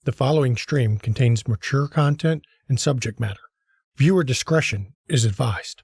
The following stream contains mature content and subject matter. Viewer discretion is advised.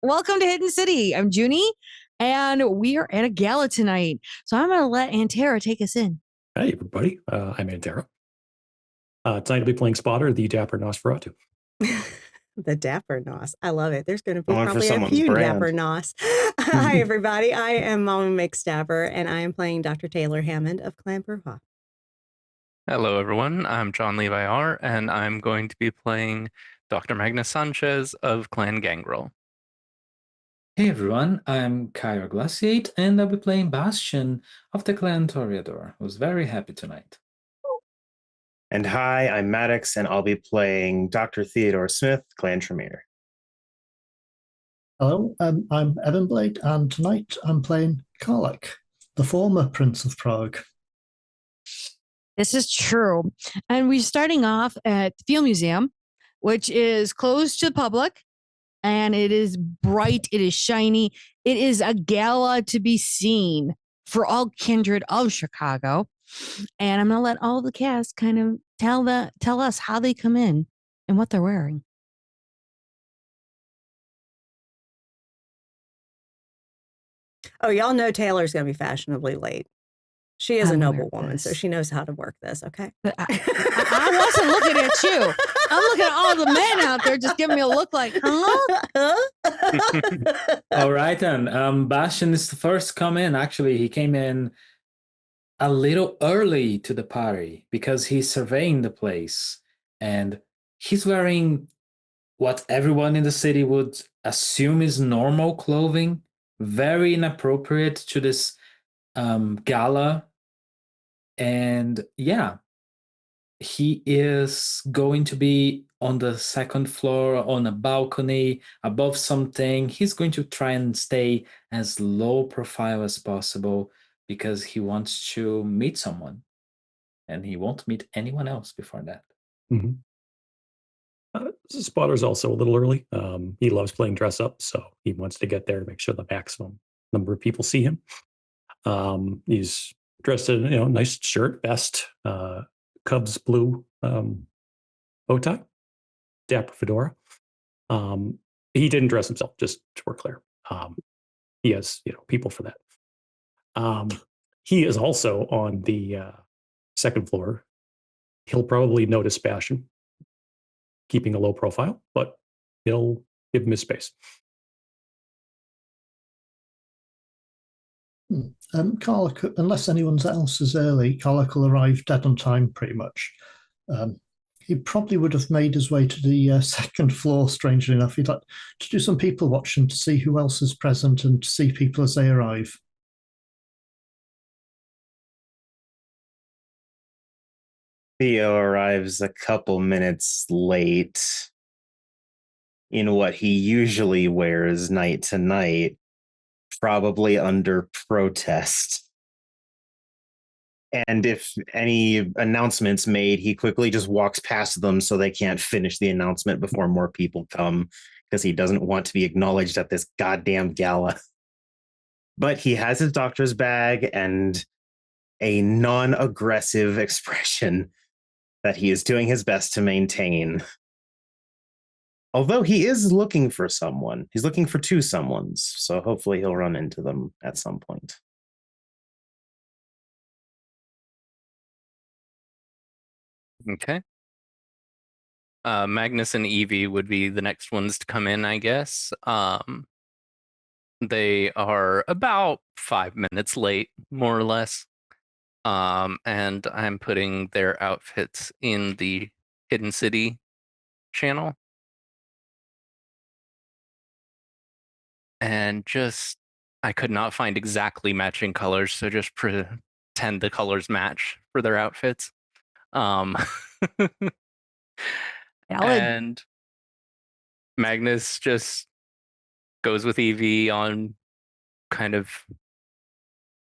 Welcome to Hidden City. I'm Junie, and we are at a gala tonight. So I'm going to let Antera take us in. Hey, everybody. I'm Antera. Tonight I'll be playing Spotter, the Dapper Nosferatu. The Dapper Nos. I love it. There's going to be Going probably a few brand. Dapper Nos. Hi, everybody. I am Mama McStabber, and I am playing Dr. Taylor Hammond of Clan Bruja. Hello, everyone. I'm John Levi R., and I'm going to be playing Dr. Magnus Sanchez of Clan Gangrel. Hey everyone, I'm Kyra Glaciate, and I'll be playing Bastion of the Clan Toreador, who's very happy tonight. And hi, I'm Maddox, and I'll be playing Dr. Theodore Smith, Clan Tremainer. Hello, I'm Evan Blake, and tonight I'm playing Karlach, the former Prince of Prague. This is true. And we're starting off at the Field Museum, which is closed to the public. And it is bright. It is shiny. It is a gala to be seen for all kindred of Chicago. And I'm going to let all the cast kind of tell us how they come in and what they're wearing. Oh, y'all know Taylor's going to be fashionably late. She is a noble woman, so she knows how to work this, okay? I wasn't looking at you. I'm looking at all the men out there just giving me a look like, huh? All right, then. Bastion is the first to come in. Actually, he came in a little early to the party because he's surveying the place. And he's wearing what everyone in the city would assume is normal clothing, very inappropriate to this gala. And yeah, he is going to be on the second floor on a balcony above something. He's going to try and stay as low profile as possible because he wants to meet someone, and he won't meet anyone else before that. Mm-hmm. Spotter's also a little early. He loves playing dress up, so he wants to get there to make sure the maximum number of people see him. He's dressed in nice shirt, vest, Cubs blue bow tie, dapper fedora. He didn't dress himself, just to be clear. He has people for that. He is also on the second floor. He'll probably notice Bastion keeping a low profile, but he'll give him his space. Karlach, unless anyone else is early, Karlach will arrive dead on time, pretty much. He probably would have made his way to the second floor, strangely enough. He'd like to do some people watching to see who else is present and to see people as they arrive. Theo arrives a couple minutes late in what he usually wears night to night, probably under protest. And if any announcements made, he quickly just walks past them so they can't finish the announcement before more people come, because he doesn't want to be acknowledged at this goddamn gala. But he has his doctor's bag and a non-aggressive expression that he is doing his best to maintain. Although he is looking for someone. He's looking for two someones, so hopefully he'll run into them at some point. Okay. Magnus and Evie would be the next ones to come in, I guess. They are about 5 minutes late, more or less. And I'm putting their outfits in the Hidden City channel. And I could not find exactly matching colors, so just pretend the colors match for their outfits. And Magnus just goes with Evie on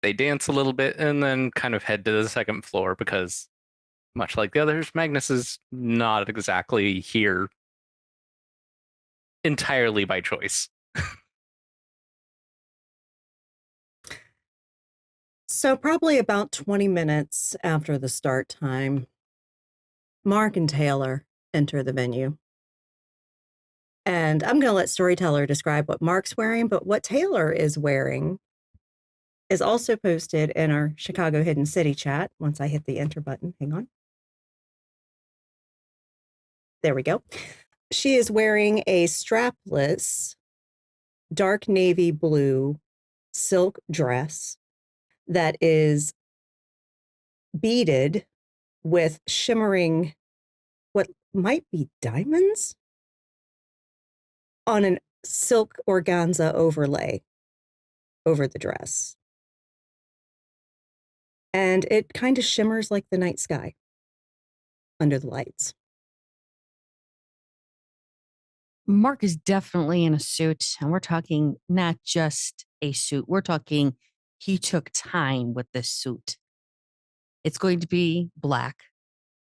they dance a little bit and then kind of head to the second floor because, much like the others, Magnus is not exactly here entirely by choice. So probably about 20 minutes after the start time, Mark and Taylor enter the venue. And I'm going to let Storyteller describe what Mark's wearing, but what Taylor is wearing is also posted in our Chicago Hidden City chat. Once I hit the enter button, hang on. There we go. She is wearing a strapless, dark navy blue silk dress that is beaded with shimmering, what might be diamonds, on a silk organza overlay over the dress. And it kind of shimmers like the night sky under the lights. Mark is definitely in a suit, and we're talking not just a suit. We're talking he took time with this suit. It's going to be black,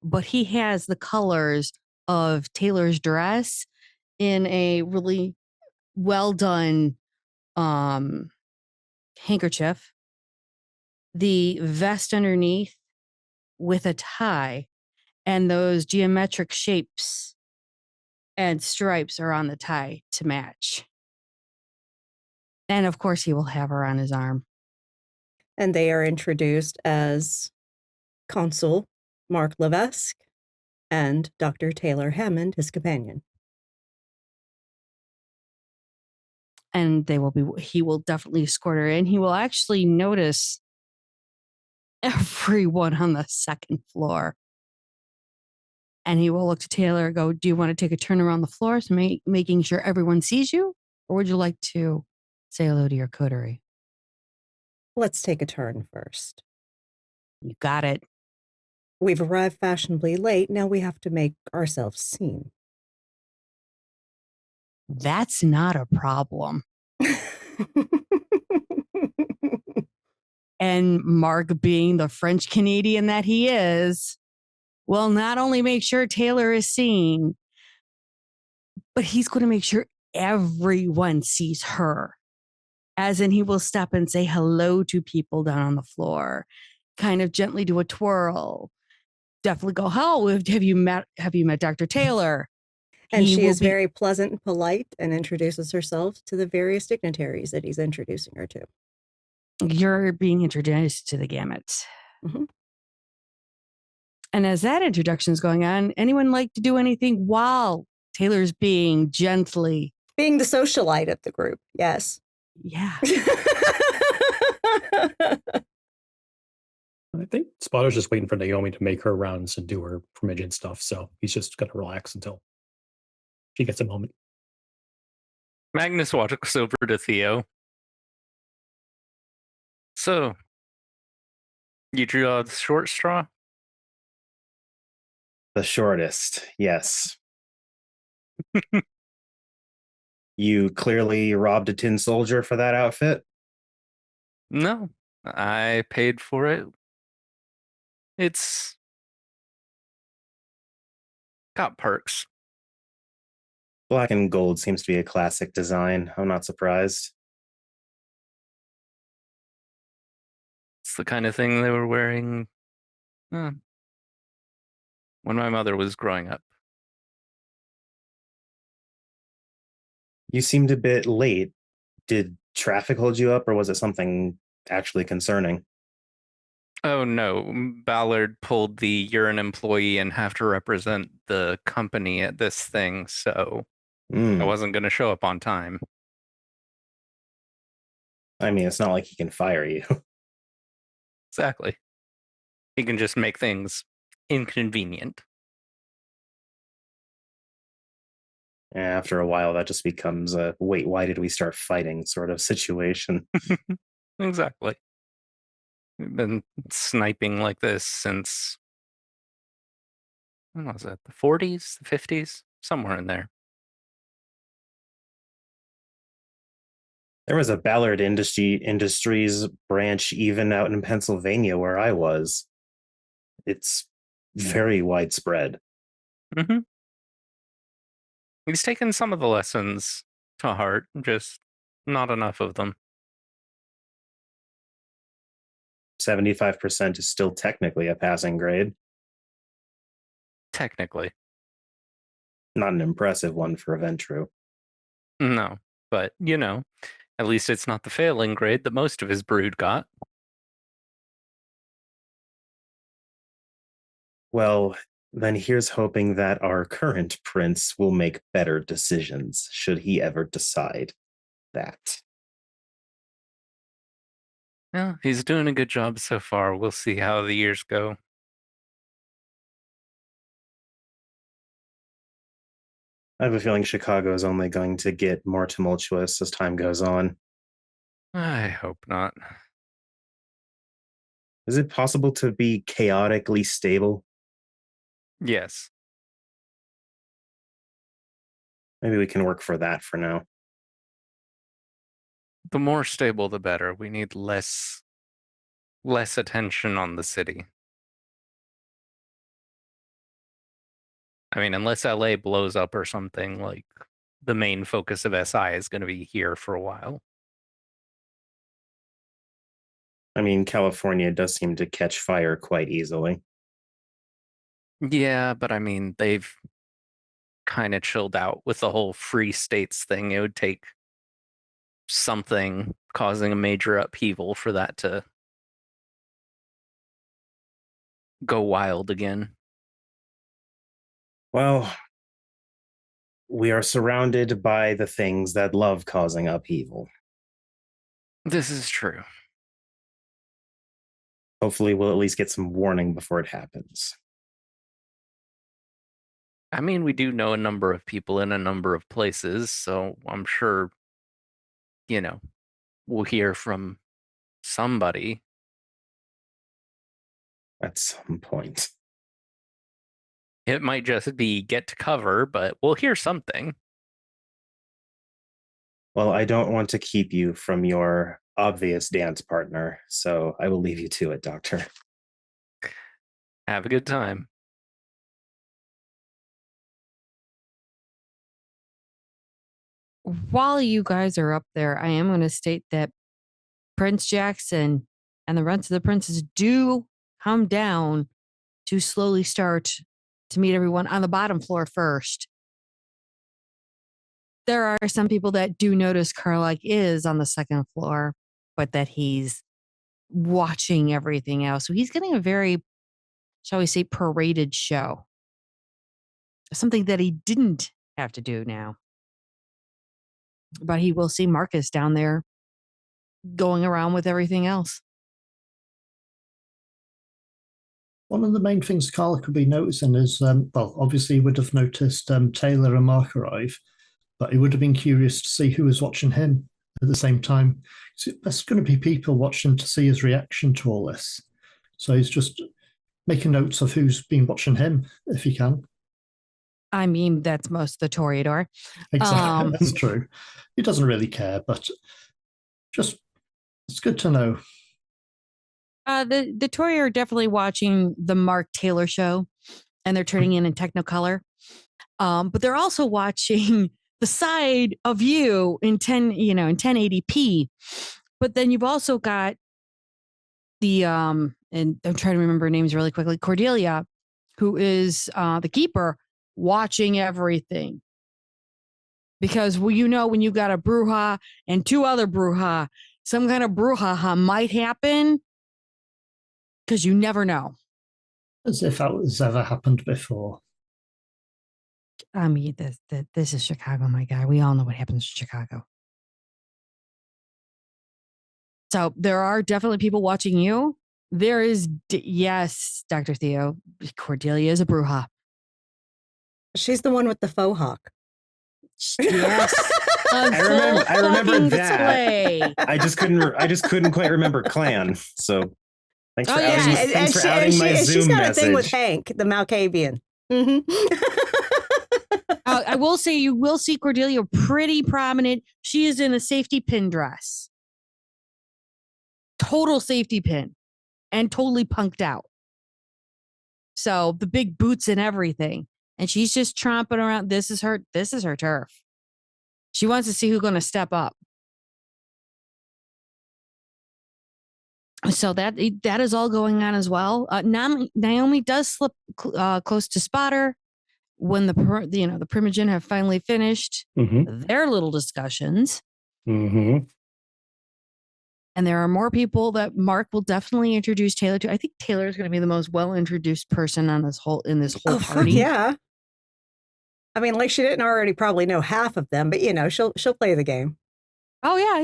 but he has the colors of Taylor's dress in a really well done handkerchief, the vest underneath with a tie, and those geometric shapes and stripes are on the tie to match. And of course, he will have her on his arm. And they are introduced as Consul Mark Levesque and Dr. Taylor Hammond, his companion. And he will definitely escort her in. He will actually notice everyone on the second floor. And he will look to Taylor and go, do you want to take a turn around the floor, so making sure everyone sees you? Or would you like to say hello to your coterie? Let's take a turn first. You got it. We've arrived fashionably late. Now we have to make ourselves seen. That's not a problem. And Mark, being the French Canadian that he is, will not only make sure Taylor is seen, but he's going to make sure everyone sees her. As in, he will stop and say hello to people down on the floor, kind of gently do a twirl. Definitely go, hello, have you met Dr. Taylor? And she is very pleasant and polite and introduces herself to the various dignitaries that he's introducing her to. You're being introduced to the gamut. Mm-hmm. And as that introduction is going on, anyone like to do anything while Taylor's being the socialite of the group? Yes. Yeah. I think Spotter's just waiting for Naomi to make her rounds and do her permission stuff, so he's just going to relax until she gets a moment. Magnus walks over to Theo. So, you drew out the short straw? The shortest, yes. You clearly robbed a tin soldier for that outfit? No, I paid for it. It's got perks. Black and gold seems to be a classic design. I'm not surprised. It's the kind of thing they were wearing when my mother was growing up. You seemed a bit late. Did traffic hold you up, or was it something actually concerning? Oh no, Ballard pulled the "you're an employee and have to represent the company at this thing," so I wasn't going to show up on time. I mean, it's not like he can fire you. Exactly. He can just make things inconvenient. After a while, that just becomes a wait, why did we start fighting sort of situation. Exactly. We've been sniping like this since, when was it? The 40s, the 50s, somewhere in there. There was a Ballard Industries branch even out in Pennsylvania where I was. It's very widespread. Mm-hmm. He's taken some of the lessons to heart, just not enough of them. 75% is still technically a passing grade. Technically. Not an impressive one for Ventru. No, but at least it's not the failing grade that most of his brood got. Well, then here's hoping that our current prince will make better decisions, should he ever decide that. Yeah, he's doing a good job so far. We'll see how the years go. I have a feeling Chicago is only going to get more tumultuous as time goes on. I hope not. Is it possible to be chaotically stable? Yes. Maybe we can work for that for now. The more stable, the better. We need less attention on the city. I mean, unless LA blows up or something, like the main focus of SI is going to be here for a while. I mean, California does seem to catch fire quite easily. Yeah, but I mean, they've kind of chilled out with the whole free states thing. It would take something causing a major upheaval for that to go wild again. Well, we are surrounded by the things that love causing upheaval. This is true. Hopefully, we'll at least get some warning before it happens. I mean, we do know a number of people in a number of places, so I'm sure, we'll hear from somebody. At some point. It might just be get to cover, but we'll hear something. Well, I don't want to keep you from your obvious dance partner, so I will leave you to it, Doctor. Have a good time. While you guys are up there, I am going to state that Prince Jackson and the rest of the princes do come down to slowly start to meet everyone on the bottom floor first. There are some people that do notice Karlak is on the second floor, but that he's watching everything else. So he's getting a very, shall we say, paraded show. Something that he didn't have to do now. But he will see Marcus down there going around with everything else. One of the main things Carla could be noticing is, well, obviously he would have noticed Taylor and Mark arrive, but he would have been curious to see who was watching him at the same time. So there's going to be people watching to see his reaction to all this. So he's just making notes of who's been watching him, if he can. I mean, that's most of the Toreador. Exactly, that's true. He doesn't really care, but just it's good to know. The Tory are definitely watching the Mark Taylor show, and they're turning in Technicolor. But they're also watching the side of you in 1080p. But then you've also got the and I'm trying to remember names really quickly. Cordelia, who is the keeper, watching everything. Because when you've got a brouhaha and two other brouhaha, some kind of brouhaha might happen because you never know. As if that has ever happened before. I mean, this is Chicago, my guy. We all know what happens in Chicago. So there are definitely people watching you. There is, yes, Dr. Theo, Cordelia is a brouhaha. She's the one with the faux hawk. Yes. I remember that. I just couldn't quite remember clan. So thanks for outing my Zoom she's got message. a thing with Hank, the Malkavian. I will say you will see Cordelia pretty prominent. She is in a safety pin dress. Total safety pin and totally punked out. So the big boots and everything. And she's just tromping around. This is her turf. She wants to see who's going to step up. So that is all going on as well. Naomi does slip close to Spotter when the Primogen have finally finished their little discussions. Mm-hmm. And there are more people that Mark will definitely introduce Taylor to. I think Taylor is going to be the most well-introduced person on this whole party. Yeah. I mean, like she didn't already probably know half of them, but she'll play the game. Oh yeah.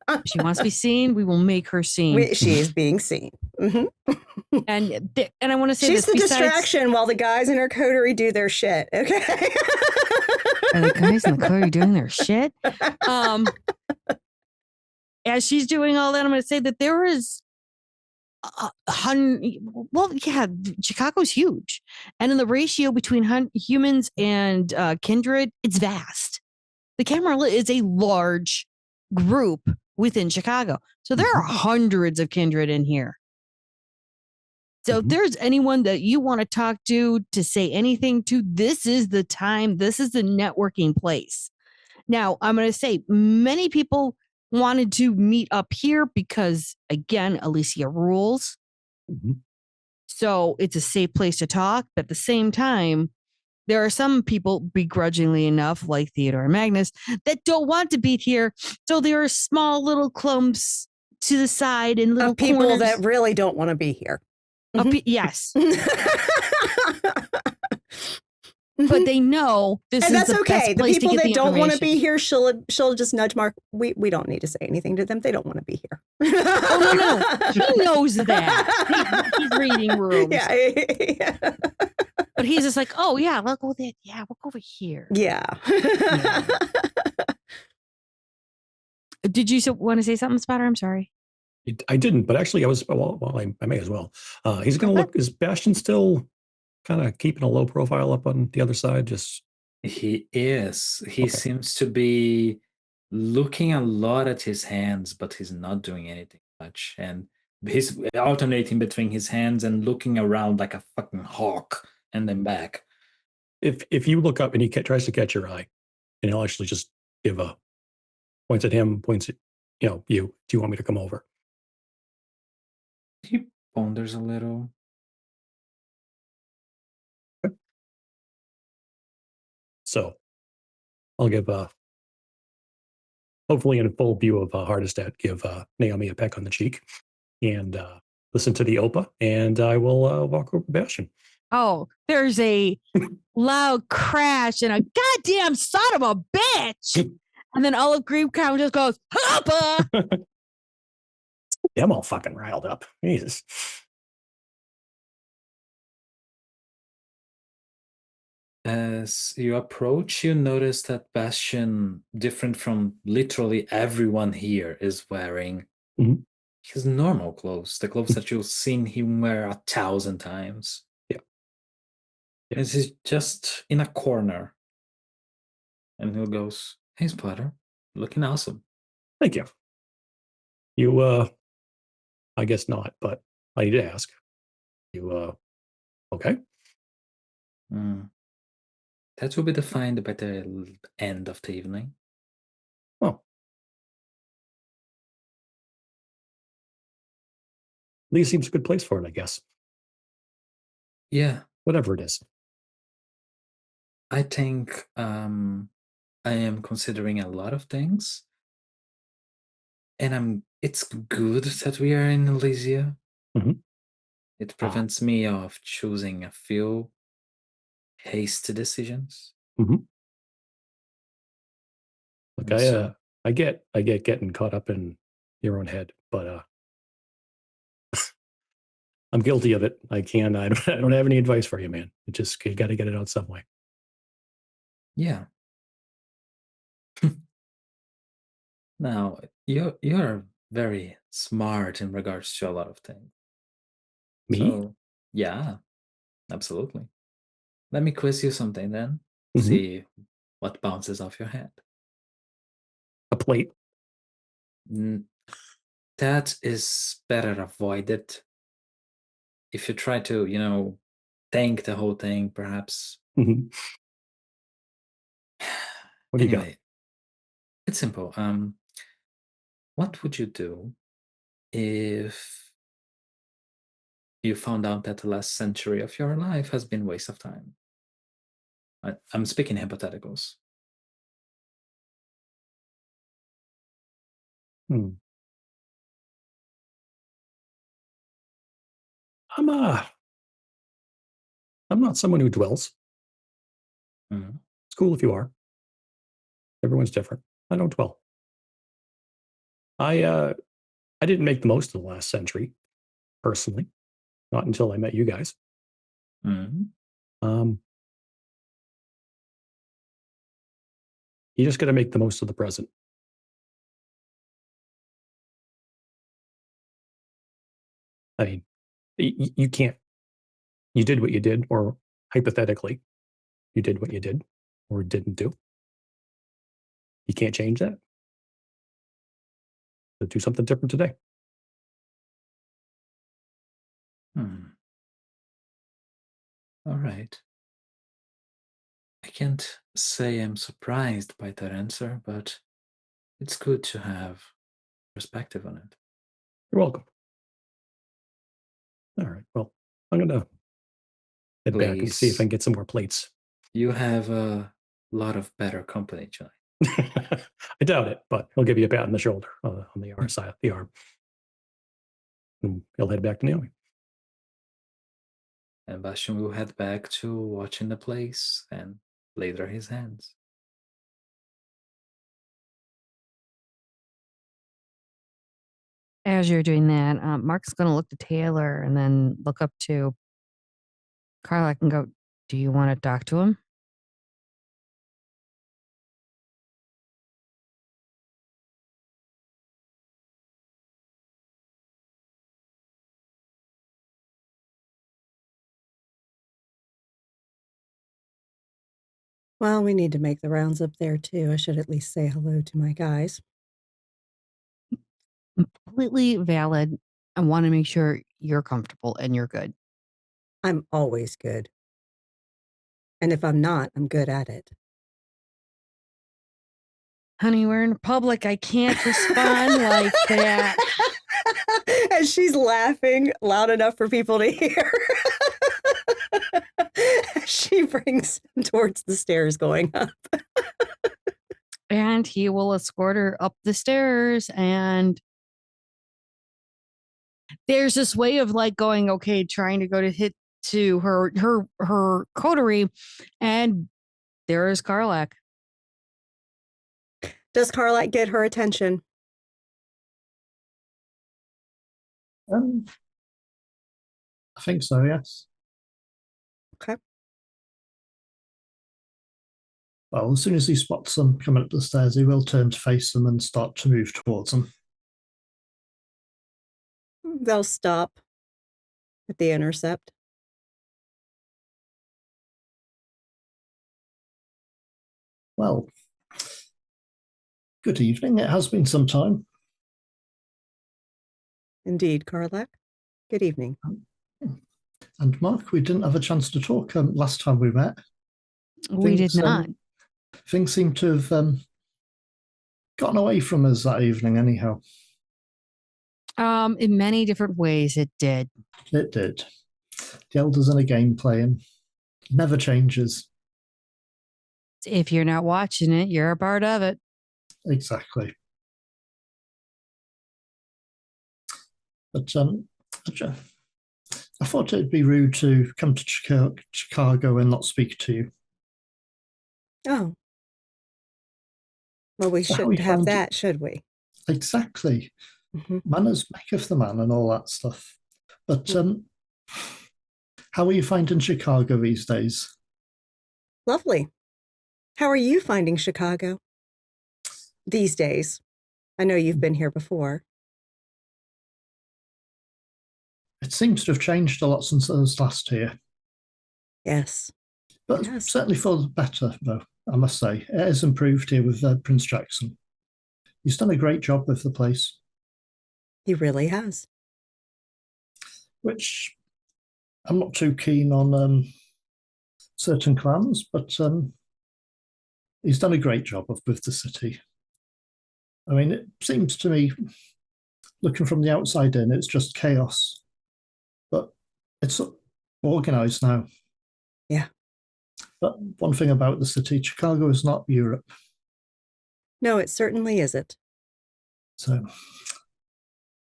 No. If she wants to be seen, we will make her seen. She is being seen. Mm-hmm. And I want to say she's the distraction while the guys in her coterie do their shit. Okay. Are the guys in the coterie doing their shit? As she's doing all that, I'm going to say that there is Chicago's huge. And in the ratio between humans and kindred, it's vast. The Camarilla is a large group within Chicago. So there are hundreds of kindred in here. So if there's anyone that you want to talk to say anything to, this is the time. This is the networking place. Now, I'm going to say many people wanted to meet up here because, again, Alicia rules. So it's a safe place to talk. But at the same time, there are some people, begrudgingly enough, like Theodore and Magnus, that don't want to be here. So there are small little clumps to the side and little people corners that really don't want to be here. Yes. But they know this and is that's the okay. best The place people to get that the don't want to information. be here, she'll just nudge Mark. We don't need to say anything to them. They don't want to be here. Oh no. He knows that. He's reading rooms. Yeah. But he's just like, oh yeah, we'll go there. Yeah, we'll go over here. Yeah. Did you want to say something, Spotter? I'm sorry. I didn't, but actually I was, I may as well. He's going to look, is Bastion still kind of keeping a low profile up on the other side? He is. He Okay. seems to be looking a lot at his hands, but he's not doing anything much. And he's alternating between his hands and looking around like a fucking hawk and then back. If you look up and he tries to catch your eye, and he'll actually just give points at him, points at you. Do you want me to come over? He ponders a little. So I'll give hopefully in full view of Hardestat, give Naomi a peck on the cheek and listen to the OPA, and I will walk over to Bastion. Oh, there's a loud crash and a goddamn son of a bitch. And then Olive Green Crown just goes, Hoppa! I'm all fucking riled up. Jesus. As you approach, you notice that Bastion, different from literally everyone here, is wearing his normal clothes, the clothes that you've seen him wear 1,000 times. Yeah. And he's just in a corner. And he goes, hey, Splatter, looking awesome. Thank you. You, I guess not, but I need to ask. You, okay? That will be defined by the end of the evening. Oh. Lee seems a good place for it, I guess. Yeah, Whatever it is. I think I am considering a lot of things. And it's good that we are in Elysia. Mhm. It prevents me of choosing a few hasty decisions. Mhm. Look, And so, I get getting caught up in your own head, but I'm guilty of it. I don't have any advice for you, man. You got to get it out some way. yeah. Now, you're very smart in regards to a lot of things. Me? So, yeah, absolutely. Let me quiz you something then. Mhm. See what bounces off your head. A plate. That is better avoided. If you try to, tank the whole thing, perhaps. Mhm. What do you got? Anyway, it's simple. What would you do if you found out that the last century of your life has been a waste of time? I'm speaking hypotheticals. Hmm. I'm not someone who dwells. Mhm. It's cool if you are. Everyone's different. I don't dwell. I didn't make the most of the last century, personally. Not until I met you guys. Mhm. You just got to make the most of the present. I mean, you can't. You did what you did, or hypothetically, you did what you did, or didn't do. You can't change that. So do something different today. All right. I can't say I'm surprised by that answer, but it's good to have perspective on it. You're welcome. All right. Well, I'm gonna head back and see if I Please. can get some more plates. You have a lot of better company tonight. I doubt it, but he'll give you a pat on the shoulder on the arm side, the arm, and he'll head back to Naomi. And Bastion will head back to watching the place and later his hands. As you're doing that, Mark's going to look to Taylor and then look up to Carla and go, "Do you want to talk to him?" Well, we need to make the rounds up there too. I should at least say hello to my guys. Completely valid. I want to make sure you're comfortable and you're good. I'm always good. And if I'm not, I'm good at it. Honey, we're in public. I can't respond like that. And she's laughing loud enough for people to hear. She brings him towards the stairs going up. And he will escort her up the stairs. And there's this way of like going, okay, trying to go to hit to her coterie. And there is Karlak. Does Carlite get her attention? I think so, yes. Okay. Well, as soon as he spots them coming up the stairs, he will turn to face them and start to move towards them. They'll stop at the intercept. Well, good evening. It has been some time. Indeed, Karlak. Good evening. And Mark, we didn't have a chance to talk last time we met. We did not. Things seem to have gotten away from us that evening, anyhow. In many different ways, it did. It did. The elders in a game playing never changes. If you're not watching it, you're a part of it. Exactly. But I thought it'd be rude to come to Chicago and not speak to you. Oh. Well, we So how shouldn't you have found that, should we? Exactly. hmm Manners maketh the man and all that stuff. But how are you finding Chicago these days? Lovely. How are you finding Chicago these days? I know you've been here before. It seems to have changed a lot since I was last here. Yes. But Yes. certainly for the better, though, I must say. It has improved here with Prince Jackson. He's done a great job with the place, He really has. which I'm not too keen on certain clans, but he's done a great job with the city. I mean, it seems to me, looking from the outside in, it's just chaos. But it's organised now. Yeah. But one thing about the city, Chicago is not Europe. No, it certainly isn't. So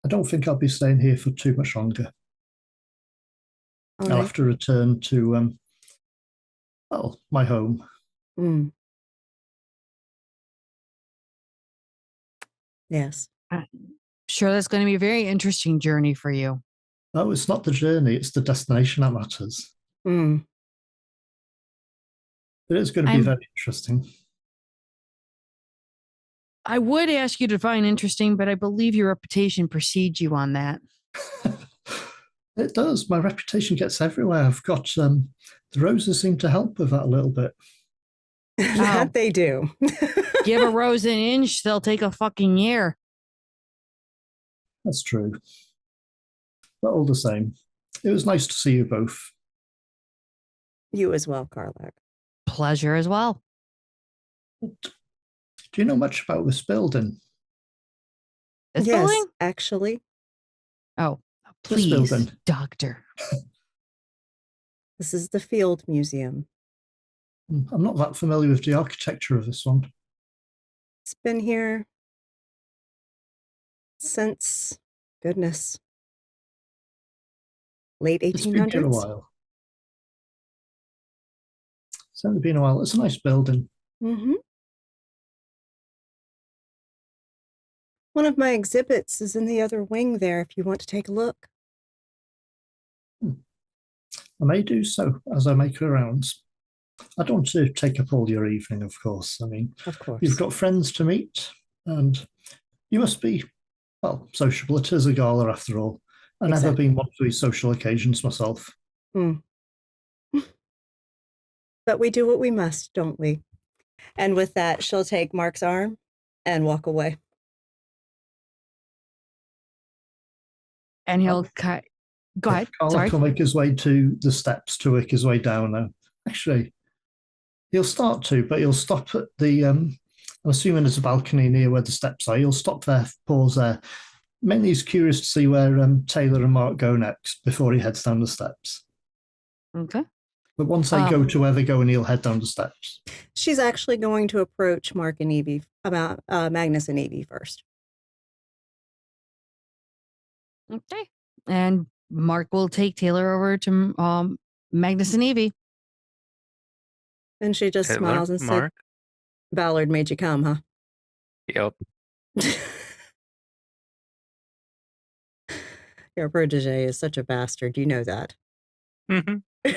I don't think I'll be staying here for too much longer. All I'll right. have to return to, well, my home. Mm. Yes. Sure, that's going to be a very interesting journey for you. Oh, it's not the journey, it's the destination that matters. Mm. It is going to be very interesting. I would ask you to find interesting, but I believe your reputation precedes you on that. It does. My reputation gets everywhere. I've got the roses seem to help with that a little bit. That they do. Give a rose an inch, they'll take a fucking year. That's true. But all the same, it was nice to see you both. You as well, Karlak. Pleasure as well. Do you know much about this building? This Yes, building? actually. Oh, This please, building. doctor. This is the Field Museum. I'm not that familiar with the architecture of this one. It's been here since, goodness, late It's been here a 1800s. while. It's only been a while. It's a nice building. Mm-hmm. One of my exhibits is in the other wing there if you want to take a look. I may do so as I make the rounds. I don't want to take up all your evening, of course. I mean, Of course. you've got friends to meet, and you must be, well, sociable. It is a gala after all. I've never Exactly. been one for these social occasions myself. Mm. But we do what we must, don't we? And with that, she'll take Mark's arm and walk away. And he'll cut. Go ahead. Sorry. Karlak will make his way to the steps to work his way down now. Actually, he'll start to, but he'll stop at the, I'm assuming there's a balcony near where the steps are. He'll stop there, pause there. Mainly he's curious to see where Taylor and Mark go next before he heads down the steps. Okay. But once they go to where they're going, he'll head down the steps. She's actually going to approach Mark and Evie, about Magnus and Evie first. Okay. And Mark will take Taylor over to Magnus and Evie. And she just Taylor, smiles and says, Mark. Ballard made you come, huh? Yep. Your protege is such a bastard. You know that. hmm As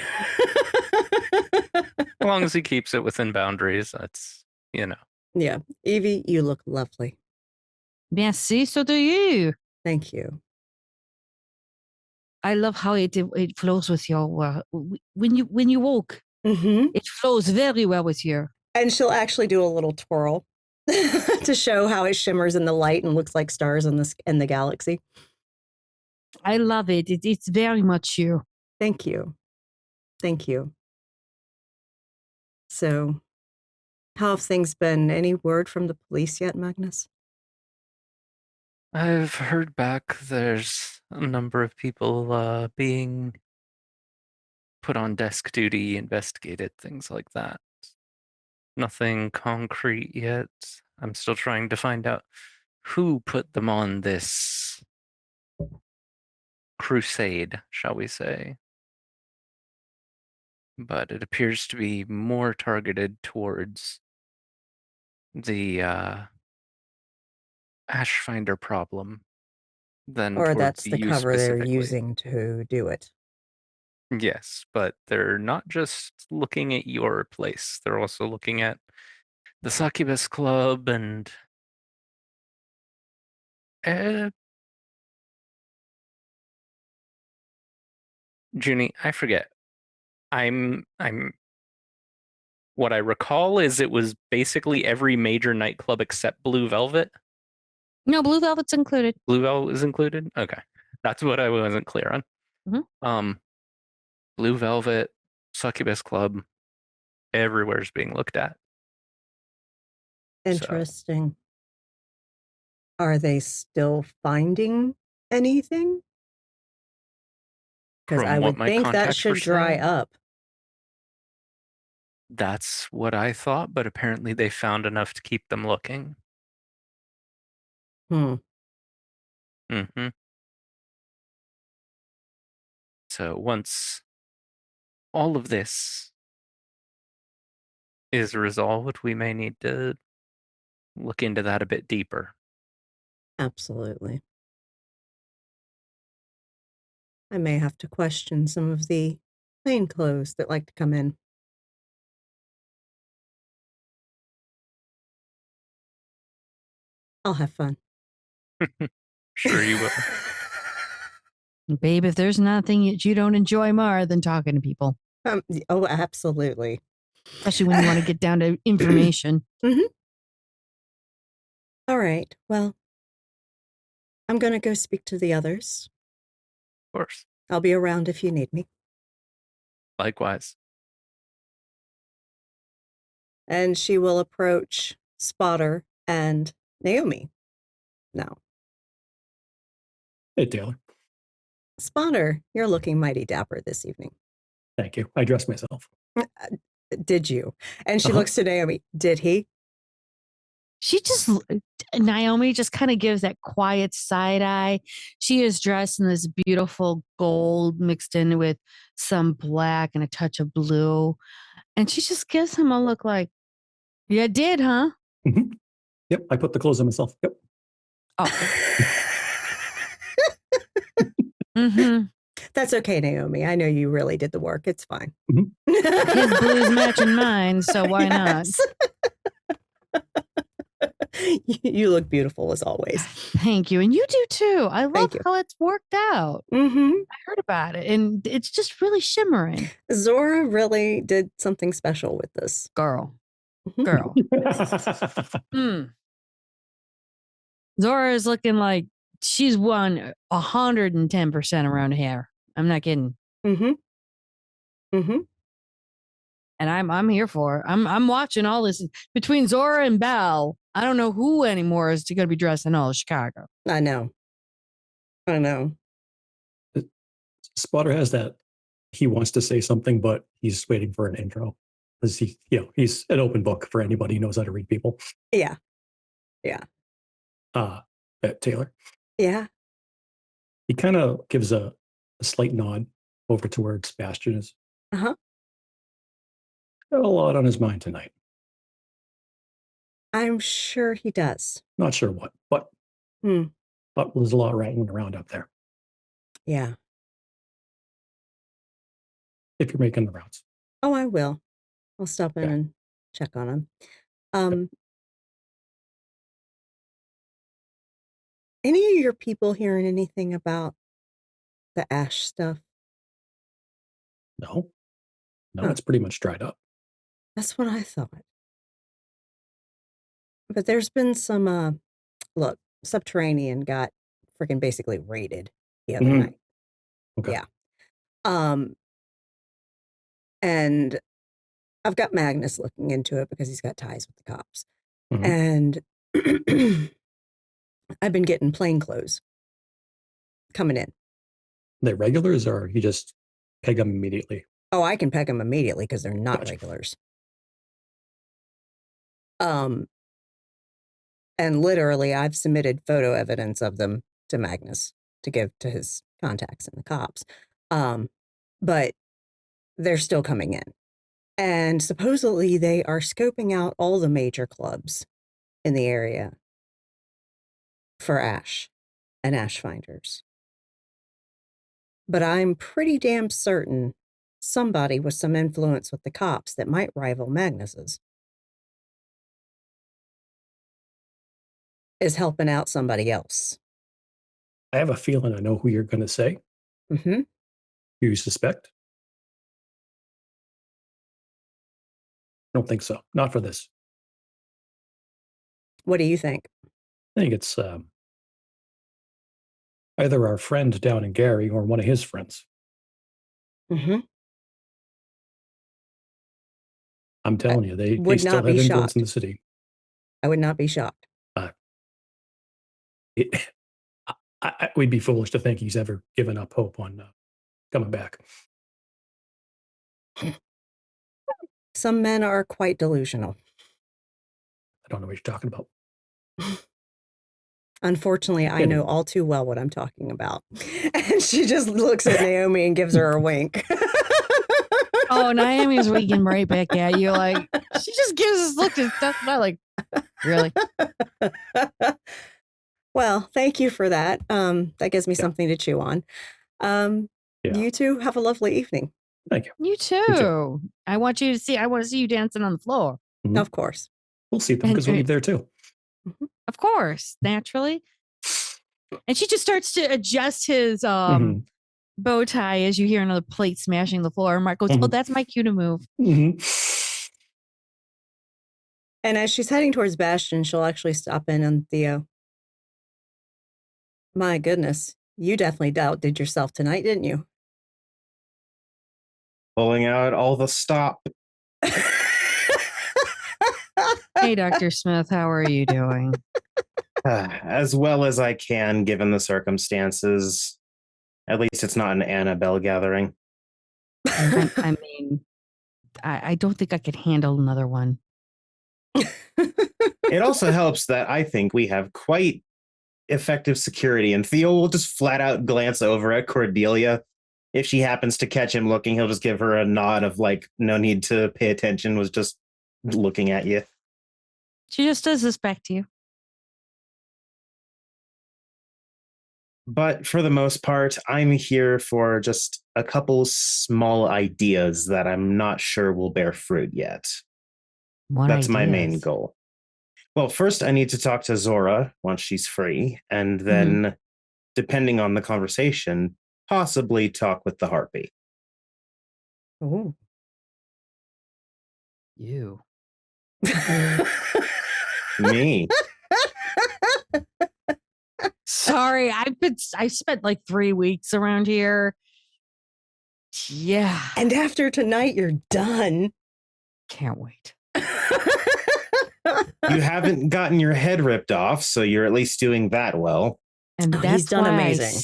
long as he keeps it within boundaries, that's, you know. Yeah. Evie, you look lovely. Merci, so do you. Thank you. I love how it flows with your when you walk. Mm-hmm. It flows very well with you. And she'll actually do a little twirl to show how it shimmers in the light and looks like stars in the galaxy. I love it. It's very much you. Thank you. Thank you. So, how have things been? Any word from the police yet, Magnus? I've heard back there's a number of people being put on desk duty, investigated, things like that. Nothing concrete yet. I'm still trying to find out who put them on this crusade, shall we say. But it appears to be more targeted towards the ash finder problem than Or towards that's the you cover they're specifically. using to do it? Yes, but they're not just looking at your place. They're also looking at the Succubus Club and Junie, I forget. I'm what I recall is it was basically every major nightclub except Blue Velvet. No, Blue Velvet's included. Blue Velvet is included? Okay. That's what I wasn't clear on. Mhm. Blue Velvet, Succubus Club, everywhere's being looked at. So, Interesting. Are they still finding anything? Because I from what would my think that contacts were should dry saying, up. that's what I thought, but apparently they found enough to keep them looking. Hmm. Mm-hmm. So once all of this is resolved, we may need to look into that a bit deeper. Absolutely. I may have to question some of the plainclothes that like to come in. I'll have fun. Sure you will. Babe, if there's nothing that you don't enjoy more than talking to people, Oh, absolutely. especially when you want to get down to information. All right. Well, I'm going to go speak to the others. Of course. I'll be around if you need me. Likewise. And she will approach Spotter and Naomi now. Hey, Taylor. Spotter, you're looking mighty dapper this evening. Thank you. I dressed myself. Did you? And she Uh-huh. looks to Naomi. Did he? Naomi just kind of gives that quiet side eye. She is dressed in this beautiful gold mixed in with some black and a touch of blue. And she just gives him a look like, yeah, did, huh? Mm-hmm. Yep, I put the clothes on myself. Yep. Oh. Mm-hmm. That's okay, Naomi. I know you really did the work. It's fine. Mm-hmm. His blues matching mine, so why not? You look beautiful as always. Thank you. And you do too. I love Thank you. how it's worked out. Mm-hmm. I heard about it and it's just really shimmering. Zora really did something special with this. Girl. Mhm. Girl. Zora is looking like she's won 110% around here. I'm not kidding. Mm-hmm. Mm-hmm. And I'm here for it. I'm watching all this between Zora and Belle. I don't know who anymore is going to be dressed in all of Chicago. I know. Spotter has that. He wants to say something, but he's waiting for an intro because he's an open book for anybody who knows how to read people. Yeah. Taylor. Yeah. He kind of gives a slight nod over towards Bastion. Uh-huh. Got a lot on his mind tonight. I'm sure he does. Not sure what, but there's a lot rattling around up there. Yeah. If you're making the rounds. Oh, I will. I'll stop in and check on him. Any of your people hearing anything about the ash stuff? No, Huh. It's pretty much dried up. That's what I thought. But there's been some, look, Subterranean got freaking basically raided the other night. Okay. Yeah. And I've got Magnus looking into it because he's got ties with the cops. Mhm. And I've been getting plain clothes coming in. They're regulars, or you just peg them immediately? Oh, I can peg them immediately because they're not Gotcha. regulars. And literally, I've submitted photo evidence of them to Magnus to give to his contacts in the cops. But they're still coming in. And supposedly they are scoping out all the major clubs in the area for Ash and Ash finders. But I'm pretty damn certain somebody with some influence with the cops that might rival Magnus's is helping out somebody else. I have a feeling I know who you're going to say. Mm-hmm. Who you suspect? I don't think so. Not for this. What do you think? I think it's either our friend down in Gary or one of his friends. Mm-hmm. I'm telling you, they would still not be have influence shocked. in the city. I would not be shocked. We'd be foolish to think he's ever given up hope on coming back. Some men are quite delusional. I don't know what you're talking about. Unfortunately, I know all too well what I'm talking about. And she just looks at Naomi and gives her a wink. Oh, Naomi's winking right back at you. Like, she just gives us look at stuff. Not like, really? Well, thank you for that. That gives me something to chew on. You two have a lovely evening. Thank you. You too. I want to see you dancing on the floor. Mm-hmm. Of course. We'll see them because we'll be there too. Of course, naturally. And she just starts to adjust his bow tie as you hear another plate smashing the floor. And Mark goes, oh, that's my cue to move. And as she's heading towards Bastion, she'll actually stop in on Theo. My goodness, you definitely outdid yourself tonight, didn't you? Pulling out all the stop. Hey, Dr. Smith, how are you doing? As well as I can, given the circumstances. At least it's not an Annabelle gathering. I mean, I don't think I could handle another one. It also helps that I think we have quite effective security, and Theo will just flat out glance over at Cordelia. If she happens to catch him looking, he'll just give her a nod of like, no need to pay attention, was just looking at you. She just does suspect you. But for the most part, I'm here for just a couple small ideas that I'm not sure will bear fruit yet. That's my main goal. Well, first I need to talk to Zora once she's free, and then, depending on the conversation, possibly talk with the Harpy. Oh. You. Me. Sorry, I spent like 3 weeks around here. Yeah. And after tonight, you're done. Can't wait. You haven't gotten your head ripped off, so you're at least doing that well. And that's he's done why amazing.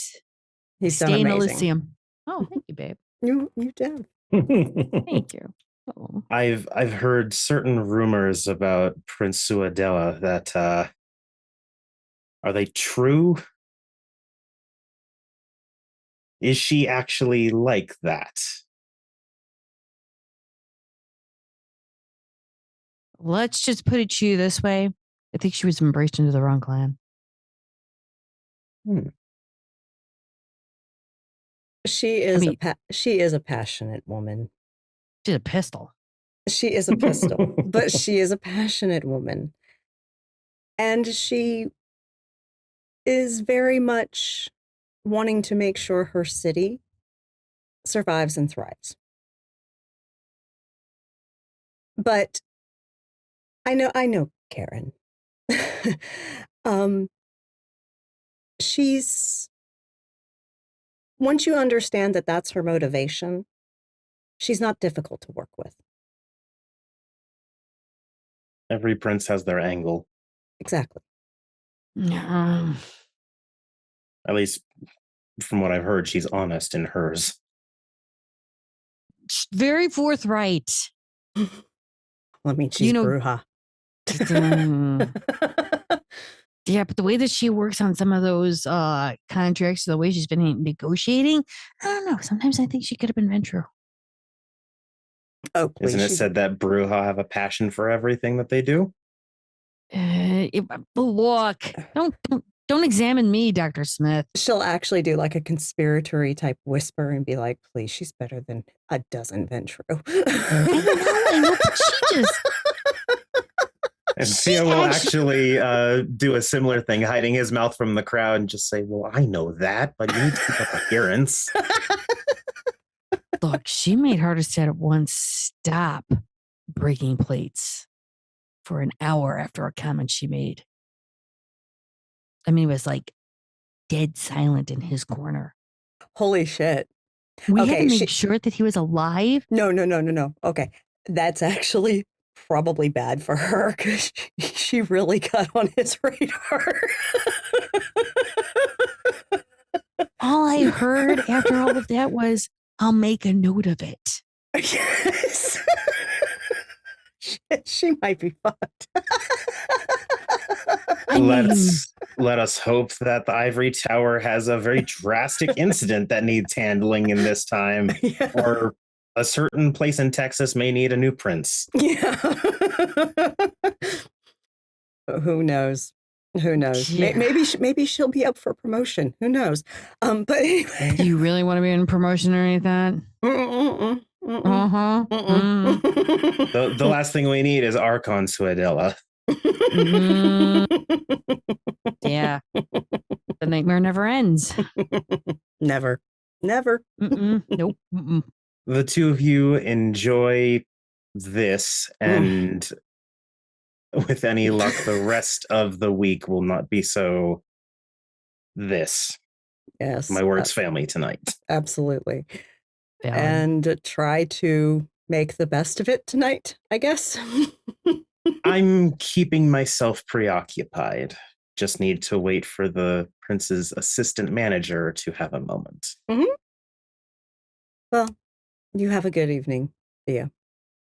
He's done stay in amazing. Elysium. Oh, thank you, babe. You did. Thank you. Oh. I've heard certain rumors about Prince Suadela that are they true? Is she actually like that? Let's just put it to you this way. I think she was embraced into the wrong clan. She is she is a passionate woman. She's a pistol. She is a pistol, but she is a passionate woman. And she is very much wanting to make sure her city survives and thrives. But I know Karen. She's, once you understand that that's her motivation, she's not difficult to work with. Every prince has their angle. Exactly. Um, At least from what I've heard, she's honest in hers. very forthright. Well, I mean, she's Bruja. Yeah, but the way that she works on some of those contracts, the way she's been negotiating, I don't know. Sometimes I think she could have been Ventru. Oh, please. Isn't it said that Bruja have a passion for everything that they do? Look, don't examine me, Dr. Smith. She'll actually do like a conspiratory type whisper and be like, please, she's better than a dozen Ventru. I know, but she just... And Theo will actually do a similar thing, hiding his mouth from the crowd and just say, well, I know that, but you need to keep up appearance. Look, she made Hardest at one stop breaking plates for an hour after a comment she made. I mean, it was like dead silent in his corner. Holy shit. We had to make sure that he was alive. No. Okay. That's actually probably bad for her because she really got on his radar. All I heard after all of that was, I'll make a note of it. Yes. She might be fucked. Let us hope that the Ivory Tower has a very drastic incident that needs handling in this time, or a certain place in Texas may need a new prince. Yeah. Who knows? Yeah. Maybe she'll be up for promotion. Who knows? But anyway. Do you really want to be in promotion or anything? The last thing we need is Archon Suadilla. Yeah. The nightmare never ends. Never. Nope. The two of you enjoy this, and with any luck, the rest of the week will not be so this. Yes. My words, family tonight. Absolutely. Yeah. And try to make the best of it tonight, I guess. I'm keeping myself preoccupied. Just need to wait for the prince's assistant manager to have a moment. Mm-hmm. Well, you have a good evening, Theo.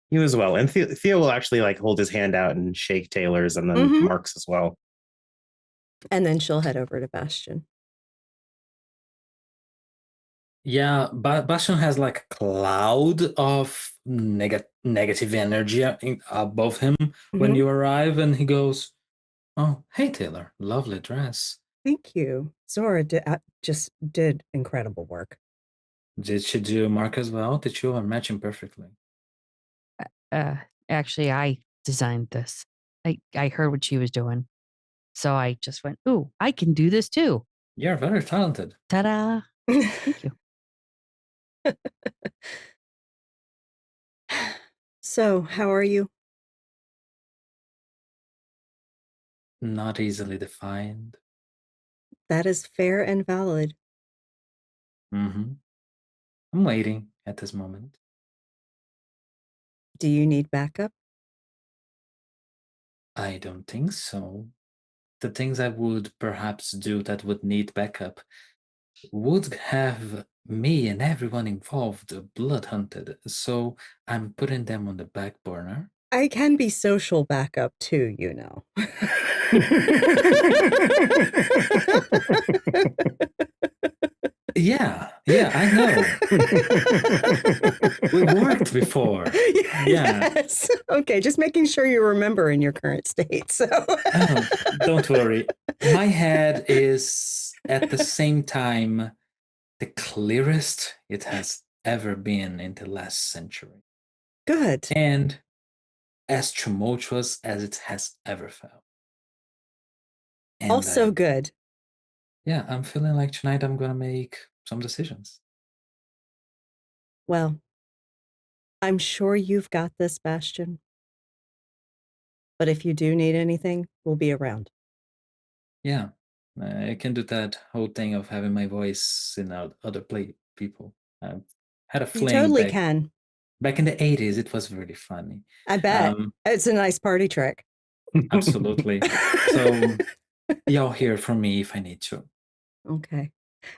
You as well. And Theo will actually like hold his hand out and shake Taylor's, and then Mark's as well. And then she'll head over to Bastion. Yeah, Bastion has like a cloud of negative energy above him when you arrive, and he goes, "Oh, hey Taylor, lovely dress." Thank you. Zora just did incredible work. Did she do Mark as well? The two are matching perfectly. Actually, I designed this. I heard what she was doing, so I just went, "Ooh, I can do this too." You're very talented. Ta-da! Thank you. So, how are you? Not easily defined. That is fair and valid. I'm waiting at this moment. Do you need backup? I don't think so. The things I would perhaps do that would need backup would have me and everyone involved blood hunted, so I'm putting them on the back burner. I can be social backup too, you know. Yeah, I know. We worked before. Yes. Okay, just making sure you remember in your current state. So don't worry. My head is at the same time the clearest it has ever been in the last century. Good. And as tumultuous as it has ever felt. And also good. Yeah, I'm feeling like tonight I'm going to make some decisions. Well, I'm sure you've got this, Bastion. But if you do need anything, we'll be around. Yeah, I can do that whole thing of having my voice in other people. I had a fling. You totally can. Back in the 80s, it was really funny. I bet. It's a nice party trick. Absolutely. So y'all hear from me if I need to. Okay.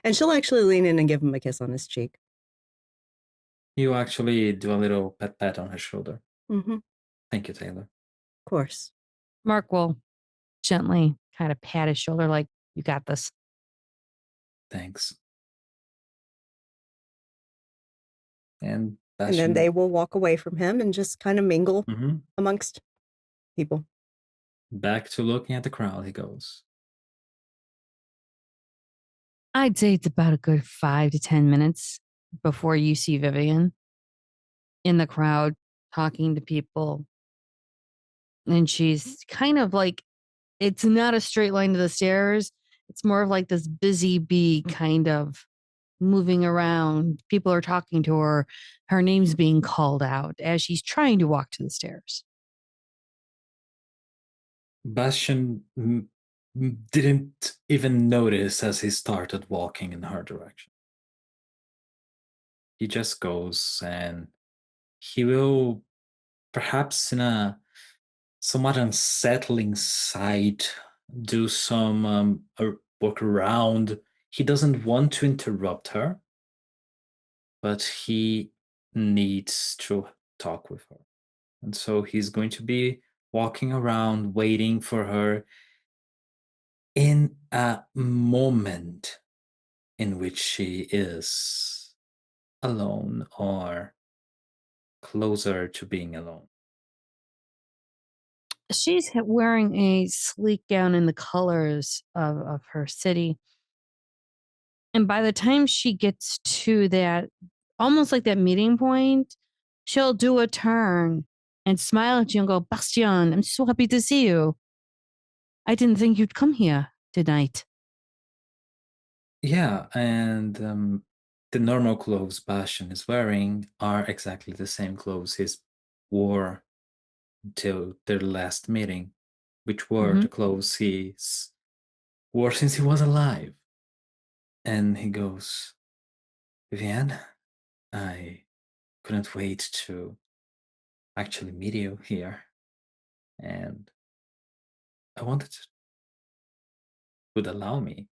And she'll actually lean in and give him a kiss on his cheek. You actually do a little pat on her shoulder. Mm-hmm. Of Thank you, Taylor. course. Mark will gently kind of pat his shoulder, like, you got this. Thanks. And And then they will walk away from him and just kind of mingle amongst people. Back to looking at the crowd he goes. I'd say it's about a good 5 to 10 minutes before you see Vivian in the crowd talking to people. And she's kind of like, it's not a straight line to the stairs. It's more of like this busy bee kind of moving around. People are talking to her. Her name's being called out as she's trying to walk to the stairs. Bastian didn't even notice as he started walking in her direction. He just goes, and he will, perhaps in a somewhat unsettling sight, do some walk around. He doesn't want to interrupt her, but he needs to talk with her. And so he's going to be walking around, waiting for her in a moment in which she is alone or closer to being alone. She's wearing a sleek gown in the colors of her city. And by the time she gets to that, almost like that meeting point, she'll do a turn and smile at you and go, Bastian, I'm so happy to see you. I didn't think you'd come here tonight. Yeah, and the normal clothes Bastian is wearing are exactly the same clothes he wore until their last meeting, which were the clothes he wore since he was alive. And he goes, Vivian, I couldn't wait to actually meet you here. And I wanted to, would allow me,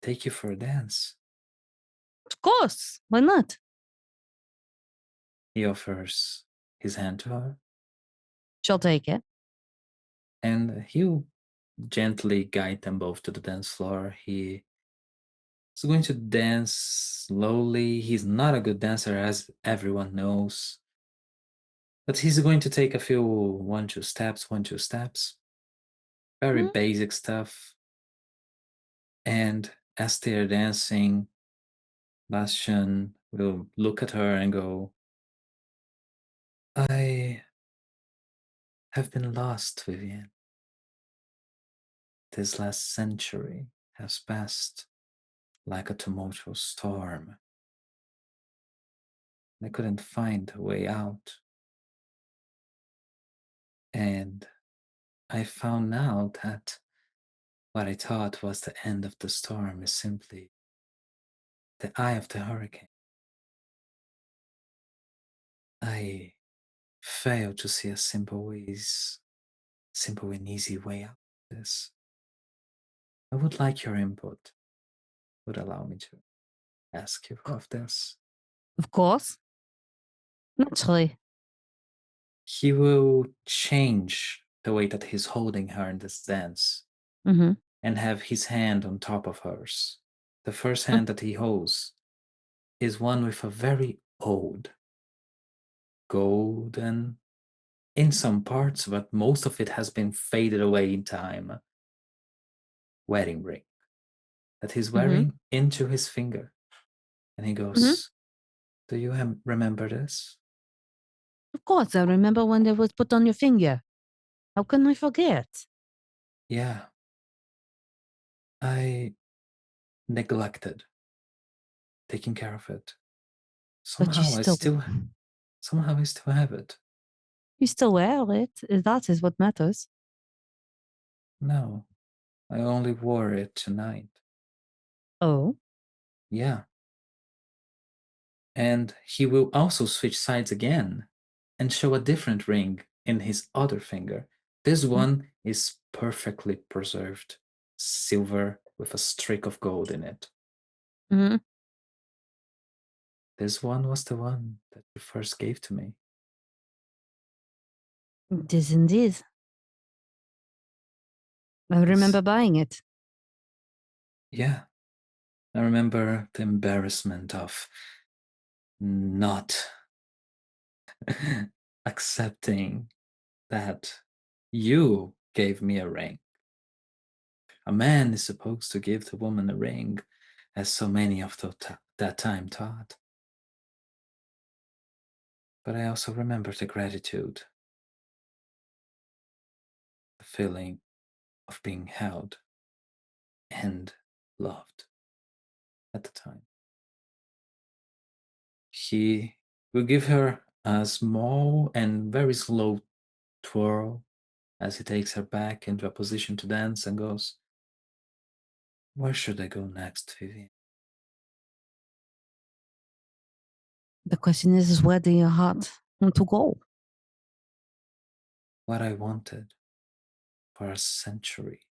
take you for a dance. Of course. Why not? He offers his hand to her, She'll take it. and he'll gently guide them both to the dance floor. He is going to dance slowly. He's not a good dancer, as everyone knows. But he's going to take a few 1-2 steps, 1-2 steps. Very basic stuff. And as they're dancing, Bastian will look at her and go, I have been lost, Vivian. This last century has passed like a tumultuous storm. I couldn't find a way out. And I found now that what I thought was the end of the storm is simply the eye of the hurricane. I fail to see a simple and easy way out of this. I would like your input. Would allow me to ask you of this. Of course. Naturally. He will change the way that he's holding her in this dance Mm-hmm. and have his hand on top of hers. The first hand that he holds is one with a very old, golden, in some parts, but most of it has been faded away in time, wedding ring that he's wearing into his finger. And he goes, do you remember this? Of course, I remember when it was put on your finger. How can I forget? Yeah. I neglected taking care of it. But you Somehow I still have it. You still wear it. That is what matters. No, I only wore it tonight. Oh? Yeah. And he will also switch sides again and show a different ring in his other finger, This one is perfectly preserved, silver with a streak of gold in it. Mhm. This one was the one that you first gave to me. It is indeed. I remember buying it. Yeah. I remember the embarrassment of not accepting that you gave me a ring. A man is supposed to give the woman a ring, as so many of that time taught. But I also remember the gratitude, the feeling of being held and loved at the time. He will give her a small and very slow twirl as he takes her back into a position to dance and goes, "Where should I go next, Vivian?" The question is where do your heart want to go? What I wanted for a century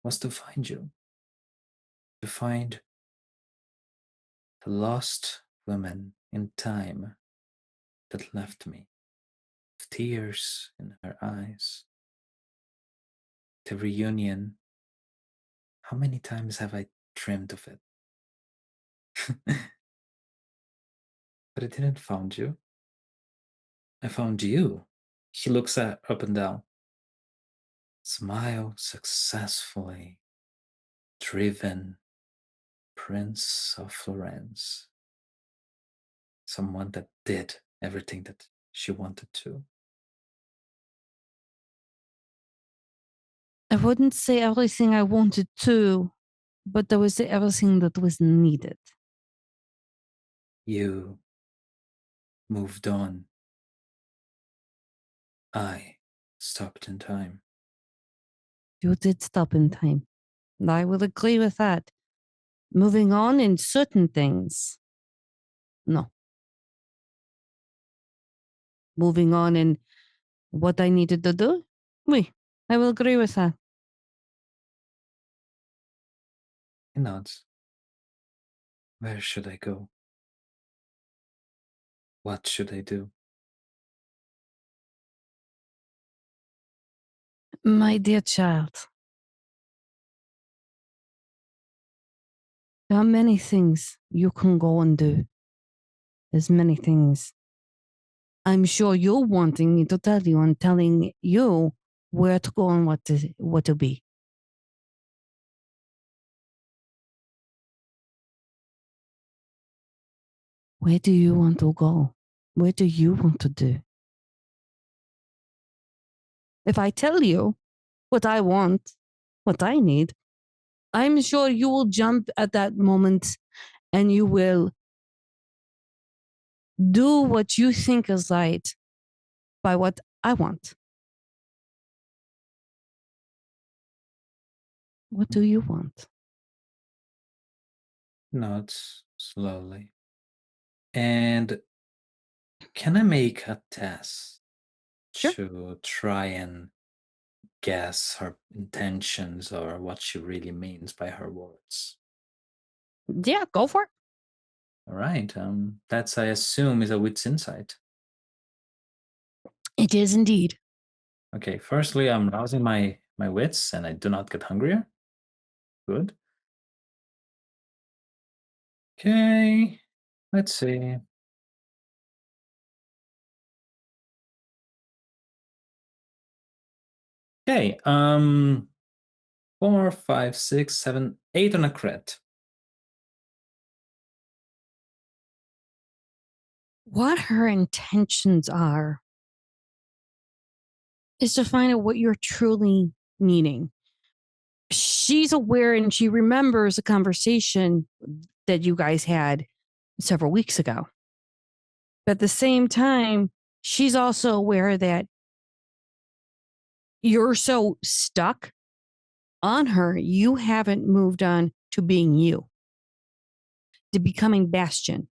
was to find you, to find the lost woman in time that left me, with tears in her eyes. The reunion, how many times have I dreamed of it? But I didn't find you. I found you. He looks up and down. Smile successfully, driven, Prince of Florence. Someone that did everything that she wanted to. I wouldn't say everything I wanted to, but there was everything that was needed. You moved on. I stopped in time. You did stop in time. I will agree with that. Moving on in certain things, no. Moving on in what I needed to do, oui, I will agree with that. He nods. Where should I go? What should I do? My dear child, there are many things you can go and do. There's many things. I'm sure you're wanting me to tell you and telling you where to go and what to be. Where do you want to go? What do you want to do? If I tell you what I want, what I need, I'm sure you will jump at that moment and you will do what you think is right by what I want. What do you want? Nods slowly. And can I make a test Sure. to try and guess her intentions or what she really means by her words? Yeah, go for it. All right. That's, I assume, is a wit's insight. It is indeed. Okay. Firstly, I'm rousing my wits, and I do not get hungrier. Good. Okay. Let's see. Okay. 4, 5, 6, 7, 8 on a crit. What her intentions are is to find out what you're truly needing. She's aware and she remembers a conversation that you guys had several weeks ago. But at the same time, she's also aware that you're so stuck on her, you haven't moved on to being you, to becoming Bastion.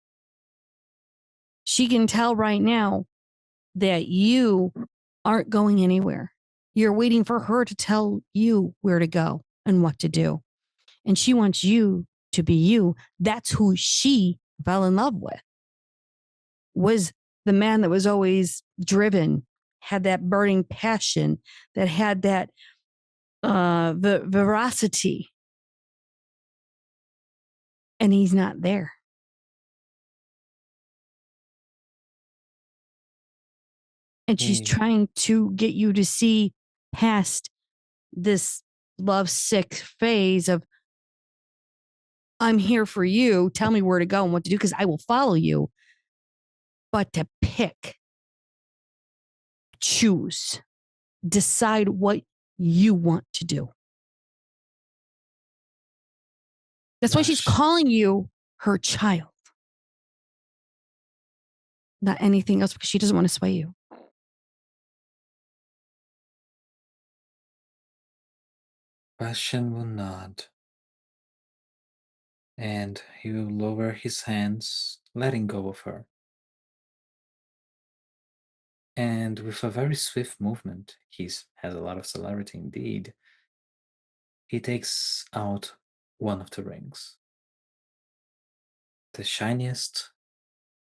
She can tell right now that you aren't going anywhere. You're waiting for her to tell you where to go and what to do. And she wants you to be you. That's who she fell in love with. Was the man that was always driven, had that burning passion, that had that the veracity. And he's not there. And she's trying to get you to see past this lovesick phase of, I'm here for you. Tell me where to go and what to do because I will follow you. But to pick, choose, decide what you want to do. That's why she's calling you her child. Not anything else because she doesn't want to sway you. Bastion will nod. And he will lower his hands, letting go of her. And with a very swift movement, he has a lot of celerity indeed, he takes out one of the rings. The shiniest,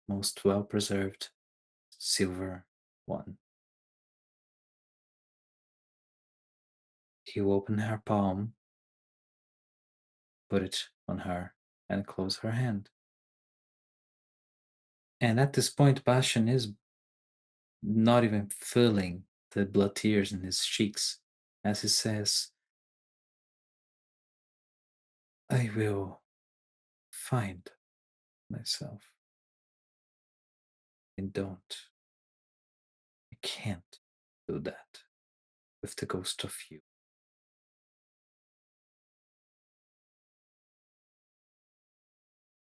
most well-preserved silver one. He will open her palm, put it on her, and close her hand. And at this point, Bastion is not even feeling the blood tears in his cheeks as he says, I will find myself. I can't do that with the ghost of you.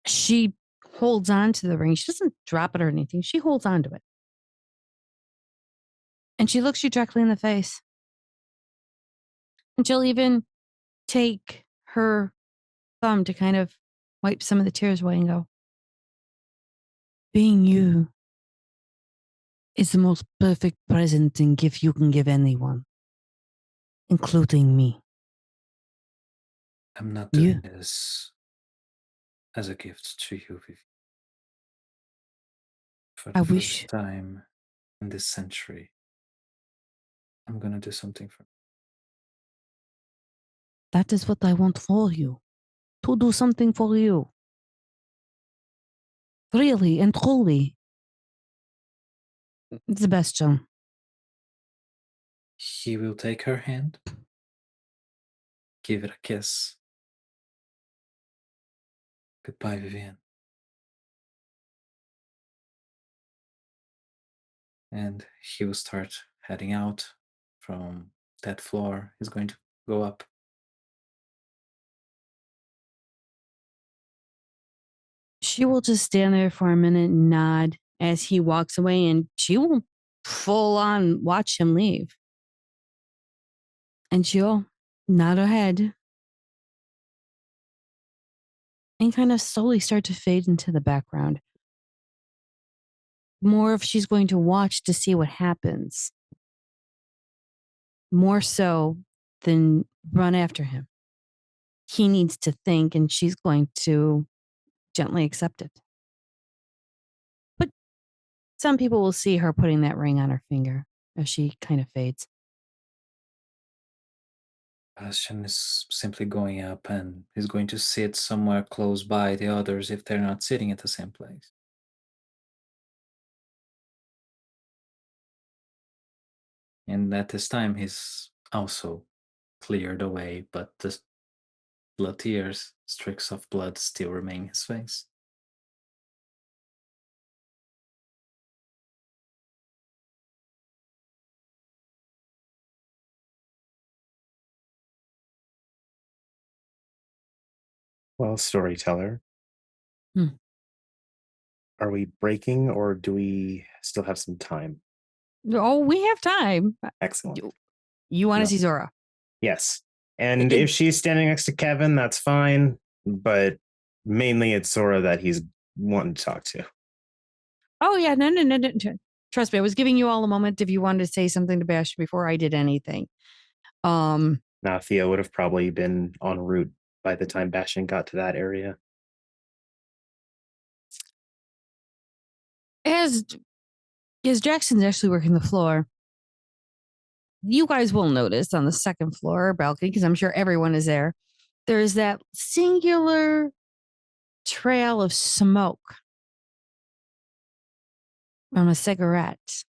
She holds on to the ring. She doesn't drop it or anything. She holds on to it. And she looks you directly in the face. And she'll even take her thumb to kind of wipe some of the tears away and go, being you is the most perfect present and gift you can give anyone, including me. I'm not doing this as a gift to you, Vivian. For the first time in this century, I'm gonna do something for you. That is what I want for you. To do something for you. Really and truly. It's the best, John. He will take her hand, give it a kiss. Goodbye, Vivian. And he will start heading out from that floor. He's going to go up. She will just stand there for a minute and nod as he walks away, and she will full on watch him leave. And she'll nod her head and kind of slowly start to fade into the background. More if she's going to watch to see what happens. More so than run after him. He needs to think, and she's going to gently accept it. But some people will see her putting that ring on her finger as she kind of fades. Bastion is simply going up and is going to sit somewhere close by the others if they're not sitting at the same place. And at this time, he's also cleared away, but the blood tears, streaks of blood still remain in his face. Well, storyteller. Hmm. Are we breaking or do we still have some time? Oh, we have time. Excellent. You want to see Zora? Yes. And if she's standing next to Kevin, that's fine. But mainly it's Zora that he's wanting to talk to. Oh, yeah. No. trust me, I was giving you all a moment if you wanted to say something to Bash before I did anything. Now, Theo would have probably been en route by the time Bastion got to that area. As Jackson's actually working the floor, you guys will notice on the second floor balcony, because I'm sure everyone is there, there's that singular trail of smoke from a cigarette.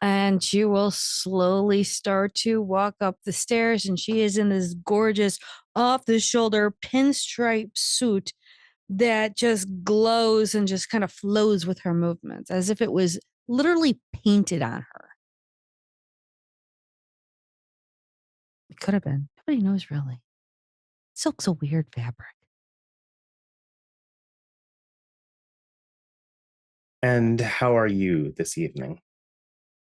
And she will slowly start to walk up the stairs, and she is in this gorgeous off-the-shoulder pinstripe suit that just glows and just kind of flows with her movements as if it was literally painted on her. It could have been. Nobody knows really. Silk's a weird fabric. And how are you this evening?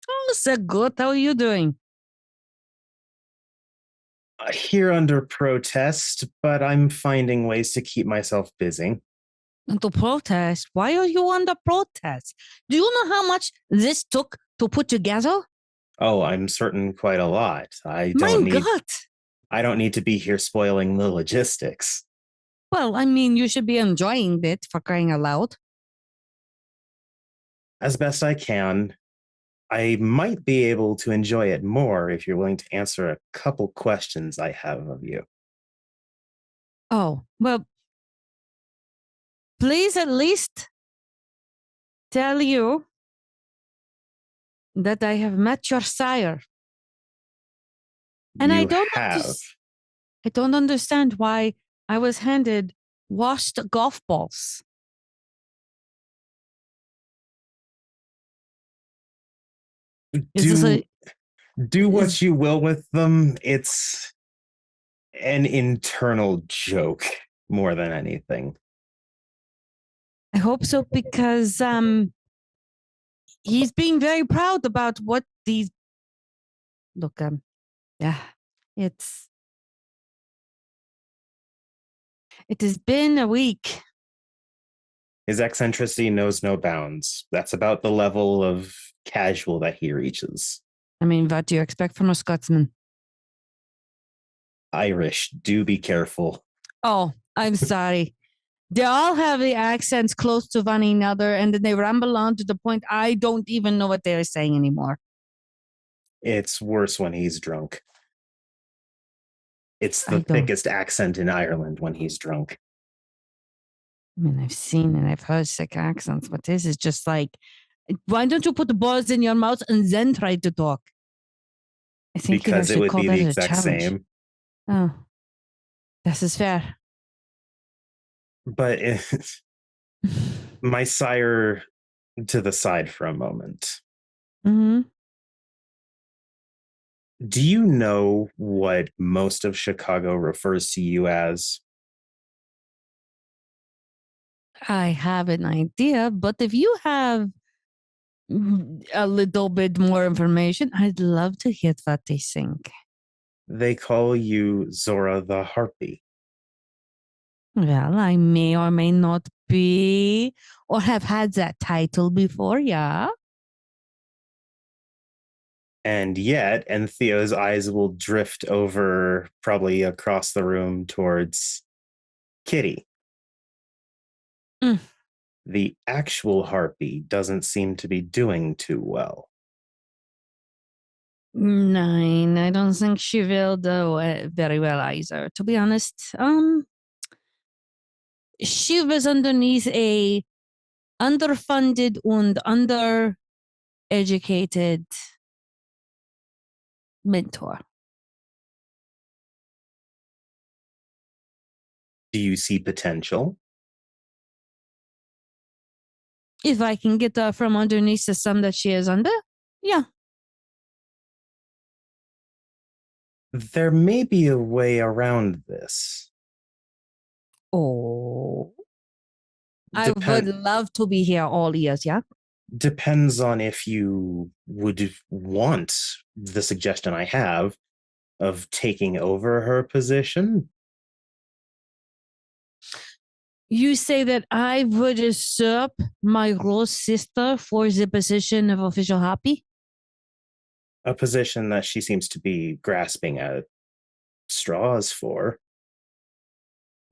Oh, so good. How are you doing? Here under protest, but I'm finding ways to keep myself busy. To protest? Why are you under protest? Do you know how much this took to put together? Oh, I'm certain quite a lot. I My don't need to be here spoiling the logistics. Well, I mean, you should be enjoying it, for crying out loud. As best I can. I might be able to enjoy it more if you're willing to answer a couple questions I have of you. Oh, well, please at least tell you that I have met your sire. And I don't understand why I was handed washed golf balls. Do what you will with them. It's an internal joke more than anything. I hope so, because he's being very proud about what these. Look, yeah, it has been a week. His eccentricity knows no bounds. That's about the level of casual that he reaches. I mean, what do you expect from a Scotsman? Irish, do be careful. Oh, I'm sorry. They all have the accents close to one another, and then they ramble on to the point I don't even know what they're saying anymore. It's worse when he's drunk. It's the thickest accent in Ireland when he's drunk. I mean, I've seen and I've heard sick accents, but this is just like, why don't you put the balls in your mouth and then try to talk? I think because it would be the exact same. Oh, this is fair. But my sire to the side for a moment. Mm-hmm. Do you know what most of Chicago refers to you as? I have an idea, but if you have a little bit more information, I'd love to hear what they think. They call you Zora the Harpy. Well, I may or may not be, or have had that title before, yeah. And yet, and Theo's eyes will drift over probably across the room towards Kitty. The actual harpy doesn't seem to be doing too well. 9. I don't think she will do very well either, to be honest. She was underneath a underfunded and undereducated mentor. Do you see potential? If I can get her from underneath the sun that she is under, yeah. There may be a way around this. Oh. I would love to be here all ears, yeah? Depends on if you would want the suggestion I have of taking over her position. You say that I would usurp my rose sister for the position of official harpy? A position that she seems to be grasping at straws for.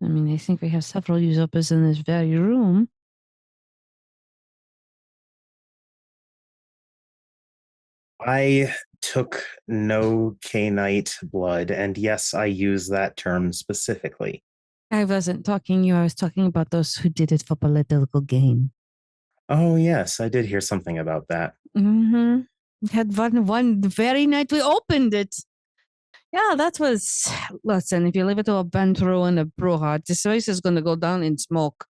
I mean, I think we have several usurpers in this very room. I took no K-Knight blood, and yes, I use that term specifically. I wasn't talking you. I was talking about those who did it for political gain. Oh, yes, I did hear something about that. Mm-hmm. We had one the very night we opened it. Yeah, that was. Listen, if you leave it to a Bentro and a Brewhart, this place is going to go down in smoke.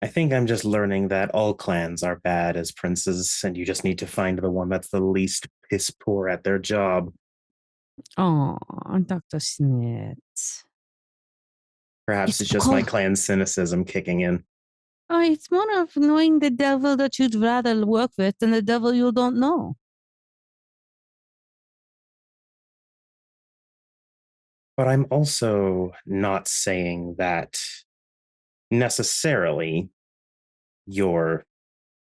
I think I'm just learning that all clans are bad as princes, and you just need to find the one that's the least piss poor at their job. Oh, Dr. Smith. Perhaps it's just my clan cynicism kicking in. Oh, it's more of knowing the devil that you'd rather work with than the devil you don't know. But I'm also not saying that necessarily your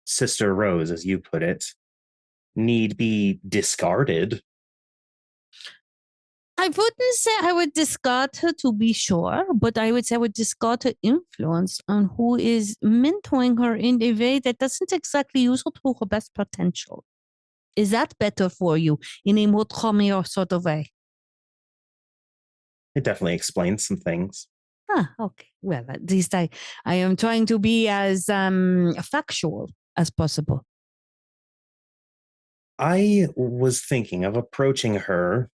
sister Rose, as you put it, need be discarded. I wouldn't say I would discard her to be sure, but I would say I would discard her influence on who is mentoring her in a way that doesn't exactly use her to her best potential. Is that better for you in a more Romeo sort of way? It definitely explains some things. Ah, okay. Well, at least I am trying to be as factual as possible. I was thinking of approaching her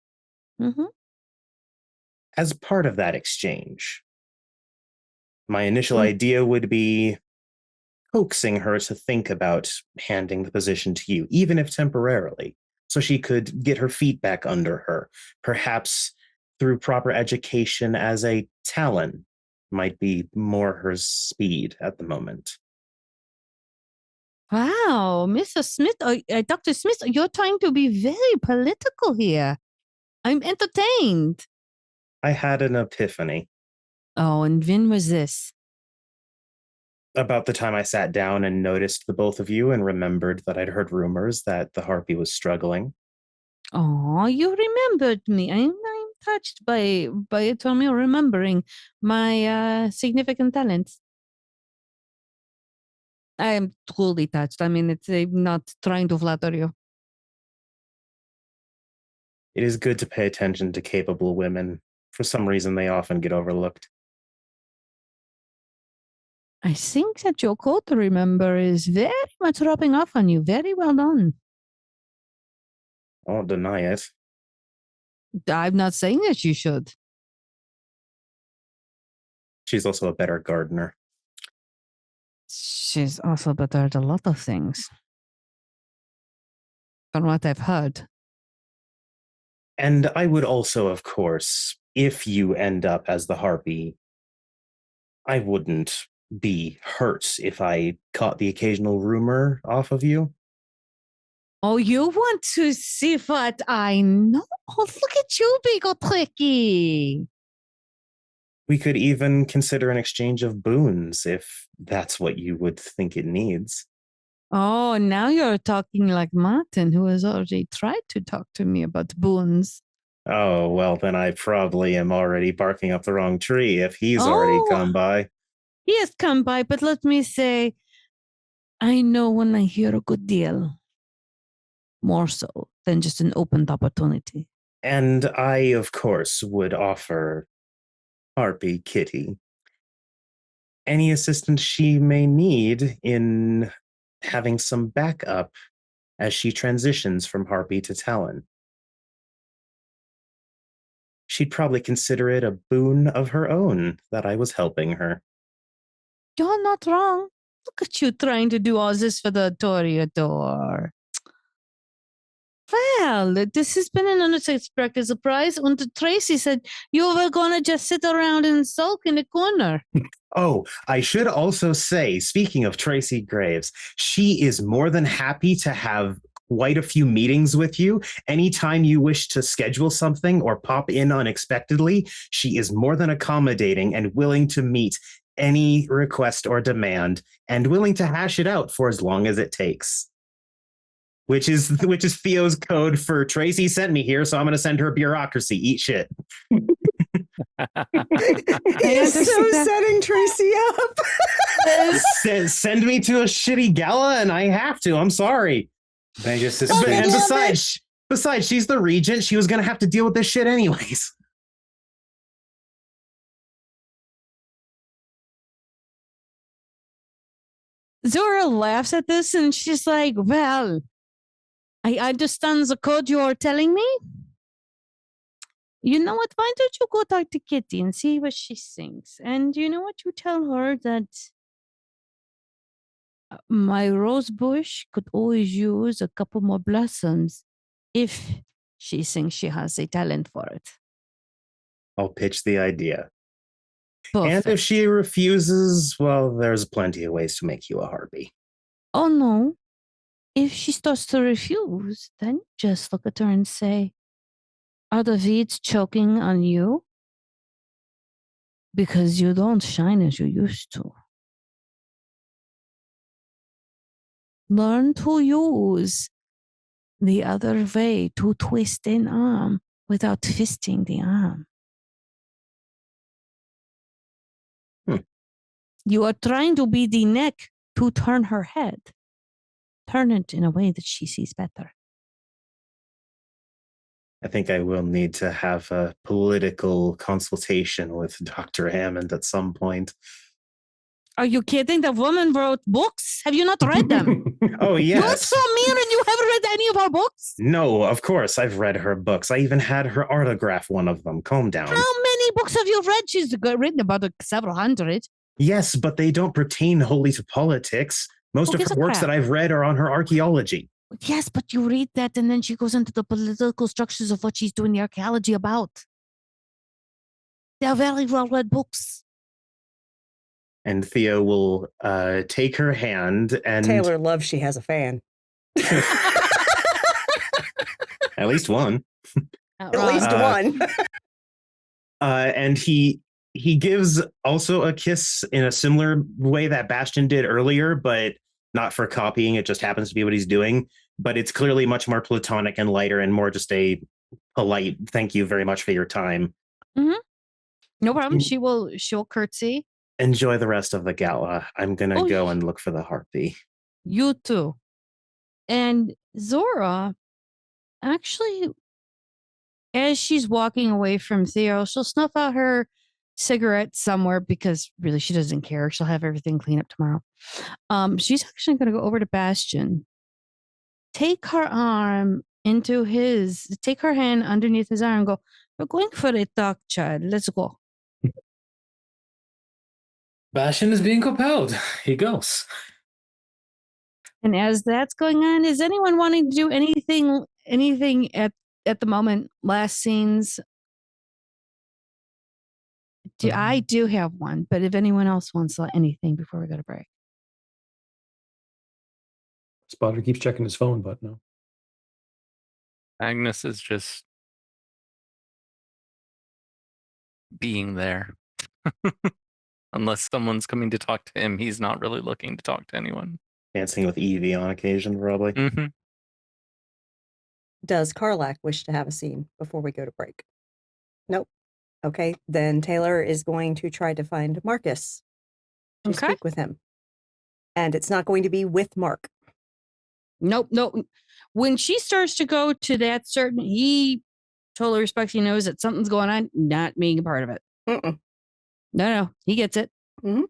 as part of that exchange. My initial idea would be coaxing her to think about handing the position to you, even if temporarily, so she could get her feet back under her. Perhaps through proper education as a Talon might be more her speed at the moment. Wow, Mr. Smith, Dr. Smith, you're trying to be very political here. I'm entertained. I had an epiphany. Oh, and when was this? About the time I sat down and noticed the both of you and remembered that I'd heard rumors that the Harpy was struggling. Oh, you remembered me. I'm touched by it from you remembering my significant talents. I am truly touched. I mean, I'm not trying to flatter you. It is good to pay attention to capable women. For some reason, they often get overlooked. I think that your quote to remember is very much rubbing off on you. Very well done. I won't deny it. I'm not saying that you should. She's also a better gardener. She's also better at a lot of things. From what I've heard. And I would also, of course, if you end up as the Harpy, I wouldn't be hurt if I caught the occasional rumor off of you. Oh, you want to see what I know? Oh, look at you, big old tricky. We could even consider an exchange of boons if that's what you would think it needs. Oh, now you're talking like Martin, who has already tried to talk to me about boons. Oh, well, then I probably am already barking up the wrong tree if he's already come by. He has come by, but let me say, I know when I hear a good deal. More so than just an opened opportunity. And I, of course, would offer Harpy Kitty any assistance she may need in having some backup as she transitions from Harpy to Talon. She'd probably consider it a boon of her own that I was helping her. You're not wrong. Look at you trying to do all this for the Toreador. Well, this has been an unexpected surprise. And Tracy said you were going to just sit around and sulk in the corner. Oh, I should also say, speaking of Tracy Graves, she is more than happy to have quite a few meetings with you. Anytime you wish to schedule something or pop in unexpectedly, she is more than accommodating and willing to meet any request or demand and willing to hash it out for as long as it takes. Which is Theo's code for Tracy sent me here, so I'm going to send her bureaucracy. Eat shit. He's so setting Tracy up. Send me to a shitty gala, and I have to. I'm sorry. And besides, she's the regent. She was going to have to deal with this shit anyways. Zora laughs at this and she's like, well, I understand the code you're telling me. You know what? Why don't you go talk to Kitty and see what she thinks? And you know what? You tell her that my rose bush could always use a couple more blossoms if she thinks she has a talent for it. I'll pitch the idea. Perfect. And if she refuses, well, there's plenty of ways to make you a harpy. Oh, no. If she starts to refuse, then just look at her and say, are the weeds choking on you? Because you don't shine as you used to. Learn to use the other way to twist an arm without twisting the arm. You are trying to be the neck to turn her head. Turn it in a way that she sees better. I think I will need to have a political consultation with Dr. Hammond at some point. Are you kidding? The woman wrote books. Have you not read them? Oh, yes. You're so mean and you haven't read any of our books? No, of course. I've read her books. I even had her autograph one of them. Calm down. How many books have you read? She's written about several hundred. Yes, but they don't pertain wholly to politics. Most of her works that I've read are on her archaeology. Yes, but you read that and then she goes into the political structures of what she's doing the archaeology about. They're very well-read books. And Theo will take her hand and... Taylor loves she has a fan. At least one. At least one. And he gives also a kiss in a similar way that Bastion did earlier, but not for copying. It just happens to be what he's doing. But it's clearly much more platonic and lighter and more just a polite thank you very much for your time. Mm-hmm. No problem. She'll curtsy. Enjoy the rest of the gala. I'm going to go and look for the harpy. You too. And Zora, actually, as she's walking away from Theo, she'll snuff out her cigarette somewhere because really she doesn't care. She'll have everything clean up tomorrow. She's actually going to go over to Bastion, take her hand underneath his arm and go, we're going for a talk, child. Let's go. Bastion is being compelled. He goes. And as that's going on, is anyone wanting to do anything at the moment? Last scenes. I do have one, but if anyone else wants anything before we go to break. Spotter keeps checking his phone, but no. Agnes is just being there. Unless someone's coming to talk to him, he's not really looking to talk to anyone. Dancing with Evie on occasion, probably. Mm-hmm. Does Karlak wish to have a scene before we go to break? Nope. Okay, then Taylor is going to try to find Marcus to speak with him. And it's not going to be with Mark. Nope. When she starts to go to that he totally respects, he knows that something's going on, not being a part of it. Mm-mm. No, he gets it. Mm-hmm.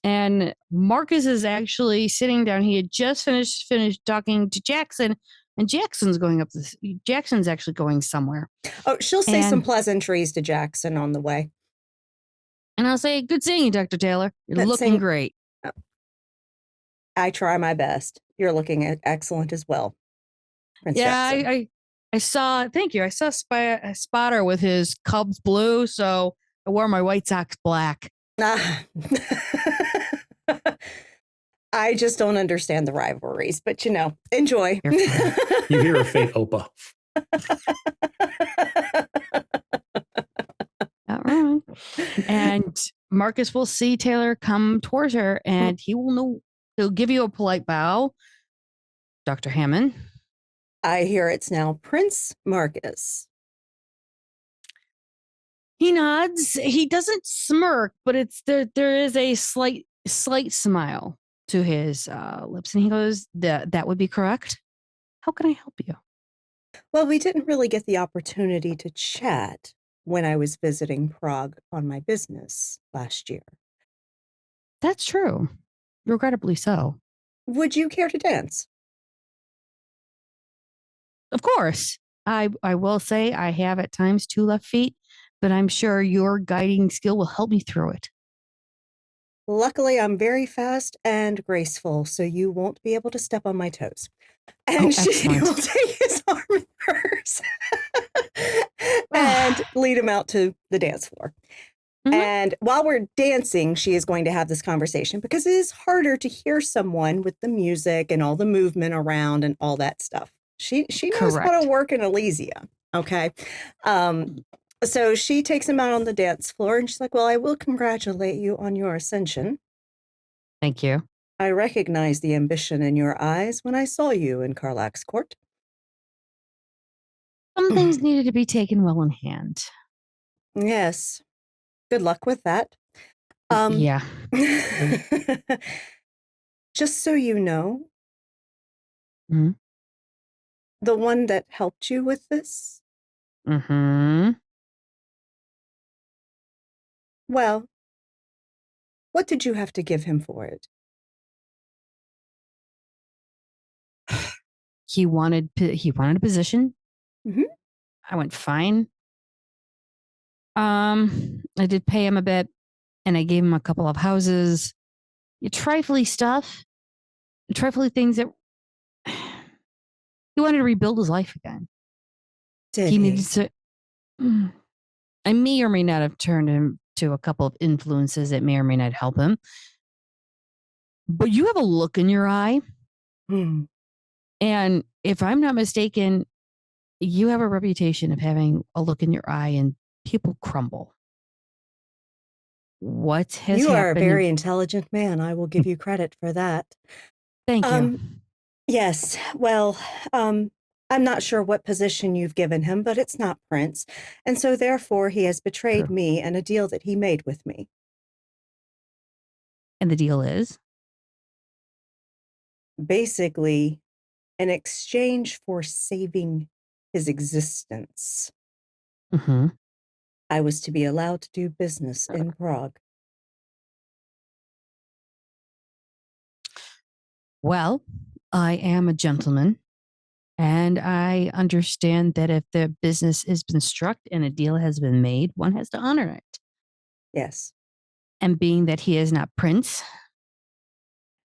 And Marcus is actually sitting down. He had just finished talking to Jackson, and Jackson's actually going somewhere. Oh, she'll say some pleasantries to Jackson on the way. And I'll say, good seeing you, Dr. Taylor. You're looking great. I try my best. You're looking excellent as well, Prince Jackson. I saw, thank you. I saw a spotter with his Cubs blue, so I wore my White Sox black. I just don't understand the rivalries, but enjoy. You're fine. You hear a faint Opa. Not wrong. And Marcus will see Taylor come towards her, and he'll give you a polite bow. Dr. Hammond. I hear it's now Prince Marcus. He nods. He doesn't smirk, but there is a slight smile to his lips, and he goes, "That would be correct. How can I help you?" Well, we didn't really get the opportunity to chat when I was visiting Prague on my business last year. That's true. Regrettably so. Would you care to dance? Of course. I will say I have at times 2 left feet, but I'm sure your guiding skill will help me through it. Luckily, I'm very fast and graceful, so you won't be able to step on my toes. And she excellent. will take his arm in hers and lead him out to the dance floor. Mhm. And while we're dancing, she is going to have this conversation because it is harder to hear someone with the music and all the movement around and all that stuff. She knows how Correct. to work in Elysia. Okay. So she takes him out on the dance floor and she's like, well, I will congratulate you on your ascension. Thank you. I recognized the ambition in your eyes when I saw you in Karlak's court. Some things needed to be taken well in hand. Yes. Good luck with that. Yeah. Just so you know, Mhm. the one that helped you with this, Mm-hmm. well, what did you have to give him for it? He wanted a position. Mhm. I went fine. I did pay him a bit, and I gave him a couple of houses. Trifly stuff, trifly things that he wanted to rebuild his life again. Did He he? needed to. I may or may not have turned him to a couple of influences that may or may not help him. But you have a look in your eye, Hmm. and if I'm not mistaken, you have a reputation of having a look in your eye and people crumble. What has You are a happened? very intelligent man. I will give you credit for that. Thank you. Yes. Well, I'm not sure what position you've given him, but it's not Prince. And so therefore he has betrayed True. me and a deal that he made with me. And the deal is? Basically, in exchange for saving his existence, Mm-hmm. I was to be allowed to do business in Prague. Well, I am a gentleman, and I understand that if the business has been struck and a deal has been made, one has to honor it. Yes. And being that he is not Prince,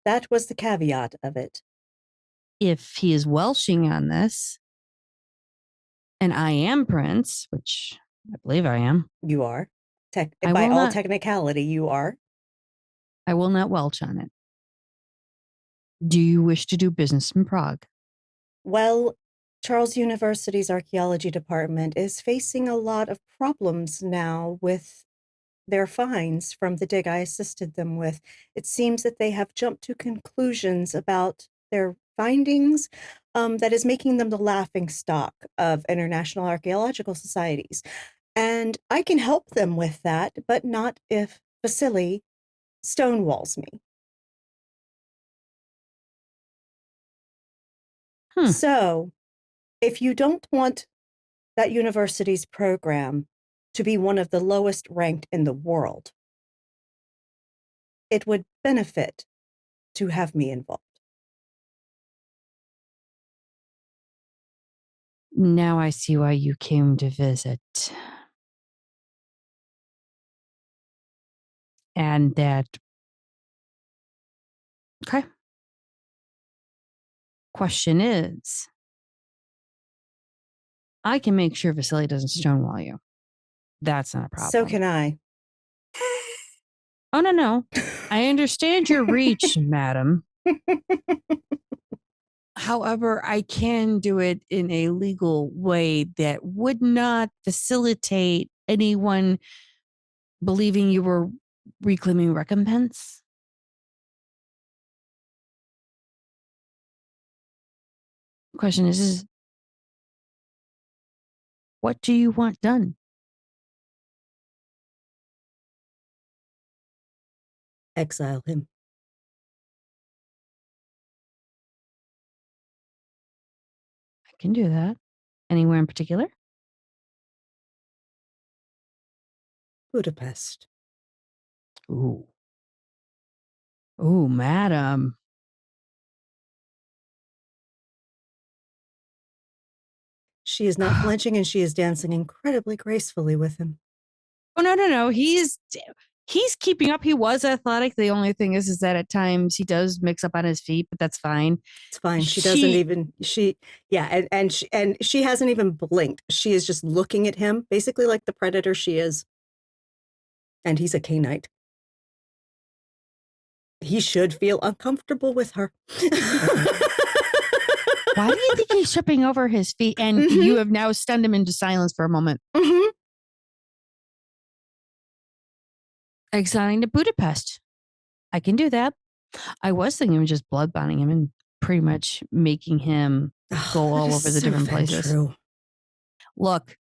That was the caveat of it. if he is welshing on this, and I am Prince, which I believe I am, You are. I By will all not- technicality, you are. I will not welch on it. Do you wish to do business in Prague? Well, Charles University's archaeology department is facing a lot of problems now with their finds from the dig I assisted them with. It seems that they have jumped to conclusions about their findings that is making them the laughing stock of international archaeological societies. And I can help them with that, but not if Vasily stonewalls me. So, if you don't want that university's program to be one of the lowest ranked in the world, it would benefit to have me involved. Now I see why you came to visit. And that. Okay. Question is, I can make sure Vasily doesn't stonewall you. That's not a problem. So can I. Oh, no. I understand your reach, madam. However, I can do it in a legal way that would not facilitate anyone believing you were reclaiming recompense. Question is what do you want done? Exile him. I can do that. Anywhere in particular? Budapest. Ooh. Ooh, madam. She is not flinching and she is dancing incredibly gracefully with him. Oh, no. He's keeping up. He was athletic. The only thing is that at times he does mix up on his feet, but that's fine. It's fine. She doesn't even, and she hasn't even blinked. She is just looking at him, basically like the predator she is. And he's a K-Knight. He should feel uncomfortable with her. Why do you think he's tripping over his feet? And you have now stunned him into silence for a moment. Mm-hmm. Exiling to Budapest. I can do that. I was thinking of just blood bonding him and pretty much making him go all over the different places. True. Look,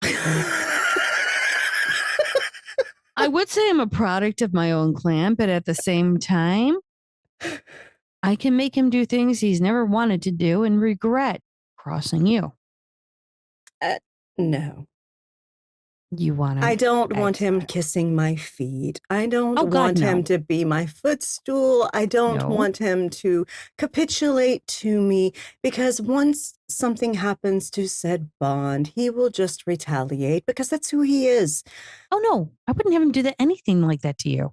I would say I'm a product of my own clan, but at the same time, I can make him do things he's never wanted to do and regret crossing you. No. You want to? I don't want him kissing my feet. I don't want him to be my footstool. I don't want him to capitulate to me because once something happens to said bond, he will just retaliate because that's who he is. Oh, no. I wouldn't have him do anything like that to you.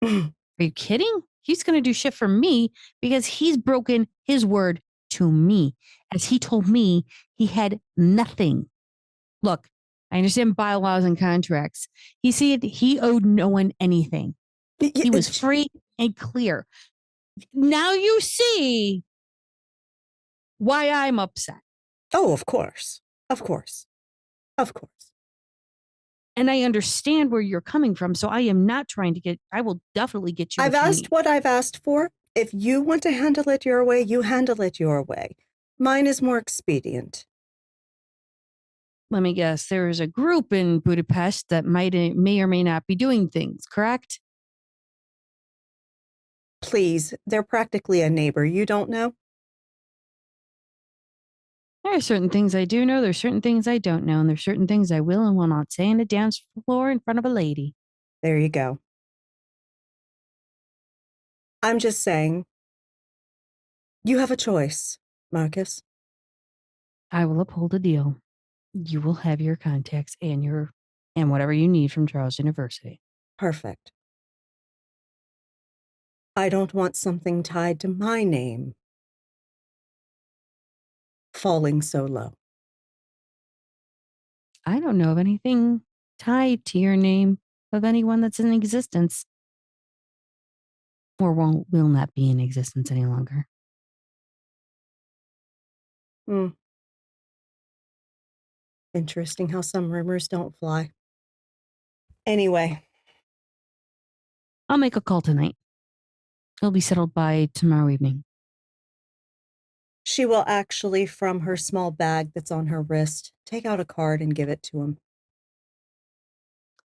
Are you kidding? He's going to do shit for me because he's broken his word to me. As he told me, he had nothing. Look, I understand bylaws and contracts. He said he owed no one anything. He was free and clear. Now you see why I'm upset. Oh, of course. Of course. Of course. And I understand where you're coming from. So I am not trying to I will definitely get you. I've asked what I've asked for. If you want to handle it your way, you handle it your way. Mine is more expedient. Let me guess. There is a group in Budapest that may or may not be doing things, correct? Please, they're practically a neighbor. You don't know? There are certain things I do know. There's certain things I don't know. And there's certain things I will and will not say on a dance floor in front of a lady. There you go. I'm just saying, you have a choice, Marcus. I will uphold a deal. You will have your contacts and whatever you need from Charles University. Perfect. I don't want something tied to my name falling so low. I don't know of anything tied to your name of anyone that's in existence or will not be in existence any longer. Interesting how some rumors don't fly. Anyway. I'll make a call tonight. It'll be settled by tomorrow evening. She will actually, from her small bag that's on her wrist, take out a card and give it to him.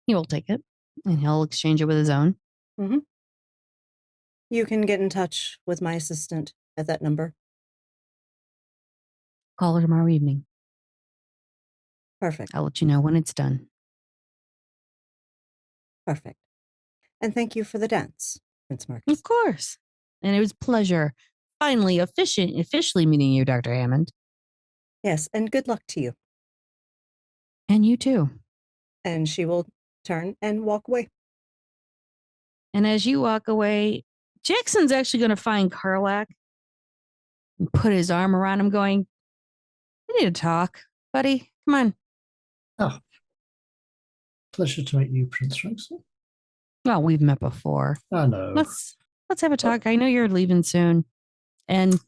He will take it, and he'll exchange it with his own. Mm-hmm. You can get in touch with my assistant at that number. Call her tomorrow evening. Perfect. I'll let you know when it's done. Perfect. And thank you for the dance, Prince Marcus. Of course. And it was a pleasure finally officially meeting you, Dr. Hammond. Yes, and good luck to you. And you too. And she will turn and walk away. And as you walk away, Jackson's actually going to find Karlak and put his arm around him going, we need to talk, buddy. Come on. Oh. Pleasure to meet you, Prince Rexel. Well, we've met before. I know. Let's have a talk. I know you're leaving soon, and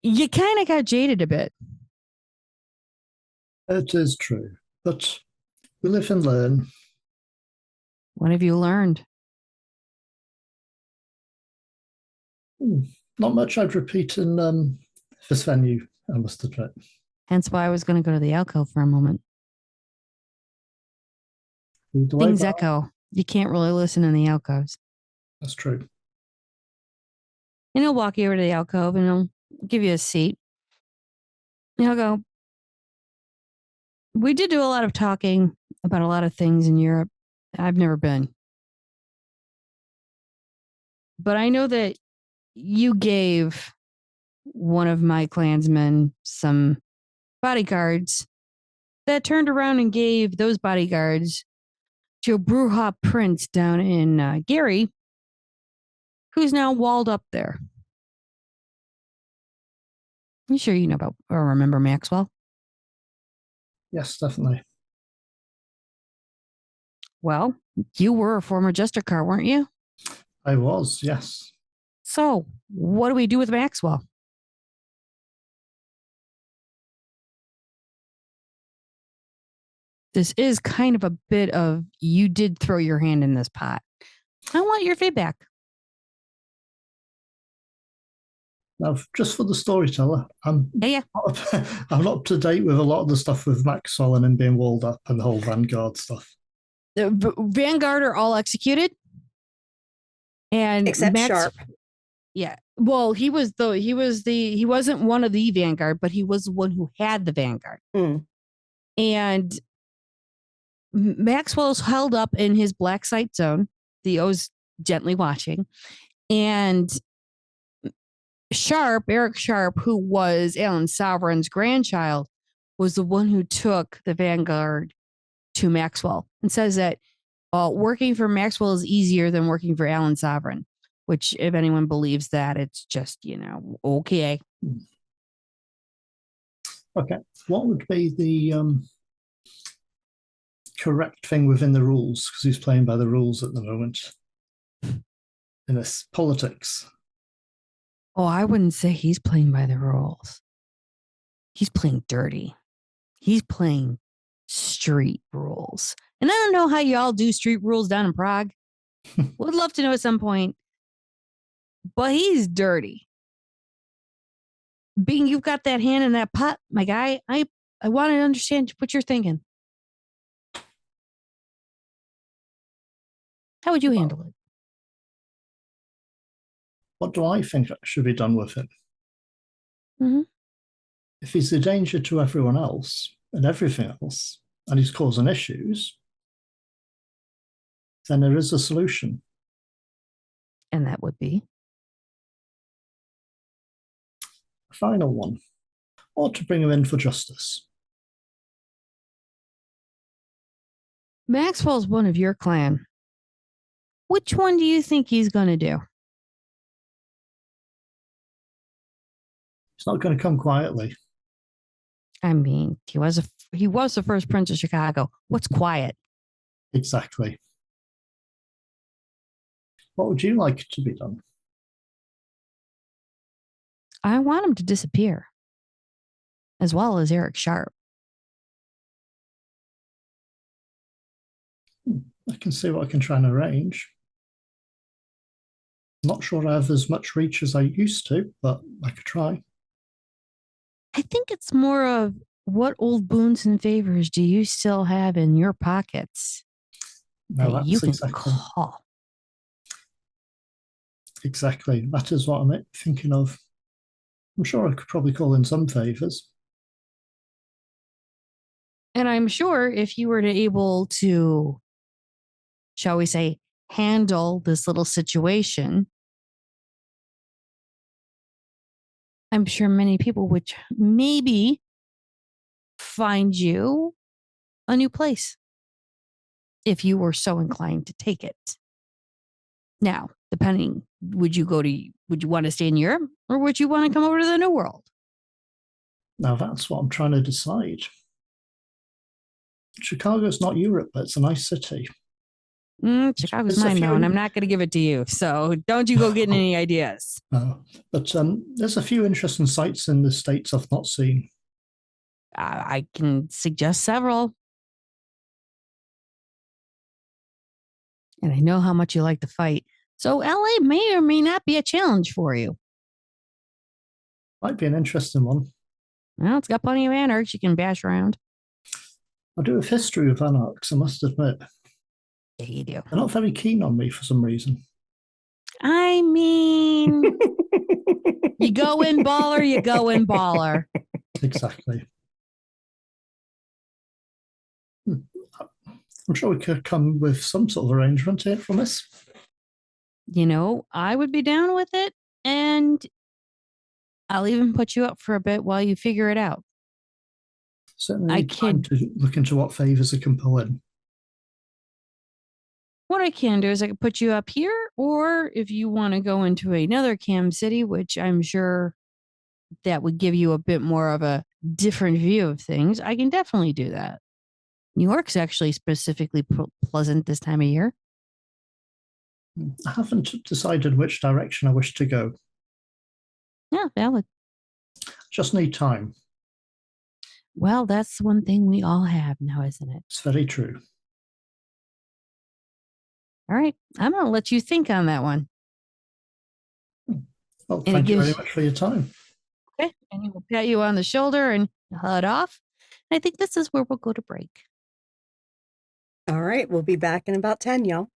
you kind of got jaded a bit. It is true, but we live and learn. What have you learned? Not much I'd repeat in this venue, I must admit. Hence why I was going to go to the alcove for a moment. Lead the way, Things Val. echo. You can't really listen in the alcoves. That's true. And he'll walk you over to the alcove and he'll give you a seat. And he'll go, we did do a lot of talking about a lot of things in Europe. I've never been. But I know that you gave one of my clansmen some bodyguards that turned around and gave those bodyguards to a Bruja prince down in Gary, who's now walled up there. You sure you know about or remember Maxwell? Yes, definitely. Well, you were a former Jester car, weren't you? I was, yes. So, what do we do with Maxwell? This is kind of a bit of you did throw your hand in this pot. I want your feedback. Now, just for the storyteller, I'm Yeah. I'm not up to date with a lot of the stuff with Maxwell and him being walled up and the whole Vanguard stuff. The Vanguard are all executed. And Except Sharp. Yeah. Well, he wasn't one of the Vanguard, but he was the one who had the Vanguard. Mm. And Maxwell's held up in his black site zone. Theo's gently watching. And Eric Sharp, who was Alan Sovereign's grandchild, was the one who took the Vanguard to Maxwell and says that working for Maxwell is easier than working for Alan Sovereign, which if anyone believes that, it's just, okay. Okay. What would be the correct thing within the rules? Because he's playing by the rules at the moment in this politics. Oh, I wouldn't say he's playing by the rules. He's playing dirty. He's playing street rules. And I don't know how y'all do street rules down in Prague. Would love to know at some point. But he's dirty. Being you've got that hand in that pot, my guy, I want to understand what you're thinking. How would you handle it? What do I think should be done with him? Mm-hmm. If he's a danger to everyone else and everything else, and he's causing issues, then there is a solution. And that would be? A final one. Or to bring him in for justice. Maxwell's one of your clan. Which one do you think he's going to do? It's not going to come quietly. I mean, he was the first prince of Chicago. What's quiet? Exactly. What would you like to be done? I want him to disappear, as well as Eric Sharp. I can see what I can try and arrange. Not sure I have as much reach as I used to, but I could try. I think it's more of what old boons and favors do you still have in your pockets No, that you that's can exactly. call? Exactly. That is what I'm thinking of. I'm sure I could probably call in some favors. And I'm sure if you were to able to, shall we say, handle this little situation, I'm sure many people would maybe find you a new place if you were so inclined to take it. Now, depending, would you want to stay in Europe or would you want to come over to the New World? Now that's what I'm trying to decide. Chicago's not Europe, but it's a nice city. Chicago's There's a mine few now, and in- I'm not going to give it to you. So don't you go getting any ideas. But there's a few interesting sites in the States I've not seen. I can suggest several. And I know how much you like to fight. So LA may or may not be a challenge for you. Might be an interesting one. Well, it's got plenty of anarchs you can bash around. I do have history with anarchs, I must admit. Yeah, you do. They're not very keen on me for some reason. I mean, you go in baller, you go in baller. Exactly. I'm sure we could come with some sort of arrangement here from this. You know, I would be down with it. And I'll even put you up for a bit while you figure it out. Certainly I need time can- to look into what favors I can pull in. What I can do is I can put you up here, or if you want to go into another Cam City, which I'm sure that would give you a bit more of a different view of things, I can definitely do that. New York's actually specifically pleasant this time of year. I haven't decided which direction I wish to go. Yeah, valid. Just need time. Well, that's one thing we all have now, isn't it? It's very true. All right. I'm going to let you think on that one. Well, And it thank you very gives- much for your time. Okay. And he will pat you on the shoulder and head off. And I think this is where we'll go to break. All right, we'll be back in about 10, y'all.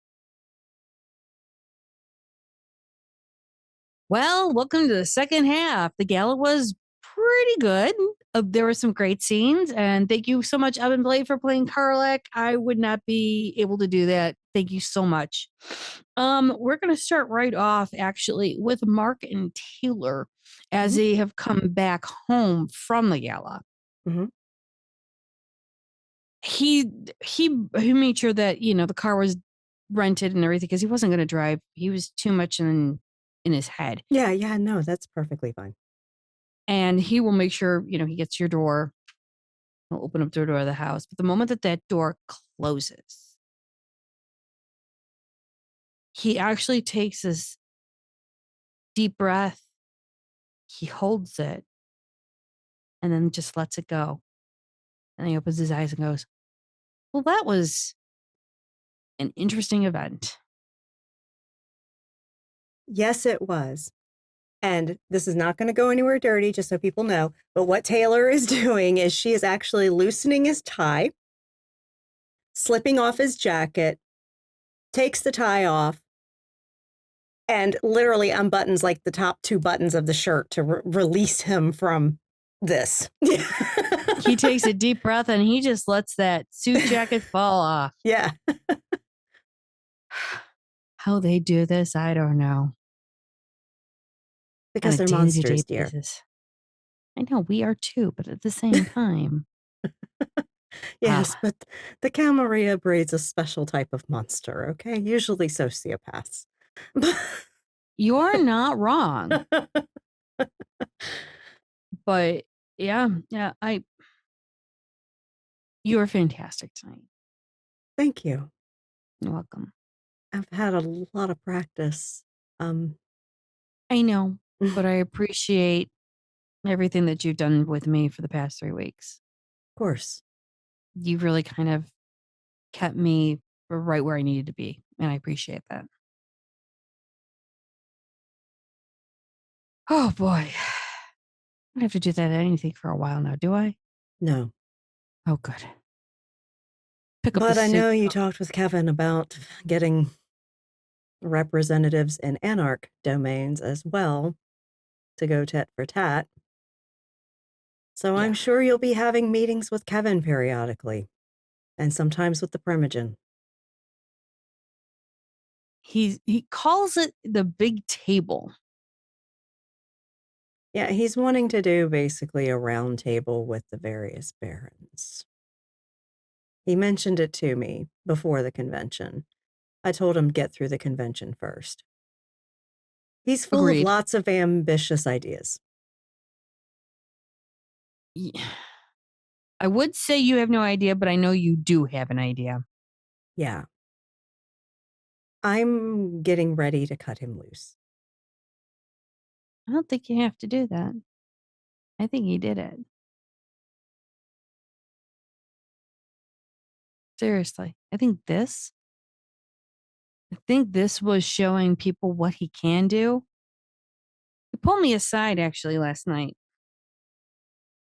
Well, welcome to the second half. The gala was pretty good. There were some great scenes, and thank you so much, Evan Blade, for playing Karlak. I would not be able to do that. Thank you so much. We're going to start right off, actually, with Mark and Taylor as they have come back home from the gala. Mhm. He made sure that the car was rented and everything because he wasn't going to drive. He was too much in his head. Yeah, no, that's perfectly fine. And he will make sure, he gets your door. He'll open up the door of the house. But the moment that door closes, he actually takes this deep breath. He holds it and then just lets it go. And he opens his eyes and goes, well, that was an interesting event. Yes, it was. And this is not going to go anywhere dirty, just so people know. But what Taylor is doing is she is actually loosening his tie, slipping off his jacket, takes the tie off, and literally unbuttons like the top two buttons of the shirt to release him from this. He takes a deep breath and he just lets that suit jacket fall off. Yeah. How they do this, I don't know. Because they're monsters, dear. Basis. I know we are too, but at the same time. Yes, but the Camarilla breeds a special type of monster, okay? Usually sociopaths. You're not wrong. But yeah, you were fantastic tonight. Thank you. You're welcome. I've had a lot of practice. I know, but I appreciate everything that you've done with me for the past 3 weeks. Of course. You really kind of kept me right where I needed to be, and I appreciate that. Oh boy. I don't have to do that anything for a while now, do I? No. Oh, good. Pick up But the I suit. know you talked with Kevin about getting representatives in Anarch domains as well to go tat for tat. So I'm sure you'll be having meetings with Kevin periodically, and sometimes with the Primogen. He calls it the big table. Yeah, he's wanting to do basically a round table with the various barons. He mentioned it to me before the convention. I told him get through the convention first. He's full Agreed. of lots of ambitious ideas. I would say you have no idea, but I know you do have an idea. Yeah. I'm getting ready to cut him loose. I don't think you have to do that. I think he did it. Seriously. I think this was showing people what he can do. He pulled me aside actually last night.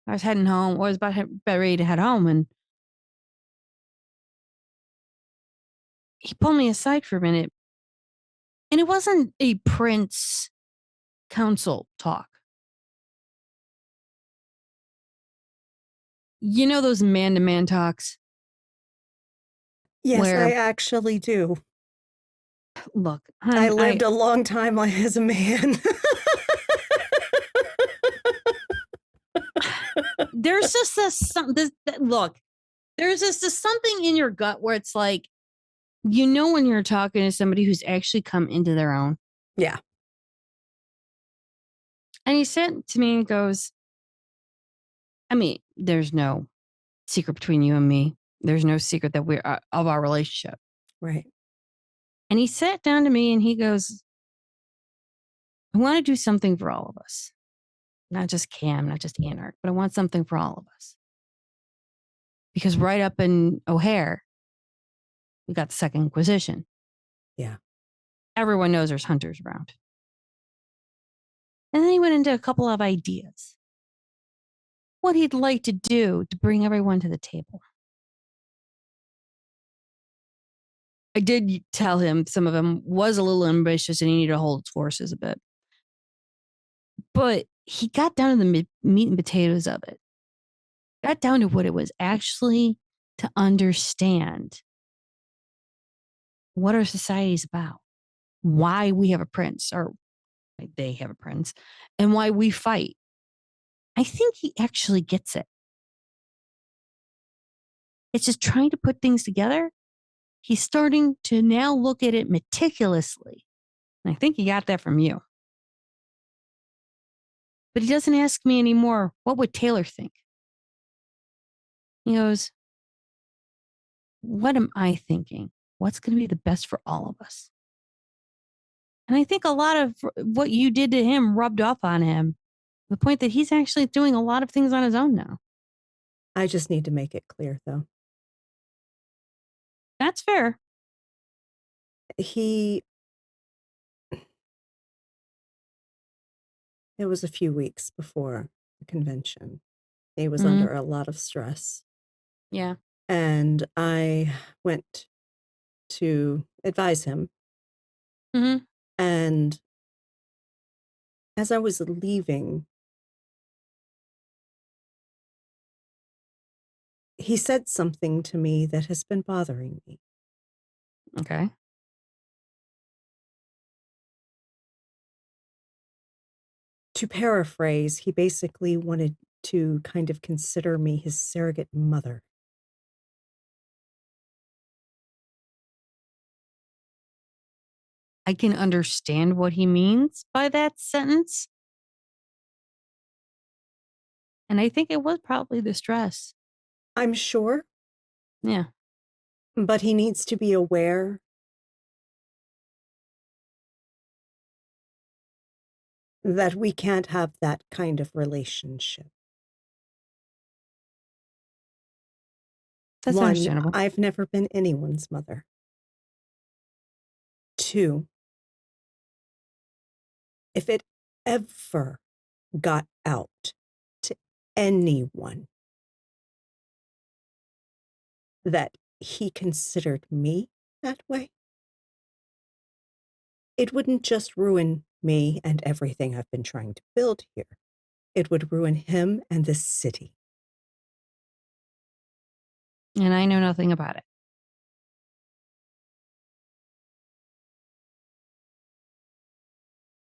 I was heading home, or I was about ready to head home, and he pulled me aside for a minute. And it wasn't a Prince council talk. You know those man-to-man talks? Yes, Where- I actually do. Look, I lived a long time as a man. there's just look, there's just something in your gut where it's like, you know, when you're talking to somebody who's actually come into their own. Yeah. And he said to me and goes, I mean, there's no secret between you and me. There's no secret that we're of our relationship. Right. And he sat down to me and he goes, I want to do something for all of us. Not just Cam, not just Anarch, but I want something for all of us. Because right up in O'Hare, we got the Second Inquisition. Yeah. Everyone knows there's hunters around. And then he went into a couple of ideas. What he'd like to do to bring everyone to the table. I did tell him some of them was a little ambitious and he needed to hold its horses a bit. But he got down to the meat and potatoes of it. Got down to what it was actually to understand what our society is about, why we have a prince, or they have a prince, and why we fight. I think he actually gets it. It's just trying to put things together. He's starting to now look at it meticulously. And I think he got that from you. But he doesn't ask me anymore, what would Taylor think? He goes, what am I thinking? What's going to be the best for all of us? And I think a lot of what you did to him rubbed off on him. The point that he's actually doing a lot of things on his own now. I just need to make it clear, though. That's fair. It was a few weeks before the convention. He was under a lot of stress. Yeah. And I went to advise him. Mm-hmm. And as I was leaving, he said something to me that has been bothering me. Okay. To paraphrase, he basically wanted to kind of consider me his surrogate mother. I can understand what he means by that sentence. And I think it was probably the stress. I'm sure. Yeah. But he needs to be aware that we can't have that kind of relationship. That's One, understandable. I've never been anyone's mother. Two, if it ever got out to anyone that he considered me that way, it wouldn't just ruin me and everything I've been trying to build here. It would ruin him and this city. And I know nothing about it.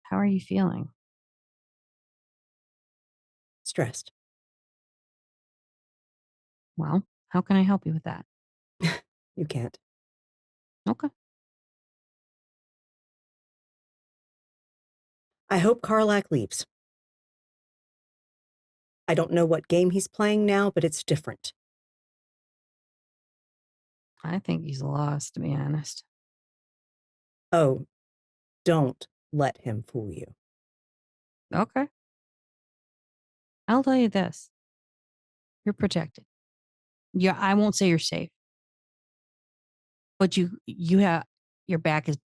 How are you feeling? Stressed. Well, how can I help you with that? You can't. Okay. I hope Karlak leaves. I don't know what game he's playing now, but it's different. I think he's lost, to be honest. Oh, don't let him fool you. Okay. I'll tell you this. You're protected. Yeah, I won't say you're safe. But you have your back is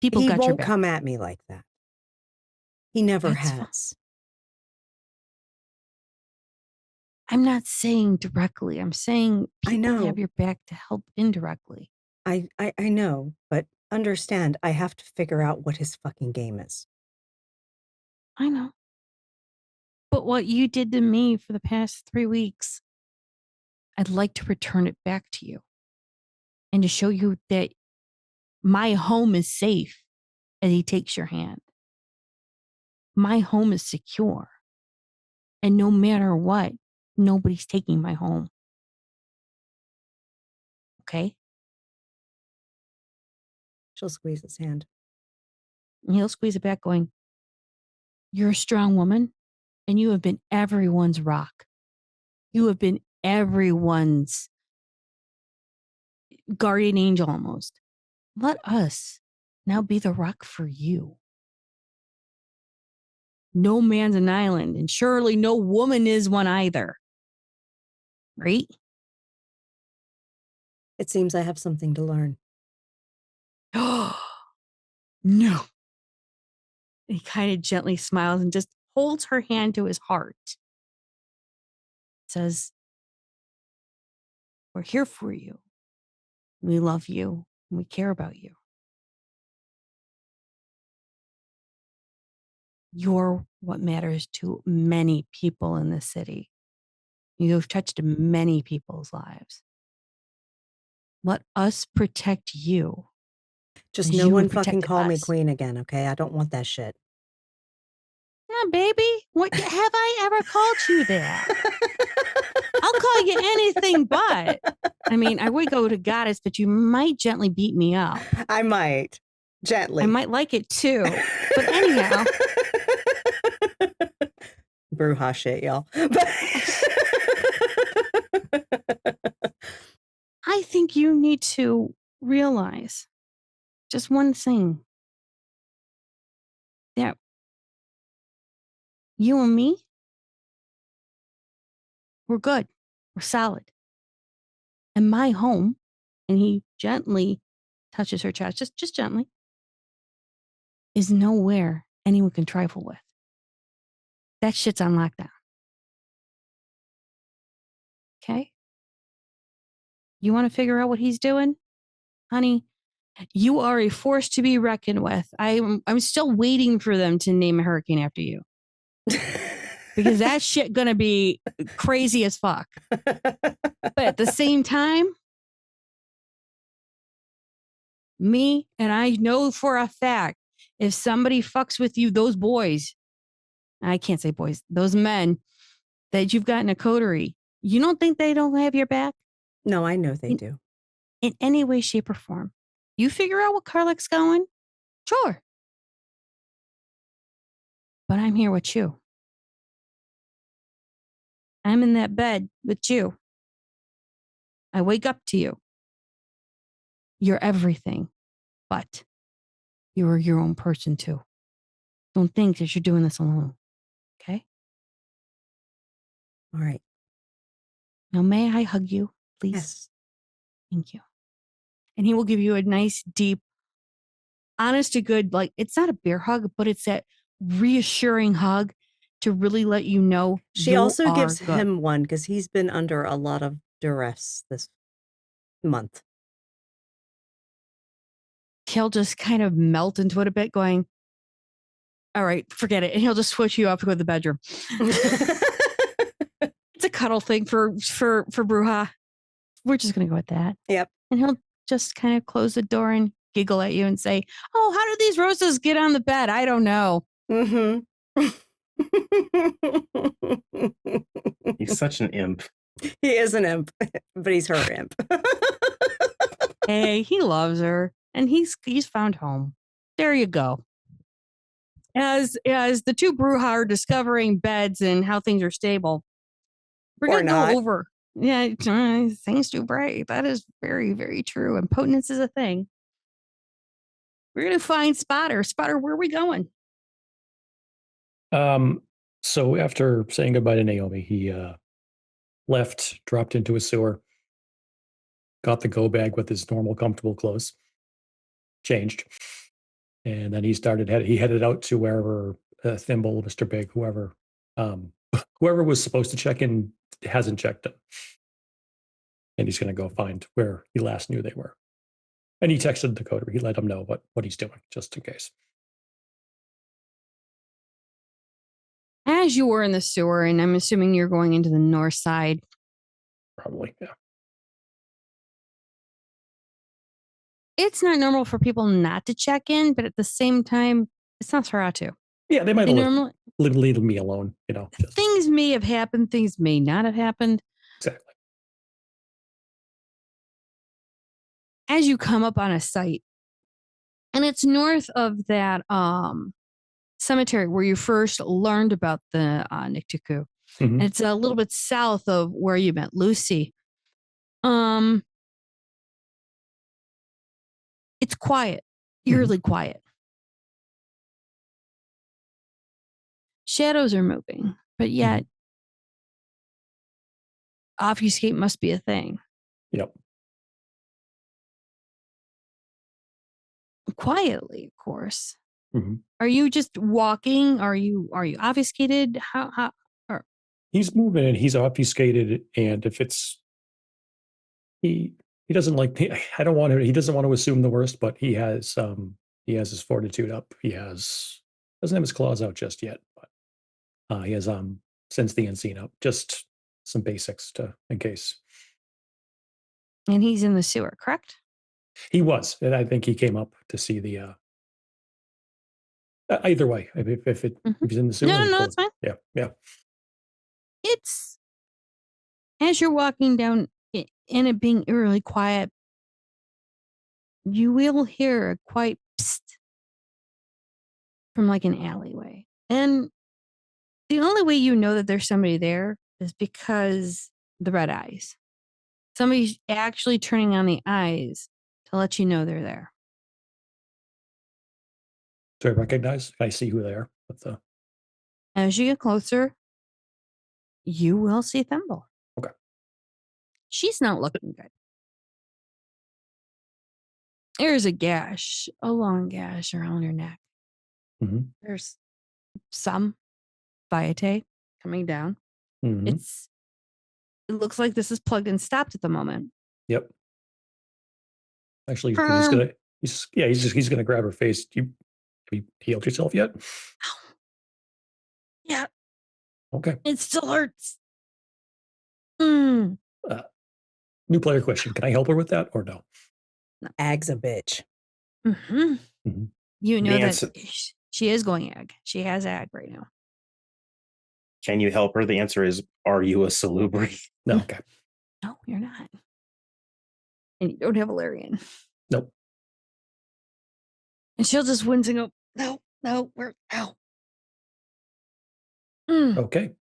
people He got your won't back. come at me like that. He never That's fine. has. I'm not saying directly. I'm saying I people know. have your back to help indirectly. I know, but understand, I have to figure out what his fucking game is. I know. But what you did to me for the past 3 weeks, I'd like to return it back to you. And to show you that my home is safe as he takes your hand. My home is secure. And no matter what, nobody's taking my home. Okay? She'll squeeze his hand. And he'll squeeze it back, going, "You're a strong woman, and you have been everyone's rock. You have been everyone's guardian angel almost. Let us now be the rock for you. No man's an island, and surely no woman is one either. Right?" It seems I have something to learn. No. He kind of gently smiles and just holds her hand to his heart. Says, "We're here for you. We love you. And we care about you. You're what matters to many people in this city. You've touched many people's lives. Let us protect you. Just as no you one have fucking protected call me us." queen again, okay? I don't want that shit. Nah, baby. What have I ever called you that? I'll call you anything but. I mean, I would go to goddess, but you might gently beat me up. I might. Gently. I might like it too. But anyhow. Bruja shit, y'all. I think you need to realize just one thing. That you and me, we're good. We're solid. And my home, and he gently touches her chest, just gently, is nowhere anyone can trifle with. That shit's on lockdown. Okay? You want to figure out what he's doing? Honey, you are a force to be reckoned with. I'm still waiting for them to name a hurricane after you. Because that shit gonna be crazy as fuck. But at the same time, me and I know for a fact, if somebody fucks with you, those boys, I can't say boys, those men that you've got in a coterie, you don't think they don't have your back? No, I know they do. In any way, shape, or form. You figure out what Carlick's going? Sure. But I'm here with you. I'm in that bed with you. I wake up to you. You're everything, but you're your own person too. Don't think that you're doing this alone. Okay? All right. Now, may I hug you, please? Yes. Thank you. And he will give you a nice, deep, honest to good, like, it's not a bear hug, but it's that reassuring hug to really let you know. She also gives him one because he's been under a lot of duress this month. He'll just kind of melt into it a bit, going, "All right, forget it." And he'll just switch you up to go to the bedroom. It's a cuddle thing for Bruja. We're just going to go with that. Yep. And he'll just kind of close the door and giggle at you and say, "Oh, how did these roses get on the bed? I don't know." Mm-hmm. He's such an imp. He is an imp, but he's her imp. Hey, he loves her, and he's found home. There you go. As the two Bruja are discovering beds and how things are stable, we're going to go over. Yeah, things do break. That is very, very true. And potence is a thing. We're gonna find Spotter. Spotter, where are we going? So after saying goodbye to Naomi, he left, dropped into a sewer, got the go bag with his normal comfortable clothes, changed, and then he headed out to wherever Thimble, Mr. Big, whoever was supposed to check in hasn't checked in, and he's going to go find where he last knew they were. And he texted Dakota. He let him know what he's doing, just in case. As you were in the sewer, and I'm assuming you're going into the north side, Probably, yeah. it's not normal for people not to check in, but at the same time, it's not Saratu. Yeah, they might They have normally leave me alone, just things may have happened, things may not have happened. exactly. As you come up on a site, and it's north of that cemetery where you first learned about the Niktiku. Mhm. And it's a little bit south of where you met Lucy. It's quiet, eerily quiet. Shadows are moving, but yet obfuscate must be a thing. Yep. Quietly, of course. Mhm. Are you just walking? Are you obfuscated? How He's moving and he's obfuscated, and if it's he doesn't like I don't want to he doesn't want to assume the worst, but he has his fortitude up. He doesn't have his claws out just yet, but he has since the unseen up. Just some basics in case. and he's in the sewer, correct? He was, and I think he came up to see the either way. If he's in the sewer, No, he's that's fine. Yeah. It's as you're walking down and it being eerily quiet, you will hear a quiet psst from like an alleyway. And the only way you know that there's somebody there is because the red eyes. Somebody's actually turning on the eyes to let you know they're there. Do I recognize? Can I see who they are? As you get closer, you will see Thimble. Okay. She's not looking good. There's a long gash around her neck. Mhm. There's some vitae coming down. Mhm. It looks like this is plugged and stopped at the moment. Yep. Actually, he's gonna grab her face. Have you healed yourself yet? Yeah, Okay. it still hurts. New player question: can I help her with that or no? Ag's a bitch. Mm-hmm. Mhm. You know The that answer- she is going ag. She has ag right now. Can you help her? The answer is, are you a salubri? No. Okay. No, you're not. And you don't have a Larian. Nope. And she'll just wince and go, no, we're out. Mm, Okay.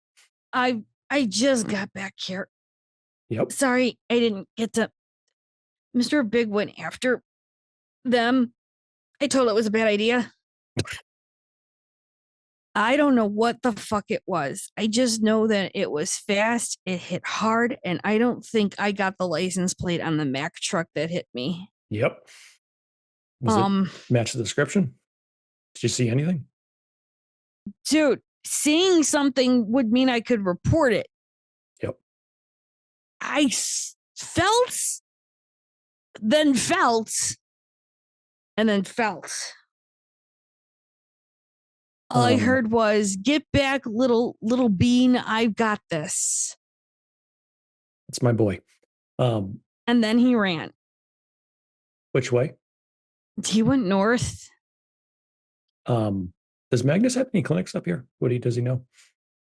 I just got back here. Yep. Sorry, I didn't get to. Mr. Big went after them. I told it was a bad idea. I don't know what the fuck it was. I just know that it was fast, it hit hard, and I don't think I got the license plate on the Mack truck that hit me. Yep. Was it match the description? Did you see anything? Dude, seeing something would mean I could report it. Yep. I felt, then felt, and then felt. All I heard was, "Get back, little bean. I've got this." That's my boy. And then he ran. Which way? He went north. Does Magnus have any clinics up here? Does he know?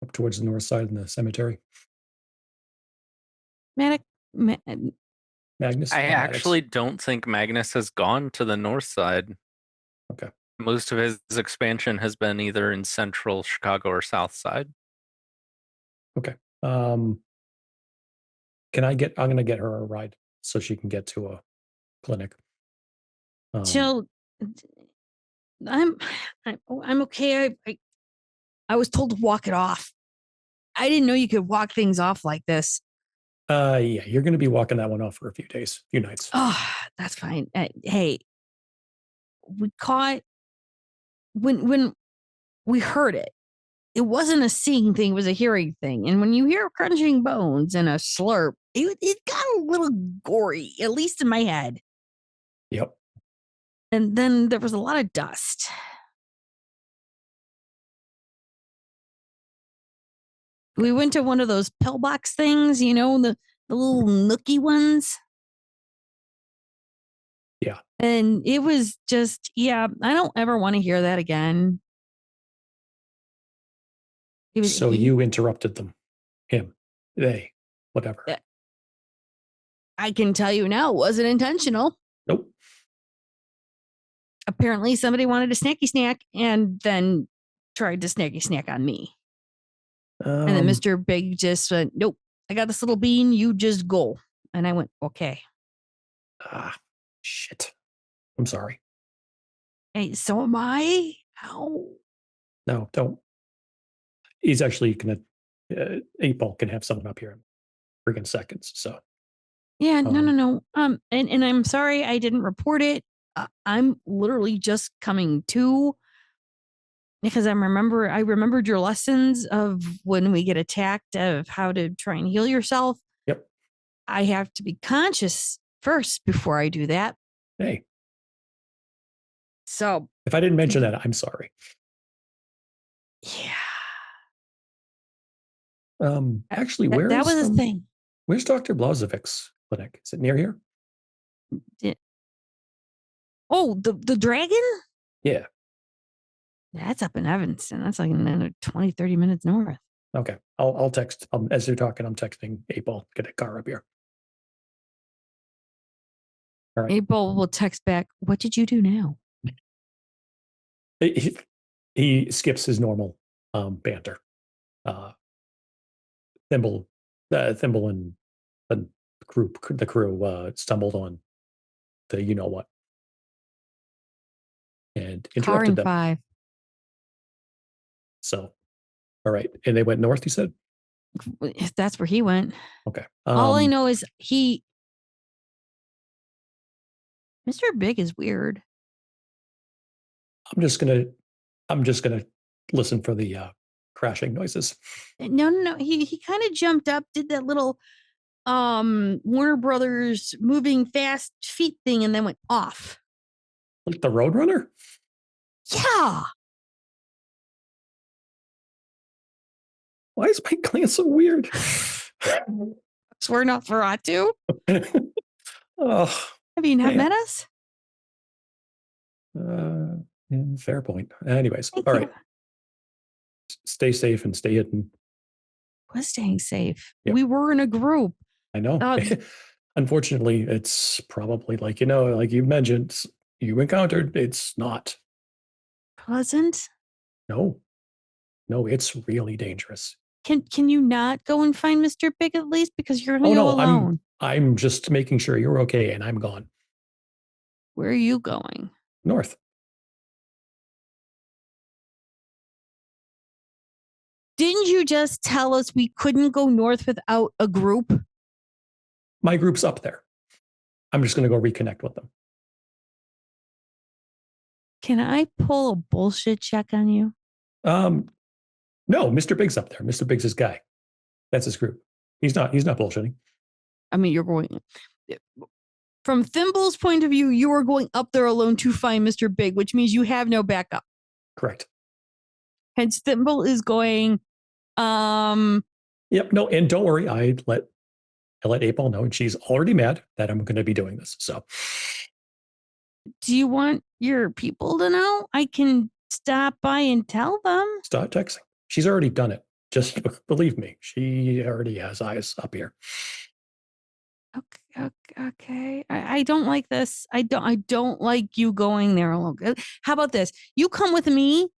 Up towards the north side in the cemetery. Magnus. I actually don't think Magnus has gone to the north side. Okay. Most of his expansion has been either in central Chicago or south side. Okay. I'm gonna get her a ride so she can get to a clinic. She'll I'm okay. I was told to walk it off. I didn't know you could walk things off like this. Yeah, you're going to be walking that one off for a few days, few nights. Oh, that's fine. Hey, we caught when we heard it. It wasn't a seeing thing; it was a hearing thing. And when you hear crunching bones and a slurp, it got a little gory, at least in my head. Yep. And then there was a lot of dust. We went to one of those pillbox things, you know, the little nookie ones. Yeah. And it was just, I don't ever want to hear that again. So you interrupted them, him, they, whatever. I can tell you now, it wasn't intentional. Nope. Apparently somebody wanted a snacky snack and then tried to snacky snack on me. And then Mr. Big just went, nope, I got this little bean, you just go. And I went, okay. Shit. I'm sorry. Hey, so am I? Ow. No, don't. He's actually going to, 8-Ball can have someone up here in friggin' seconds. So. Yeah, no. And I'm sorry I didn't report it. I'm literally just coming to because I remembered your lessons of when we get attacked of how to try and heal yourself. Yep. I have to be conscious first before I do that. Hey. So if I didn't mention that, I'm sorry. Yeah. Actually, that was a thing. Where's Dr. Blazevic's clinic? Is it near here? Oh, the dragon? Yeah. That's up in Evanston. That's like another 20, 30 minutes north. Okay. I'll text. As you're talking, I'm texting 8-Ball. Get a car up here. All right. 8-Ball will text back, what did you do now? He skips his normal banter. Thimble and the crew stumbled on the you know what and interrupted them. 5. So, all right, and they went north. You said that's where he went. Okay. All I know is Mr. Big is weird. I'm just gonna listen for the crashing noises. No. He kind of jumped up, did that little Warner Brothers moving fast feet thing, and then went off. Like the Roadrunner? Yeah. Why is my glance so weird? Swear not for Atu. Oh, have you not met us? Fair point. Anyways, all right. Stay safe and stay hidden. Was staying safe. Yep. We were in a group. I know. Unfortunately, it's probably like you mentioned, you encountered. It's not pleasant. No, it's really dangerous. Can you not go and find Mr. Big at least because you're going to go alone? I'm just making sure you're okay, and I'm gone. Where are you going? North. Didn't you just tell us we couldn't go north without a group? My group's up there. I'm just going to go reconnect with them. Can I pull a bullshit check on you? No, Mr. Big's up there. Mr. Big's his guy. That's his group. He's not bullshitting. I mean, you're going from Thimble's point of view, you are going up there alone to find Mr. Big, which means you have no backup. Correct. Hence Thimble is going, Yep, no, and don't worry, I let 8-Ball know, and she's already mad that I'm going to be doing this. So do you want your people to know? I can stop by and tell them. Stop texting. She's already done it. Just believe me, she already has eyes up here. Okay. I don't like this. I don't like you going there alone. How about this? You come with me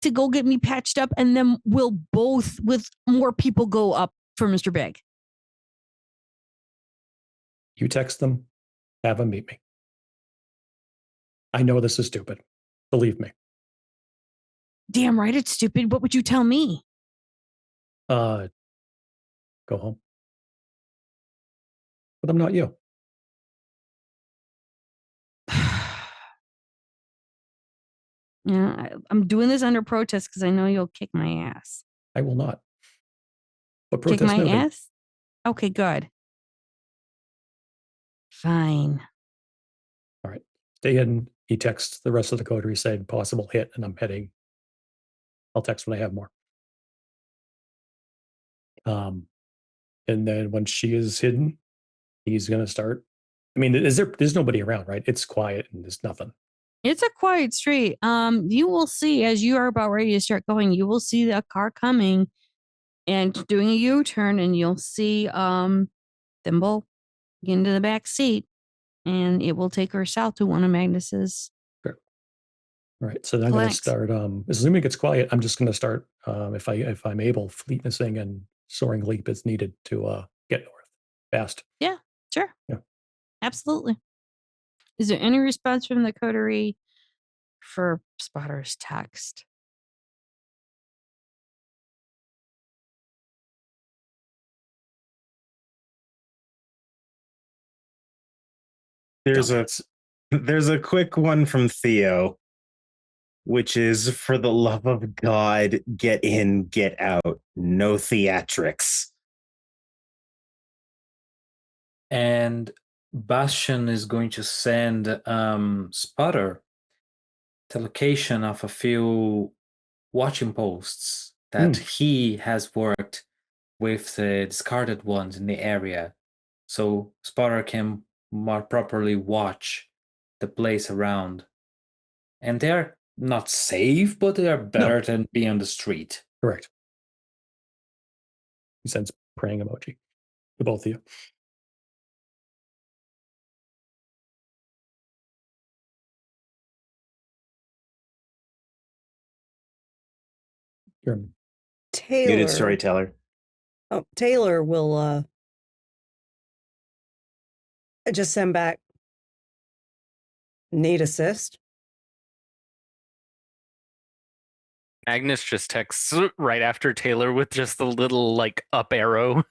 to go get me patched up, and then we'll both, with more people, go up for Mr. Big. You text them, have them meet me. I know this is stupid. Believe me. Damn right, it's stupid. What would you tell me? Go home. But I'm not you. Yeah, I'm doing this under protest because I know you'll kick my ass. I will not. But Kick protest my noted. ass? Okay, good. Fine. All right. Stay hidden. He texts the rest of the coterie saying possible hit, and I'm heading. I'll text when I have more. And then when she is hidden, he's gonna start. I mean, there's nobody around, right? It's quiet and there's nothing. It's a quiet street. You will see as you are about ready to start going, you will see the car coming and doing a U-turn, and you'll see Thimble get into the back seat, and it will take her south to one of Magnus's. Sure. All right. So then I'm gonna start. Assuming it's quiet, I'm just gonna start. If I'm able, fleetnessing and soaring leap is needed to get north fast. Yeah, sure. Yeah. Absolutely. Is there any response from the coterie for Spotter's text? There's a quick one from Theo, which is, for the love of God, get in, get out. No theatrics. And Bastion is going to send Spotter the location of a few watching posts that he has worked with the discarded ones in the area, so Spotter can more properly watch the place around. And they're not safe, but they are better than being on the street. Correct. He sends praying emoji to both of you. You're Taylor. Muted storyteller. Oh, Taylor will just send back. Need assist? Magnus just texts right after Taylor with just the little like up arrow.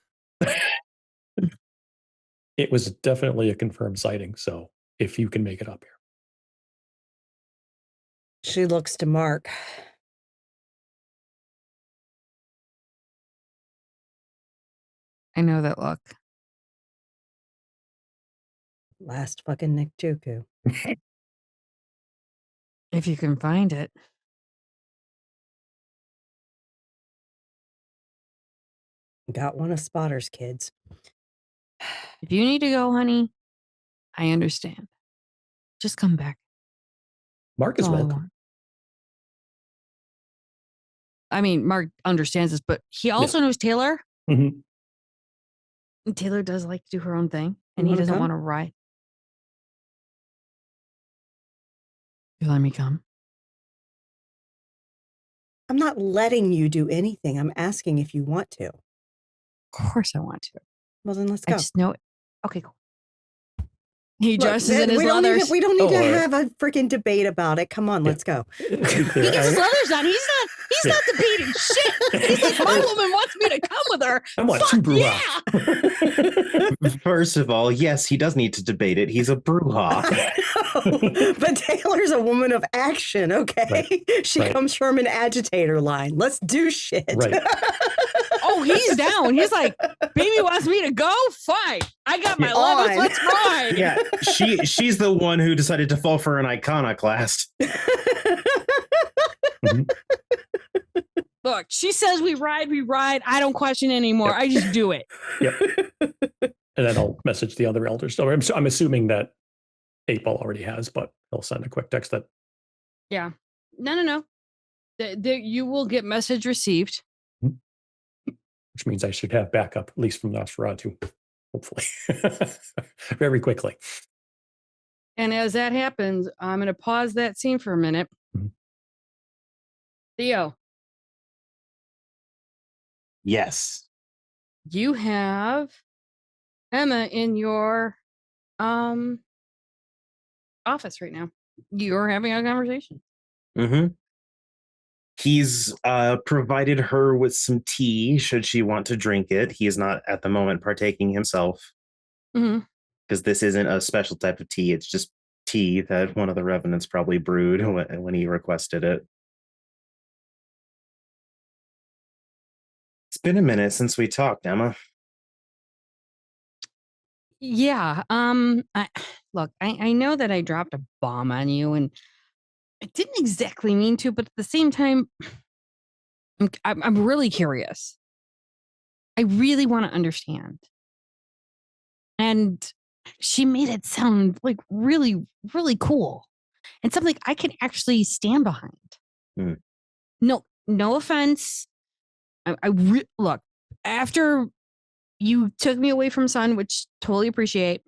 It was definitely a confirmed sighting, so if you can make it up here. She looks to Mark. I know that look. Last fucking Nick Juku. If you can find it. Got one of Spotter's kids. If you need to go, honey, I understand. Just come back. Mark is welcome. I mean, Mark understands this, but he also knows Taylor. Mm-hmm. And Taylor does like to do her own thing, and he doesn't want to ride. You let me come? I'm not letting you do anything. I'm asking if you want to. Of course I want to. Well, then let's go. I just know it. Okay, cool. He dresses in his leathers. We don't need to have a freaking debate about it. Come on, let's go. He gets his leathers on. He's not debating shit. He's like, my woman wants me to come with her. I want Fuck two yeah. First of all, yes, he does need to debate it. He's a brouhaha. But Taylor's a woman of action, okay? Right. She comes from an agitator line. Let's do shit. Right. Oh, he's down. He's like, baby wants me to go? Fine. I got my levers. Let's ride. Yeah, she's the one who decided to fall for an iconoclast. Mm-hmm. Look, she says we ride. I don't question anymore. I just do it. Yep. And then I'll message the other elders. So I'm assuming that 8-Ball already has, but I'll send a quick text that. Yeah. No. You will get message received. Which means I should have backup, at least from Nosferatu, hopefully, very quickly. And as that happens, I'm going to pause that scene for a minute. Mm-hmm. Theo. Yes. You have Emma in your office right now. You're having a conversation. Mm-hmm. He's provided her with some tea should she want to drink it. He is not at the moment partaking himself Mm-hmm. because this isn't a special type of tea. It's just tea that one of the revenants probably brewed when he requested it. It's been a minute since we talked, Emma. Yeah. I know that I dropped a bomb on you, and I didn't exactly mean to, but at the same time, I'm really curious. I really want to understand. And she made it sound like really, really cool and something I can actually stand behind. Hmm. No offense. Look, after you took me away from Sun, which totally appreciate.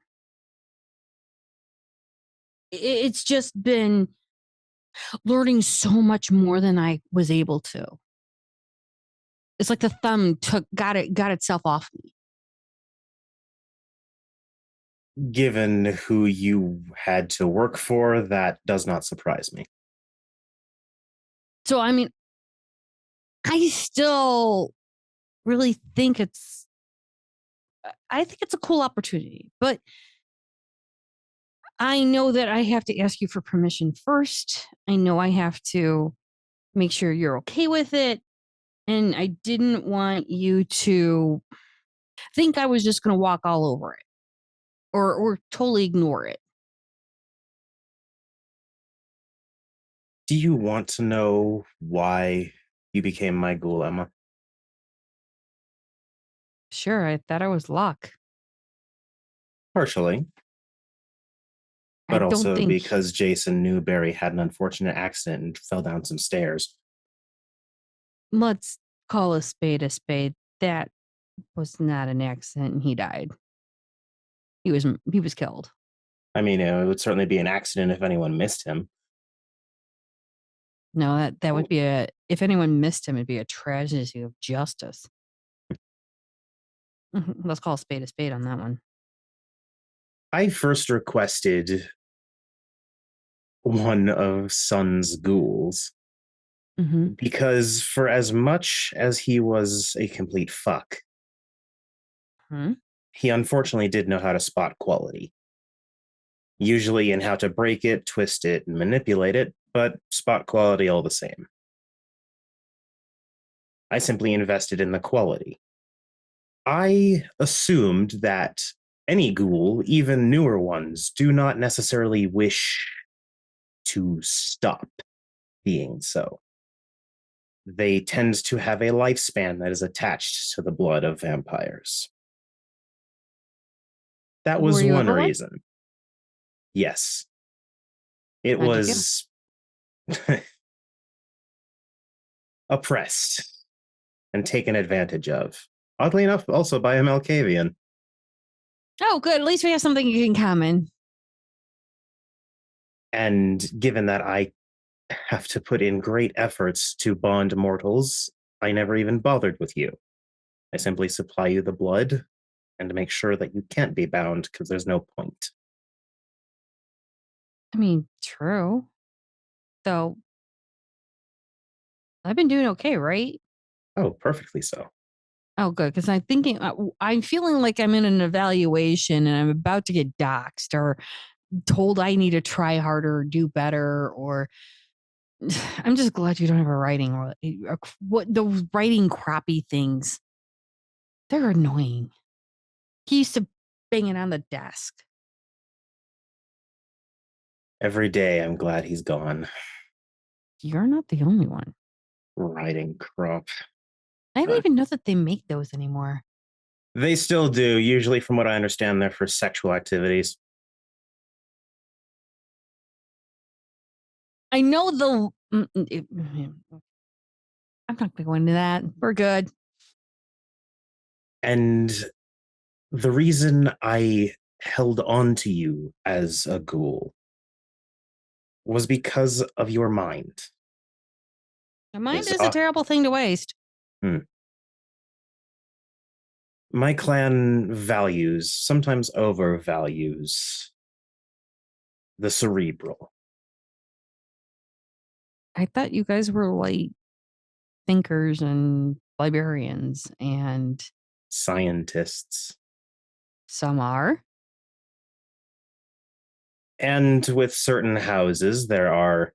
It's just been learning so much more than I was able to. It's like the thumb got itself off me. Given who you had to work for, that does not surprise me. So, I mean, I still really think I think it's a cool opportunity, but I know that I have to ask you for permission first. I know I have to make sure you're okay with it. And I didn't want you to think I was just going to walk all over it or totally ignore it. Do you want to know why you became my ghoul, Emma? Sure, I thought I was luck. Partially. I But don't also think because Jason Newberry had an unfortunate accident and fell down some stairs. let's call a spade a spade. That was not an accident and he died. He was killed. I mean, it would certainly be an accident if anyone missed him. No, that would be if anyone missed him, it'd be a tragedy of justice. Let's call a spade on that one. I first requested one of Sun's ghouls Mm-hmm. because for as much as he was a complete fuck, he unfortunately did know how to spot quality. Usually in how to break it, twist it, and manipulate it, but spot quality all the same. I simply invested in the quality. I assumed that any ghoul, even newer ones, do not necessarily wish to stop being so. They tend to have a lifespan that is attached to the blood of vampires. That was Were you one ever one? reason. Yes. It How'd you was oppressed and taken advantage of. Oddly enough, also by a Malkavian. Oh, good. At least we have something in common. And given that I have to put in great efforts to bond mortals, I never even bothered with you. I simply supply you the blood and make sure that you can't be bound because there's no point. I mean, true. Though I've been doing okay, right? Oh, perfectly so. Oh, good. Because I'm feeling like I'm in an evaluation and I'm about to get doxxed or told I need to try harder or do better. Or I'm just glad you don't have a writing or what those writing crappy things. They're annoying. He used to bang it on the desk. Every day I'm glad he's gone. You're not the only one. Writing crop. I don't even know that they make those anymore. They still do. Usually, from what I understand, they're for sexual activities. I know I'm not going to go into that. We're good. And the reason I held on to you as a ghoul was because of your mind. A mind is a terrible thing to waste. My clan values, sometimes overvalues, the cerebral. I thought you guys were like thinkers and librarians, and Scientists. some are. And with certain houses, there are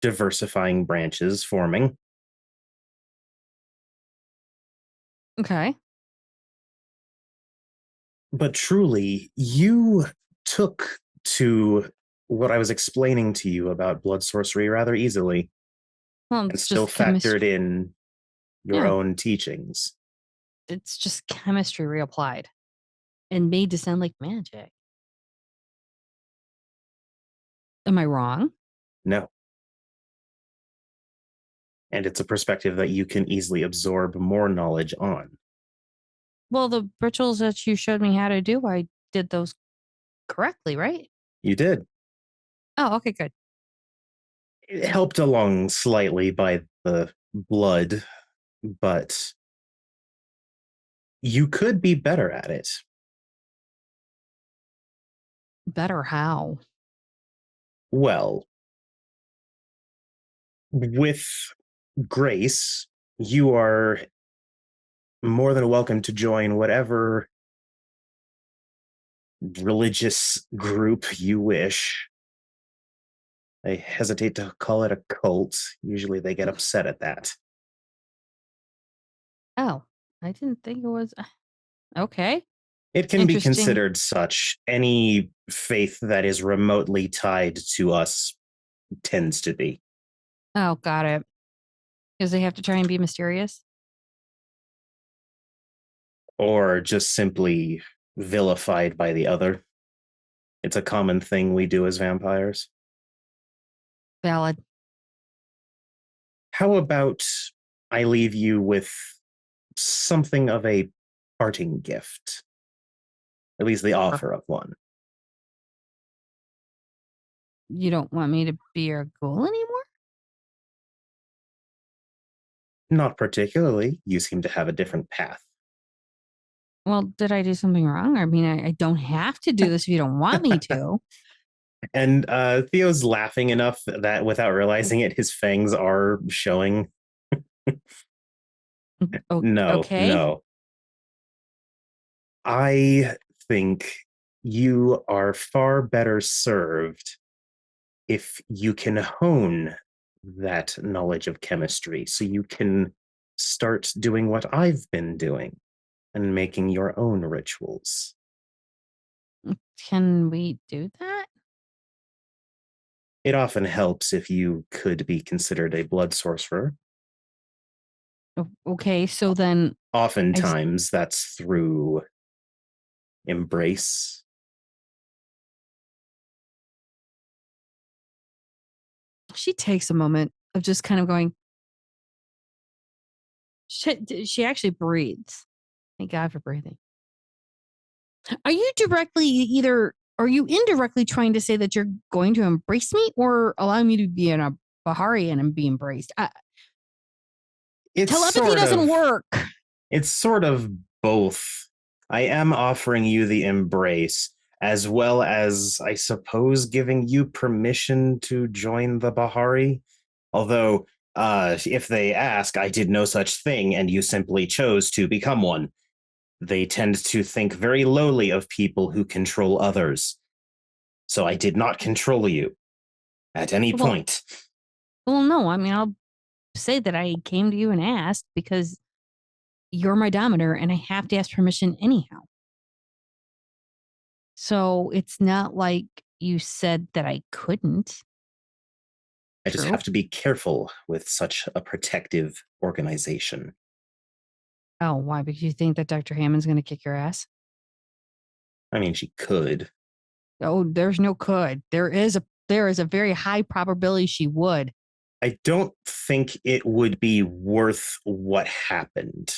diversifying branches forming. Okay. But truly, you took to what I was explaining to you about blood sorcery rather easily, Well, and it's still just chemistry. factored in your Yeah. own teachings. It's just chemistry reapplied and made to sound like magic. Am I wrong? No. And it's a perspective that you can easily absorb more knowledge on. Well, the rituals that you showed me how to do, I did those correctly, right? You did. Oh, okay, good. It helped along slightly by the blood, but you could be better at it. Better how? Well, with grace, you are more than welcome to join whatever religious group you wish. I hesitate to call it a cult. Usually they get upset at that. Oh, I didn't think it was. Okay. It can be Interesting. considered such. Any faith that is remotely tied to us tends to be. Oh, got it. Because they have to try and be mysterious. Or just simply vilified by the other. It's a common thing we do as vampires. Valid. How about I leave you with something of a parting gift? At least the offer of one. You don't want me to be your ghoul anymore? Not particularly. You seem to have a different path. Well, did I do something wrong? I mean, I don't have to do this if you don't want me to. And Theo's laughing enough that without realizing it, his fangs are showing. No, Okay. no. I think you are far better served if you can hone that knowledge of chemistry so you can start doing what I've been doing and making your own rituals. Can we do that? It often helps if you could be considered a blood sorcerer. Okay, so then Oftentimes that's through embrace. she takes a moment of just kind of going. She actually breathes. Thank God for breathing. Are you indirectly trying to say that you're going to embrace me or allow me to be in a Bahari and be embraced? Telepathy doesn't work. It's sort of both. I am offering you the embrace, as well as, I suppose, giving you permission to join the Bahari. Although, if they ask, I did no such thing, and you simply chose to become one. They tend to think very lowly of people who control others. So I did not control you at any point. Well, no, I mean, I'll say that I came to you and asked because you're my dominator and I have to ask permission anyhow. So it's not like you said that I couldn't. I just have to be careful with such a protective organization. Oh, why? Because you think that Dr. Hammond's going to kick your ass? I mean, she could. Oh, there's no could. There is a very high probability she would. I don't think it would be worth what happened.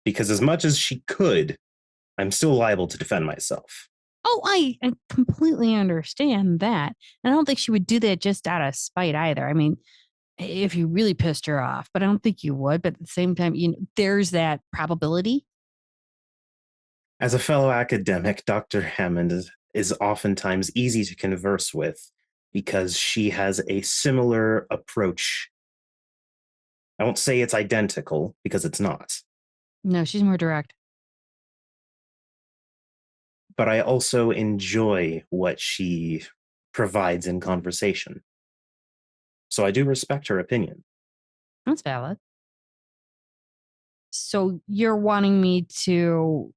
Because as much as she could, I'm still liable to defend myself. Oh, I completely understand that. And I don't think she would do that just out of spite either. I mean, if you really pissed her off, but I don't think you would. But at the same time, there's that probability. As a fellow academic, Dr. Hammond is oftentimes easy to converse with because she has a similar approach. I won't say it's identical because it's not, No, she's more direct. but I also enjoy what she provides in conversation. So I do respect her opinion. That's valid. So you're wanting me to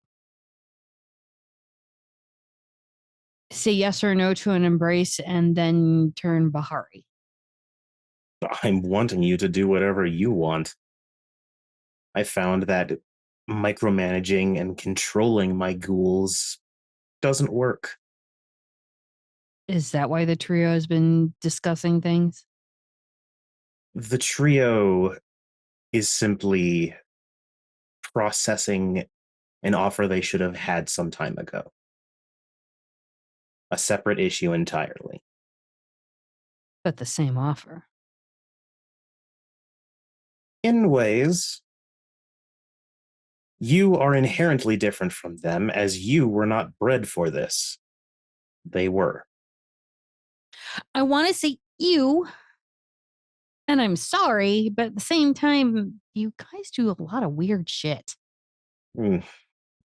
say yes or no to an embrace and then turn Bahari? I'm wanting you to do whatever you want. I found that micromanaging and controlling my ghouls doesn't work. Is that why the trio has been discussing things? The trio is simply processing an offer they should have had some time ago. A separate issue entirely. But the same offer. In ways, you are inherently different from them, as you were not bred for this. They were. I want to say you, and I'm sorry, but at the same time, you guys do a lot of weird shit.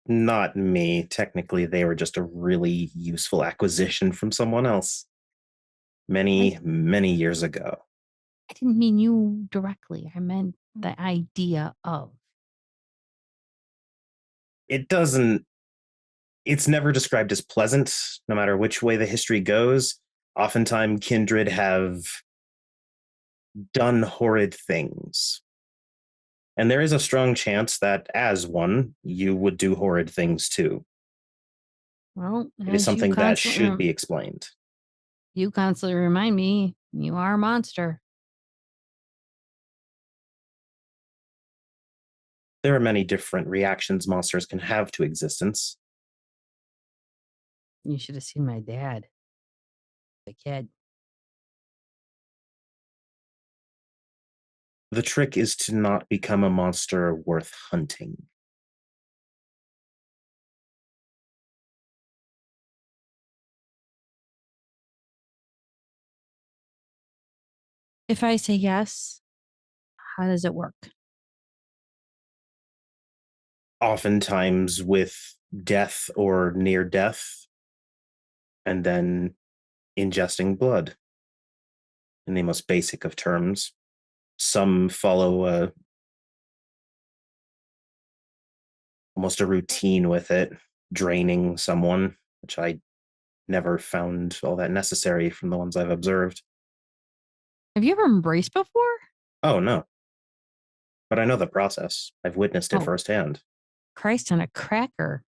Not me. Technically, they were just a really useful acquisition from someone else. Many years ago. I didn't mean you directly. I meant the idea of. It's never described as pleasant, no matter which way the history goes. Oftentimes, kindred have done horrid things. And there is a strong chance that, as one, you would do horrid things too. Well, It is something that should be explained. You constantly remind me you are a monster. There are many different reactions monsters can have to existence. You should have seen my dad. The kid. The trick is to not become a monster worth hunting. If I say yes, how does it work? Oftentimes with death or near death, and then ingesting blood. In the most basic of terms. Some follow almost a routine with it, draining someone, which I never found all that necessary from the ones I've observed. Have you ever embraced before? Oh, no. But I know the process. I've witnessed it firsthand. Christ on a cracker.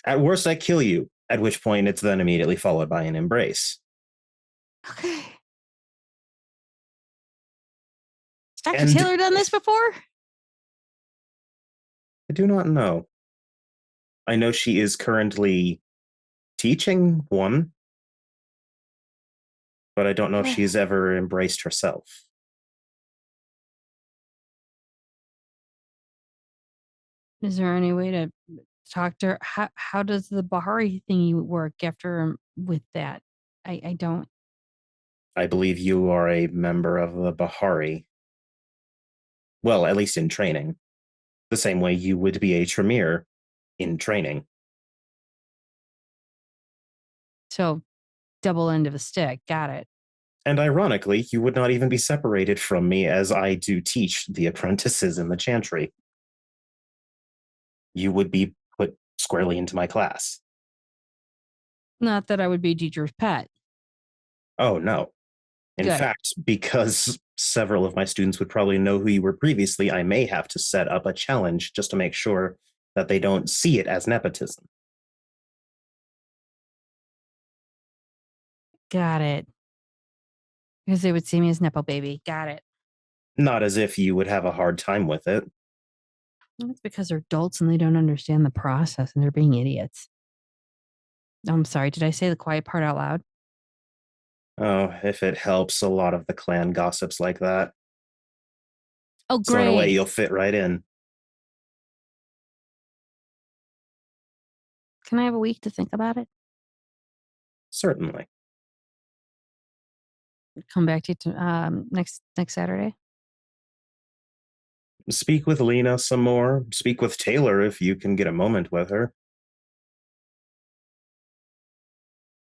At worst, I kill you, at which point it's then immediately followed by an embrace. Okay. Has Dr. Taylor done this before? I do not know. I know she is currently teaching one, but I don't know if she's ever embraced herself. Is there any way to talk to her? How does the Bahari thingy work after with that? I don't. I believe you are a member of the Bahari. Well, at least in training. The same way you would be a Tremere in training. So, double end of a stick. Got it. And ironically, you would not even be separated from me, as I do teach the apprentices in the Chantry. You would be put squarely into my class. Not that I would be a teacher's pet. Oh, no. In fact, because several of my students would probably know who you were previously, I may have to set up a challenge just to make sure that they don't see it as nepotism. Got it. Because they would see me as Nepo baby. Got it. Not as if you would have a hard time with it. That's because they're adults and they don't understand the process and they're being idiots. I'm sorry. Did I say the quiet part out loud? Oh, if it helps, a lot of the clan gossips like that. Oh, great. So in a way, you'll fit right in. Can I have a week to think about it? Certainly. come back to you next Saturday. Speak with Lena some more. Speak with Taylor if you can get a moment with her.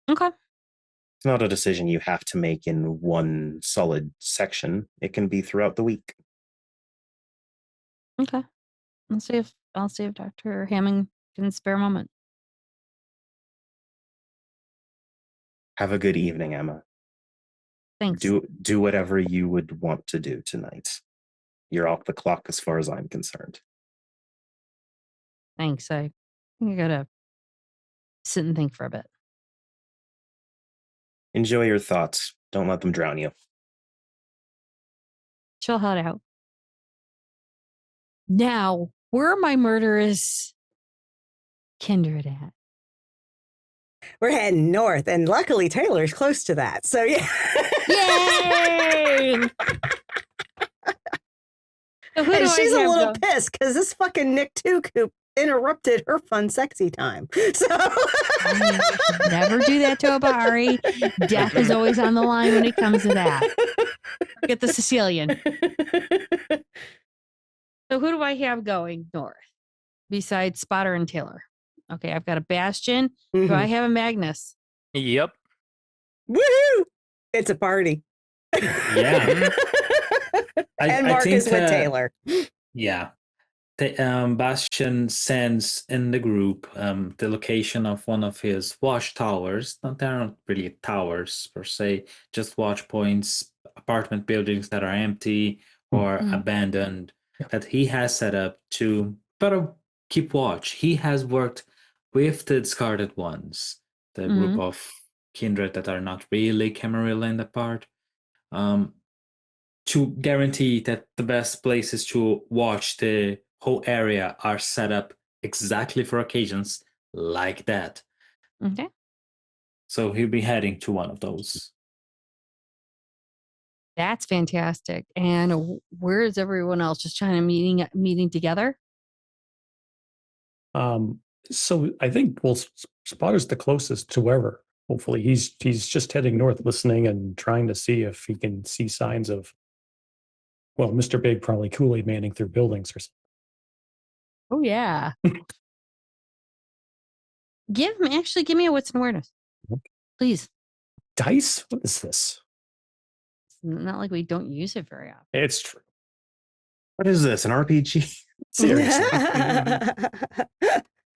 Okay. It's not a decision you have to make in one solid section. It can be throughout the week. Okay. I'll see if Dr. Hammond can spare a moment. Have a good evening, Emma. Thanks. Do whatever you would want to do tonight. You're off the clock as far as I'm concerned. Thanks. I think I gotta sit and think for a bit. Enjoy your thoughts. Don't let them drown you. She'll head out. Now, where are my murderous kindred at? We're heading north, and luckily Taylor's close to that. So yeah. Yay! So who do And I she's a have little go- pissed because this fucking Nick Tuku interrupted her fun, sexy time. So I mean, we should never do that to a Bari. Death is always on the line when it comes to that. Get the Sicilian. So who do I have going north besides Spotter and Taylor? Okay, I've got a Bastion. Do I have a Magnus? Yep. Woohoo! It's a party. Yeah. And Mark is with Taylor. Yeah. Bastian sends in the group the location of one of his watchtowers. They're not really towers per se, just watch points, apartment buildings that are empty or abandoned that he has set up to better keep watch. He has worked with the Discarded Ones, the group of kindred that are not really Camarilla apart, to guarantee that the best places to watch the whole area are set up exactly for occasions like that. Okay. So he'll be heading to one of those. That's fantastic. And where is everyone else? Just trying to meeting together? So I think Spotter's the closest to wherever. Hopefully, he's just heading north, listening and trying to see if he can see signs of. Well, Mr. Big probably Kool-Aid manning through buildings or something. Oh yeah. Give me a wits and awareness, please. Dice? What is this? It's not like we don't use it very often. It's true. What is this? An RPG? Seriously.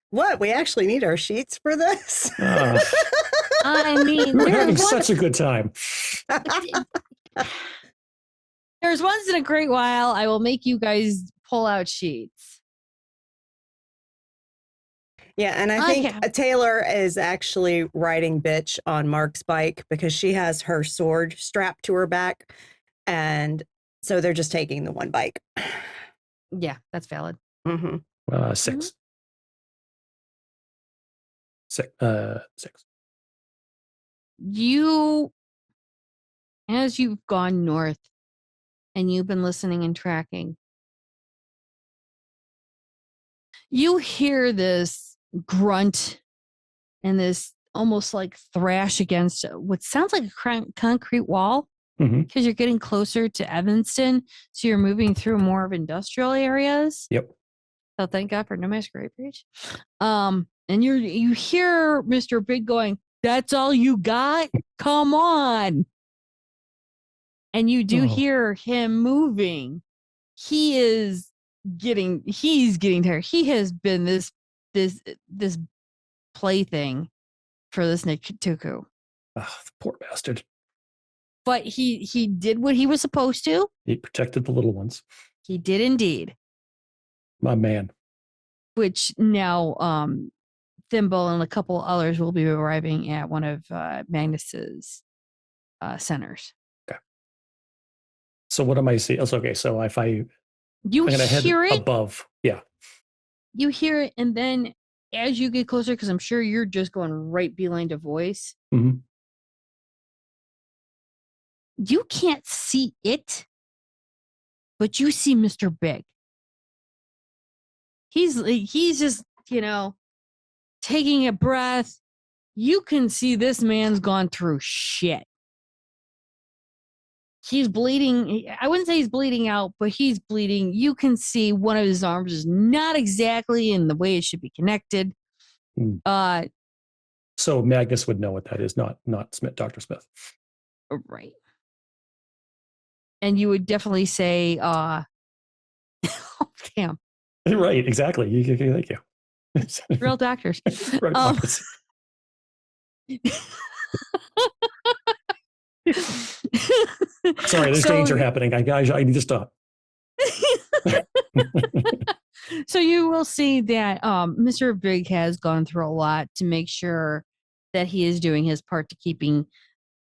What? We actually need our sheets for this? I mean, We're having such a good time. There's once in a great while I will make you guys pull out sheets. Yeah, and I think Taylor is actually riding bitch on Mark's bike because she has her sword strapped to her back. And so they're just taking the one bike. Yeah, that's valid. 6. 6. You, as you've gone north and you've been listening and tracking, you hear this grunt and this almost like thrash against what sounds like a concrete wall because you're getting closer to Evanston. So you're moving through more of industrial areas. Yep. So thank God for no Masquerade Bridge. And you hear Mr. Big going, "That's all you got? Come on." And you do hear him moving. He's getting tired. He has been this plaything for this Nick Tuku. The poor bastard. But he did what he was supposed to. He protected the little ones. He did indeed. My man. Which now Thimble and a couple others will be arriving at one of Magnus's centers. Okay. So what am I seeing? Okay, so if I'm gonna hear head it above. Yeah. You hear it, and then as you get closer, because I'm sure you're just going right behind a voice. You can't see it, but you see Mr. Big. He's just, taking a breath. You can see this man's gone through shit. He's bleeding. I wouldn't say he's bleeding out, but he's bleeding. You can see one of his arms is not exactly in the way it should be connected. So Magnus would know what that is, not Smith, Dr. Smith. Right. And you would definitely say, oh, damn. Right, exactly. Thank you. Real doctors. Right, doctors. Sorry, there's danger happening. I need to stop. So you will see that Mr. Big has gone through a lot to make sure that he is doing his part to keeping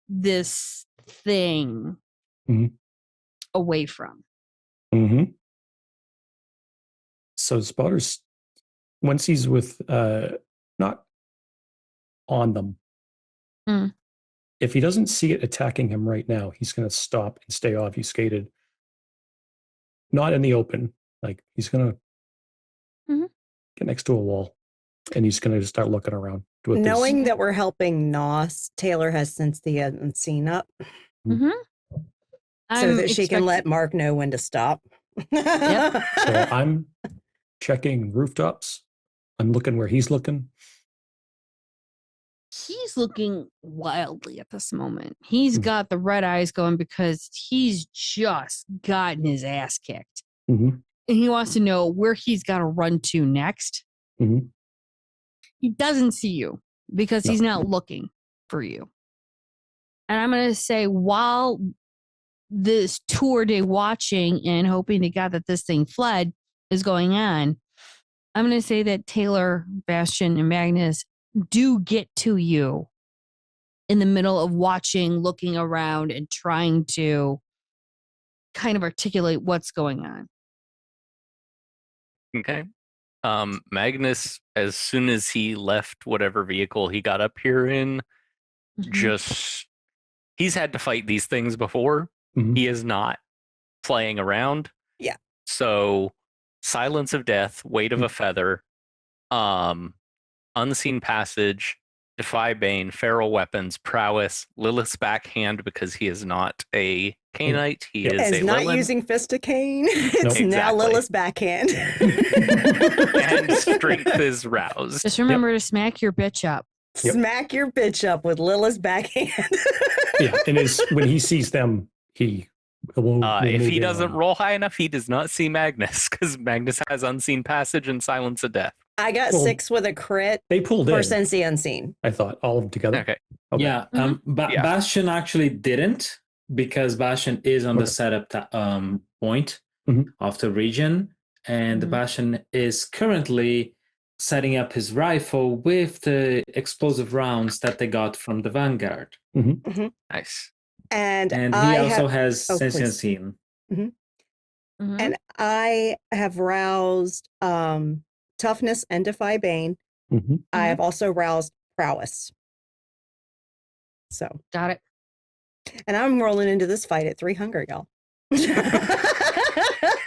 this thing away from. Mm-hmm. So Spotter's, once he's with, not on them, if he doesn't see it attacking him right now, he's going to stop and stay obfuscated. Not in the open. Like, he's going to get next to a wall and he's going to start looking around. Knowing that we're helping Nos, Taylor has sensed the unseen up. Mm-hmm. So that she can let Mark know when to stop. Yep. So I'm checking rooftops. I'm looking where he's looking. He's looking wildly at this moment. He's got the red eyes going because he's just gotten his ass kicked. And he wants to know where he's got to run to next. He doesn't see you because he's not looking for you. And I'm going to say, while this tour day watching and hoping to God that this thing fled is going on, I'm going to say that Taylor, Bastion, and Magnus do get to you in the middle of watching, looking around, and trying to kind of articulate what's going on. Okay. Magnus, as soon as he left whatever vehicle he got up here in, he's had to fight these things before. He is not playing around. Yeah. So silence of death, weight of a feather, unseen passage, defy bane, feral weapons, prowess, Lilith's backhand because he is not a Cainite. He is a not Lilith. using Fisticane. It's now Lilith's backhand. And strength is roused. Just remember to smack your bitch up. Smack your bitch up with Lilith's backhand. And when he sees them, he will if he doesn't roll high enough, he does not see Magnus because Magnus has unseen passage and silence of death. I got 6 with a crit. They pulled for in. Sense the Unseen. I thought all of them together. Okay. Yeah. Bastion actually didn't, because Bastion is on the setup point of the region, and Bastion is currently setting up his rifle with the explosive rounds that they got from the Vanguard. Nice. And he also has Sense the Unseen. And I have roused Toughness and Defy Bane. I have also roused Prowess. So got it. And I'm rolling into this fight at 3 hunger, y'all.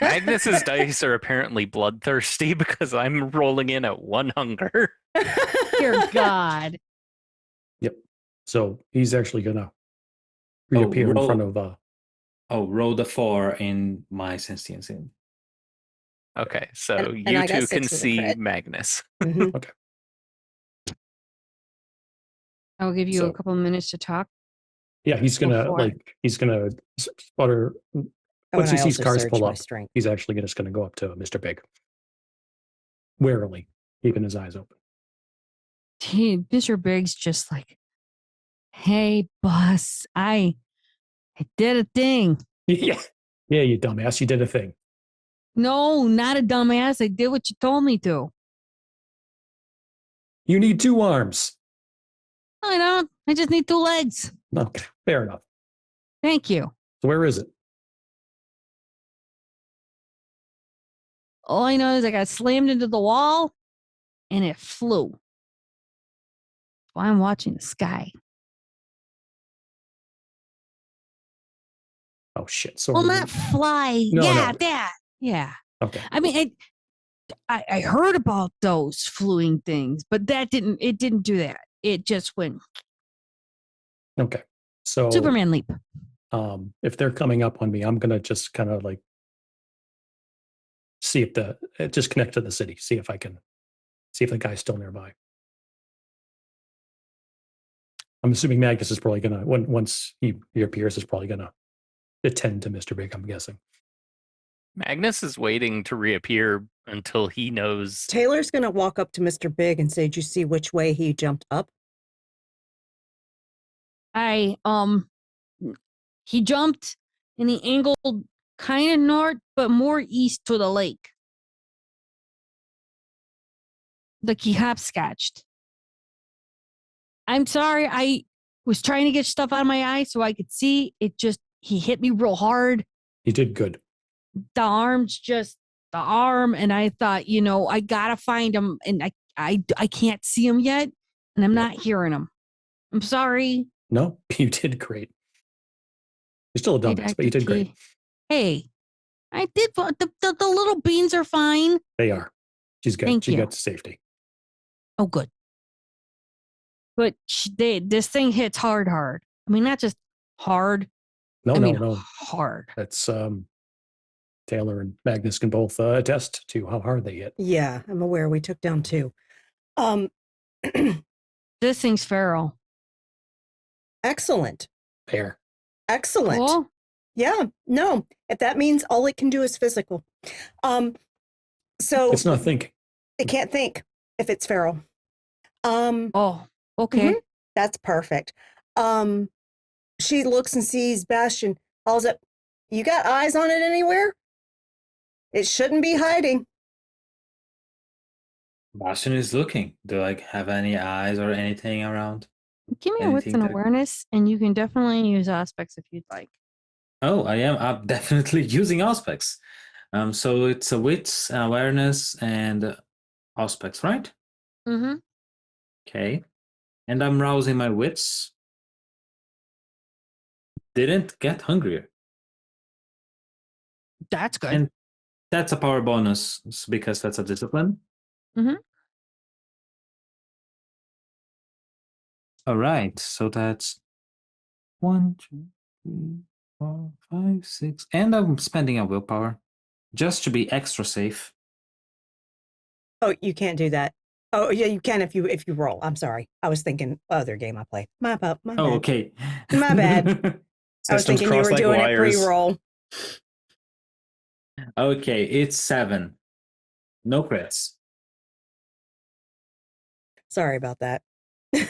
Magnus's dice are apparently bloodthirsty because I'm rolling in at 1 hunger. Dear God. Yep. So he's actually gonna reappear in front of. Roll the 4 in my Sense the Unseen. Okay, so and you I got two 6 can with a see crit. Magnus. Okay. I'll give you a couple of minutes to talk. Yeah, he's gonna Spotter. Once he sees cars pull up, he's actually just gonna go up to Mr. Big, warily, keeping his eyes open. Mr. Big's just like, hey, boss, I did a thing. Yeah, you dumbass, you did a thing. No, not a dumbass. I did what you told me to. You need 2 arms. I don't. I just need 2 legs. Okay, fair enough. Thank you. So where is it? All I know is I got slammed into the wall and it flew. So I'm watching the sky. Oh shit! So not fly. No, that. Yeah. Okay. I mean, I heard about those fluing things, but it didn't do that. It just went Okay. So Superman leap. If they're coming up on me, I'm gonna just kind of like see if just connect to the city, see if the guy's still nearby. I'm assuming Magnus is probably gonna once he appears is probably gonna attend to Mr. Big, I'm guessing. Magnus is waiting to reappear until he knows. Taylor's going to walk up to Mr. Big and say, "Did you see which way he jumped up?" He jumped and he angled kind of north, but more east to the lake. Like he hopscotched. I'm sorry, I was trying to get stuff out of my eye so I could see. He hit me real hard. He did good. The arm, and I thought, I gotta find him, and I can't see him yet, and I'm not hearing him. I'm sorry. No, you did great. You're still a dumbass, but you did great. Hey, I did. The little beans are fine. They are. She's good. Thank she you. got to safety. Oh, good. But this thing hits hard. I mean, not just hard. No. Hard. That's Taylor and Magnus can both attest to how hard they hit. Yeah, I'm aware. We took down 2. This thing's feral. Excellent. Fair. Excellent. Cool. Yeah. No, if that means all it can do is physical. So It's not thinking. it can't think if it's feral. Oh, okay. That's perfect. She looks and sees Bastion. Calls it. You got eyes on it anywhere? It shouldn't be hiding. Bastion is looking. Do I have any eyes or anything around? Give me a wits Anything and to- awareness, and you can definitely use aspects if you'd like. Oh, I am. I'm definitely using aspects. So it's a wits, awareness, and aspects, right? Mm-hmm. Okay. And I'm rousing my wits. Didn't get hungrier. That's good. And that's a power bonus because that's a discipline. Mhm. All right. So that's 1, 2, 3, 4, 5, 6. And I'm spending a willpower just to be extra safe. Oh, you can't do that. Oh, yeah, you can if you roll. I'm sorry. I was thinking other game I play. My bad. Oh, okay. My bad. I was Systems thinking you cross were like doing it wires. pre-roll. Okay, it's 7. No crits. Sorry about that. There's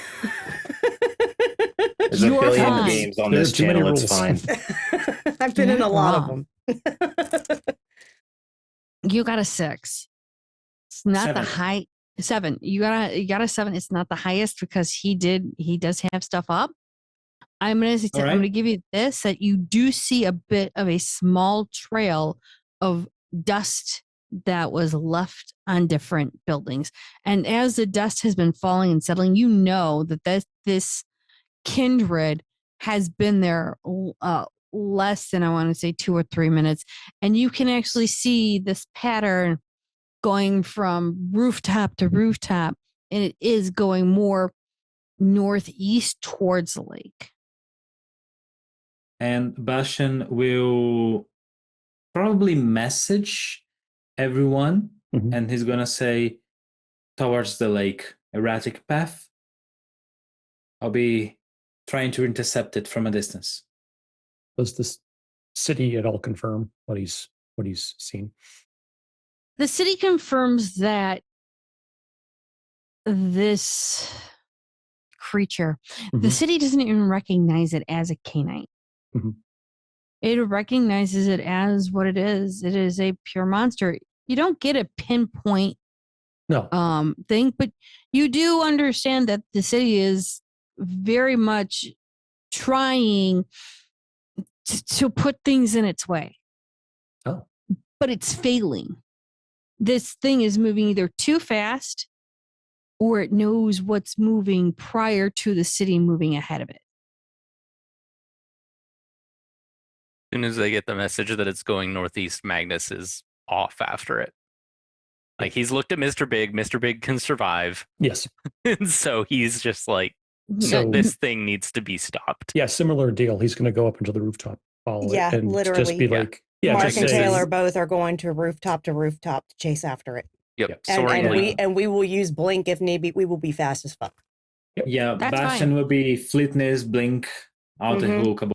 You a are billion fine. games on There are this too many channel. It's rules. fine. I've been in a Not lot of wrong. them. You got a 6. It's not 7. the high 7. You got a 7. It's not the highest because he does have stuff up. I'm gonna All right. I'm gonna give you this, that you do see a bit of a small trail of dust that was left on different buildings. And as the dust has been falling and settling, you know that this kindred has been there less than, I want to say, 2 or 3 minutes. And you can actually see this pattern going from rooftop to rooftop, and it is going more northeast towards the lake. And Bastion will probably message everyone, Mhm. and he's gonna say towards the lake, erratic path. I'll be trying to intercept it from a distance. Does this city at all confirm what he's seen? The city confirms that this creature, the Mhm. city doesn't even recognize it as a canine. Mhm. It recognizes it as what it is. It is a pure monster. You don't get a pinpoint No. thing, but you do understand that the city is very much trying to put things in its way. Oh. But it's failing. This thing is moving either too fast, or it knows what's moving prior to the city moving ahead of it. As soon as they get the message that it's going northeast, Magnus is off after it. Like, he's looked at Mr. Big. Mr. Big can survive. Yes. And so he's just like, So this thing needs to be stopped. yeah, similar deal. He's going to go up into the rooftop, follow Yeah, it, and literally. just be Yeah. like, yeah, Mark just and say, Taylor both are going to rooftop to chase after it. Yep. Yep. Soaring And leap. we will use blink if need be. We will be fast as fuck. Yeah, That's Bastion fine. will be fleetness, blink, out Mhm. and hook.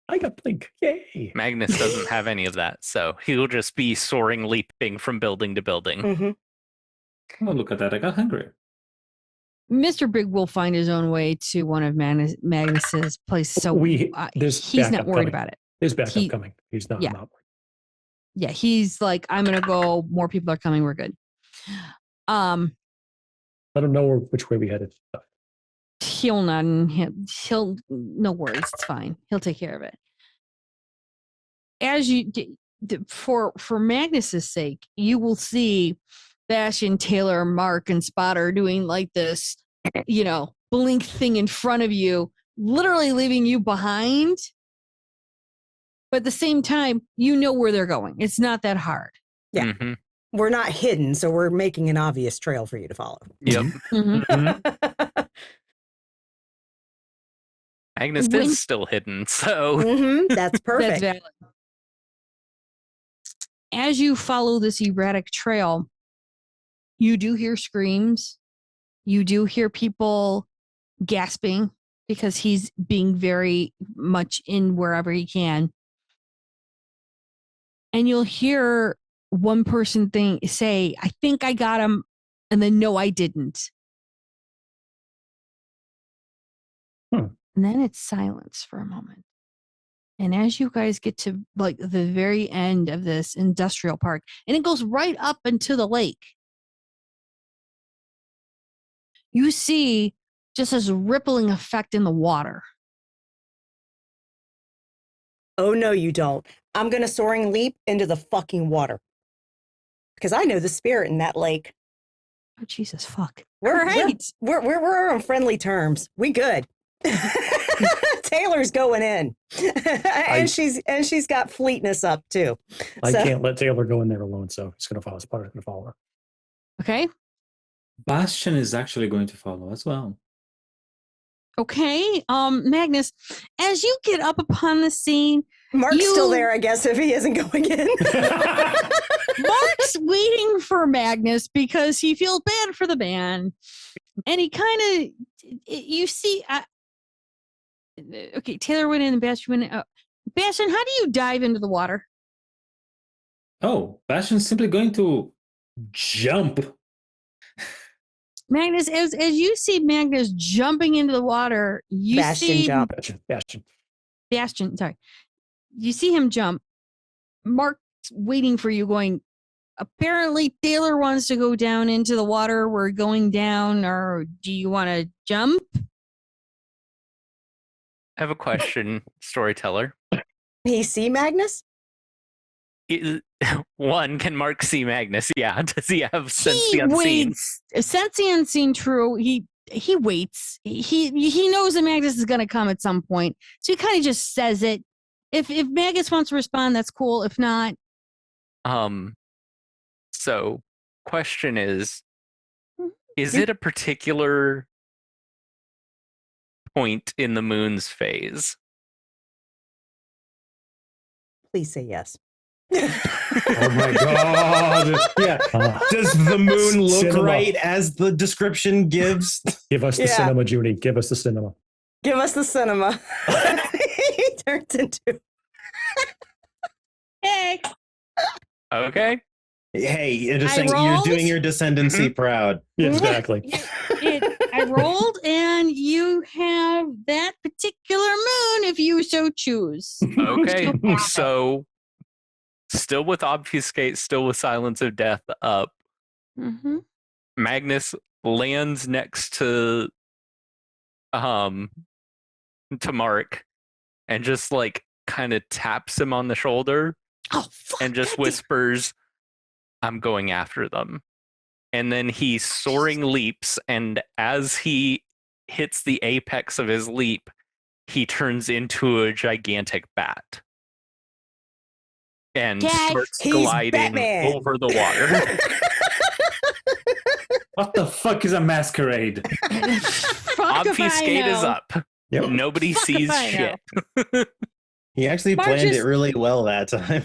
I got blink. Yay. Magnus doesn't have any of that, so he'll just be soaring leaping from building to building. Mm-hmm. Oh, look at that. I got hungry. Mr. Big will find his own way to one of Magnus's places. So there's he's not backup worried coming. about it. There's backup He- coming. He's not. yeah. not Yeah, he's like, I'm gonna go. More people are coming. We're good. Let him know which way we headed. He'll not. He'll no worries. It's fine. He'll take care of it. As you for Magnus's sake, you will see Bastion, Taylor, Mark, and Spotter doing like this, blink thing in front of you, literally leaving you behind. But at the same time, you know where they're going. It's not that hard. Yeah. Mhm. We're not hidden, so we're making an obvious trail for you to follow. Yep. Mhm. Magnus When- is still hidden, so That's That's perfect. valid. As you follow this erratic trail, you do hear screams. You do hear people gasping because he's being very much in wherever he can. And you'll hear one person say, I think I got him. And then, no, I didn't. Hmm. And then it's silence for a moment. And as you guys get to like the very end of this industrial park, and it goes right up into the lake, you see just this rippling effect in the water. Oh, no, you don't. I'm going to soaring leap into the fucking water. Because I know the spirit in that lake. Oh, Jesus, fuck. We're All right. We're on friendly terms. We good. Taylor's going in. and she's got fleetness up too. I So- can't let Taylor go in there alone, so he's going to follow. Spotter's going to follow her. Okay. Bastion is actually going to follow as well. Okay. Magnus, as you get up upon the scene, Mark's still there, I guess, if he isn't going in. Mark's waiting for Magnus because he feels bad for the man. And he kind of, you see, okay, Taylor went in and Bastion went in. Bastion, how do you dive into the water? Oh, Bastion's simply going to jump. Magnus, as you see Magnus jumping into the water, you Bastion see jump. Bastion, sorry. You see him jump. Mark's waiting for you going, apparently Taylor wants to go down into the water. We're going down, or do you want to jump? I have a question, storyteller. He see Magnus? One, can Mark see Magnus? Yeah. Does he have sense the unseen? Waits. Sense the unseen, true. He waits. He knows that Magnus is going to come at some point. So he kind of just says it. If Magnus wants to respond, that's cool. If not, So question is it a particular point in the moon's phase? Please say yes. Oh my god. Yeah. Does the moon look Cinema. right as the description gives? Give us the Yeah. cinema, Judy. Give us the cinema. Give us the cinema. He turns into. hey, Okay. Hey, you're just I saying you're rolled. doing your descendancy proud. Yeah, exactly. I rolled, and you have that particular moon if you so choose. Okay. So still with obfuscate, still with silence of death up, Mm-hmm. Magnus lands next to Mark and just like kind of taps him on the shoulder Oh, fuck. and just whispers, I'm going after them. And then he soaring leaps, and as he hits the apex of his leap, he turns into a gigantic bat and Gag. starts He's gliding Batman. over the water. What the fuck is a masquerade? Fuck if I Obfuscate is know. up. Yep. Nobody Fuck if sees I shit. He actually Mark planned it just- really well that time.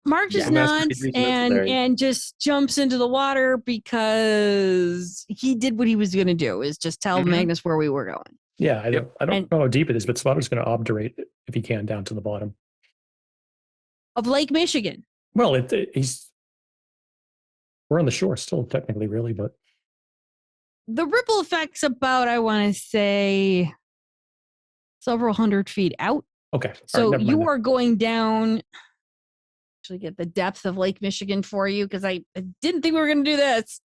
Mark just Yeah. Masquerade nods reason necessary. and just jumps into the water because he did what he was going to do, is just tell Mhm. Magnus where we were going. Yeah, I don't And- know how deep it is, but Spotter's going to obdurate if he can down to the bottom. Of Lake Michigan. Well, we're on the shore still, technically, really, but The ripple effect's about, I want to say, several hundred feet out. okay. All right, So never mind you that. are going down. Actually, get the depth of Lake Michigan for you because I didn't think we were going to do this.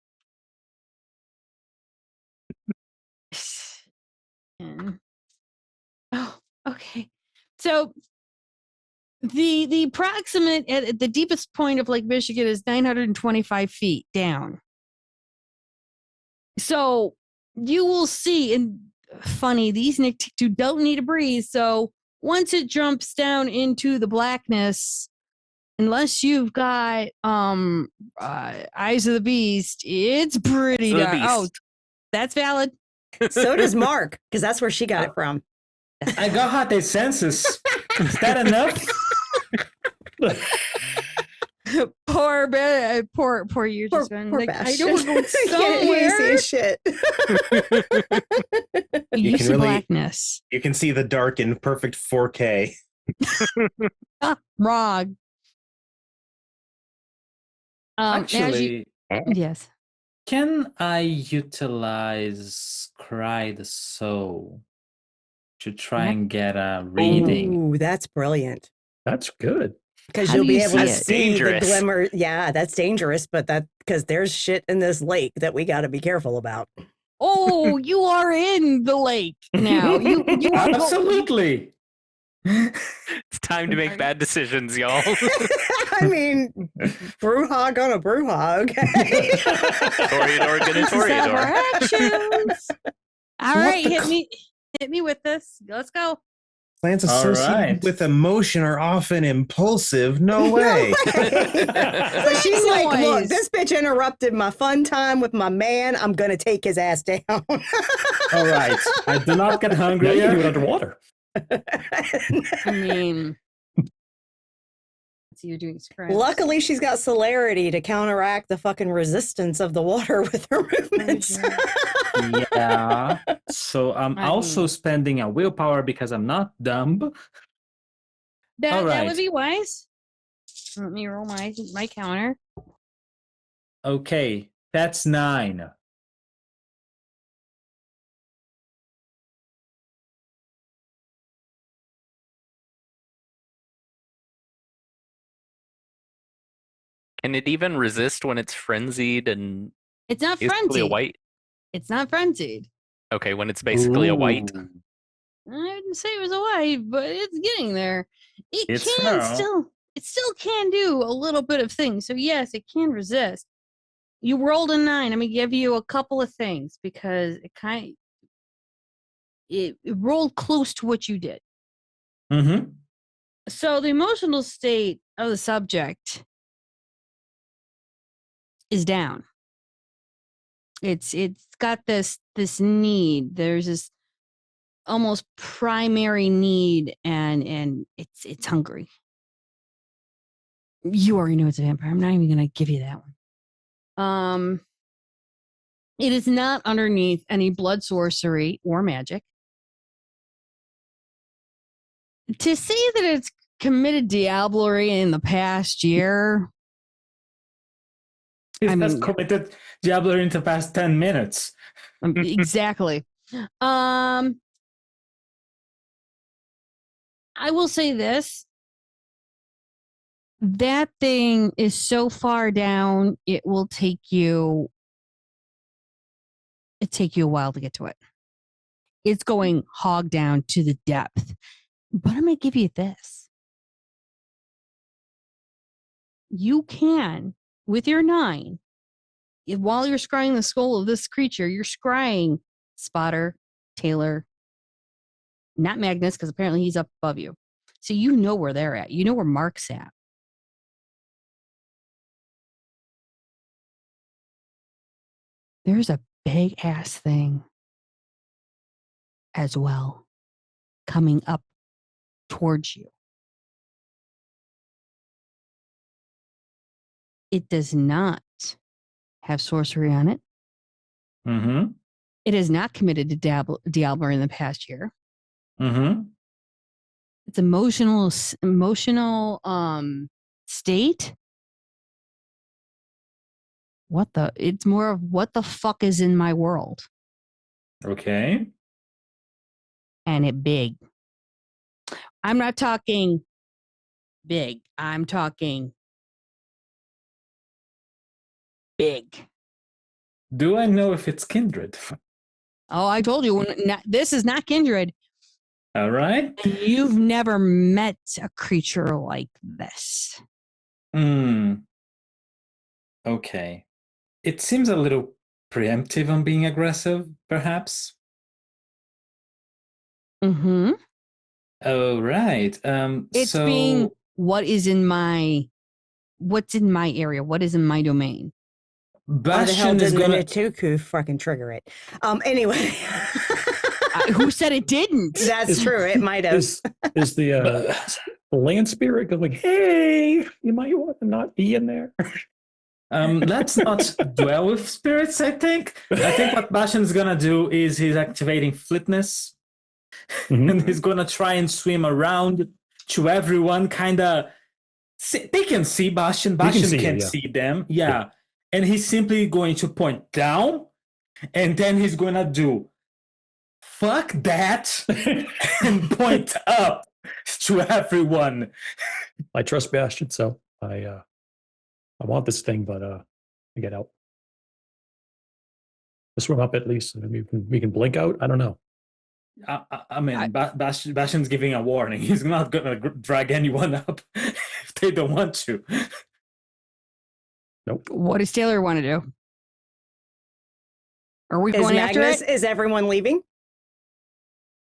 And- oh, okay. So the approximate at the deepest point of Lake Michigan is 925 feet down. So you will see, and funny, these Nictu don't need a breeze. So once it jumps down into the blackness, unless you've got Eyes of the Beast, it's pretty The dark. Oh, Beast. that's valid. So does Mark, because that's where she got it from. I got heightened senses. Is that enough? Poor you're just going Poor like, I Bash. know we're going Can't see somewhere. shit. You can see really- blackness. You can see the dark in perfect 4K. Wrong. As you- Actually, yes. can I utilize Cry the Soul to try and get a reading? Ooh, that's brilliant. That's good. Because How you'll do be you able see to it? That's see the dangerous. glimmer. Yeah, that's dangerous, but because there's shit in this lake that we got to be careful about. Oh, you are in the lake now. You are Absolutely. It's time to make bad decisions, y'all. I mean, brouhaha on a brouhaha, okay? Toreador gonna This is our Toreador. actions. All So what right, the hit me with this. Let's go. Plans All associated right. with emotion are often impulsive. No way. So she's like, look, Noise. this bitch interrupted my fun time with my man. I'm going to take his ass down. All right. I do not get hungry. Now you can do it yet. underwater. I mean, so you're doing scratch. Luckily, she's got celerity to counteract the fucking resistance of the water with her movements. Yeah. So I'm I also mean- spending a willpower because I'm not dumb. that All that would right. be wise. Let me roll my counter. Okay, that's 9. Can it even resist when it's frenzied and It's not basically frenzied. a white? It's not frenzied. Okay, when it's basically a white. Ooh. I didn't say it was a white, but it's getting there. It It's can now. still can do a little bit of things. So yes, it can resist. You rolled a 9. I'm gonna give you a couple of things because it rolled close to what you did. Mm-hmm. So the emotional state of the subject is down. It's got this need. There's this almost primary need, and it's hungry. You already know it's a vampire. I'm not even gonna give you that one. It is not underneath any blood sorcery or magic. To say that it's committed diablerie in the past year, He's I just mean- committed Diablo in the past 10 minutes. exactly. I will say this. That thing is so far down, it will take you a while to get to it. It's going hog down to the depth. But I'm going to give you this. You can, with your 9, while you're scrying the skull of this creature, you're scrying Spotter, Taylor, not Magnus, because apparently he's up above you. So you know where they're at. You know where Mark's at. There's a big ass thing as well coming up towards you. It does not have sorcery on it. Mm-hmm. It has not committed to Diablo in the past year. Mm-hmm. It's emotional state. It's more of what the fuck is in my world. Okay. And it big. I'm not talking big. I'm talking big. Do I know if it's kindred? Oh, I told you, this is not kindred. All right. And you've never met a creature like this. Okay. It seems a little preemptive on being aggressive, perhaps. Mm-hmm. Oh, right. It's so being what's in my area, what is in my domain. Why the hell Bastion is didn't the gonna. Nituku fucking trigger it? Anyway. Who said it didn't? That's true. It might have. Is the land spirit going, hey, you might want to not be in there? Let's not dwell with spirits, I think. I think what Bastion's gonna do is he's activating fitness. And he's gonna try and swim around to everyone, kind of. They can see Bastion. Bastion can't see them. Yeah. And he's simply going to point down, and then he's gonna do fuck that and point up to everyone. I trust Bastion, so I want this thing, but I get out. Let's swim up at least. Maybe we can blink out. I don't know. I mean, Bastion's giving a warning. He's not gonna drag anyone up if they don't want to. Nope. What does Taylor want to do? Are we going after it? Is everyone leaving?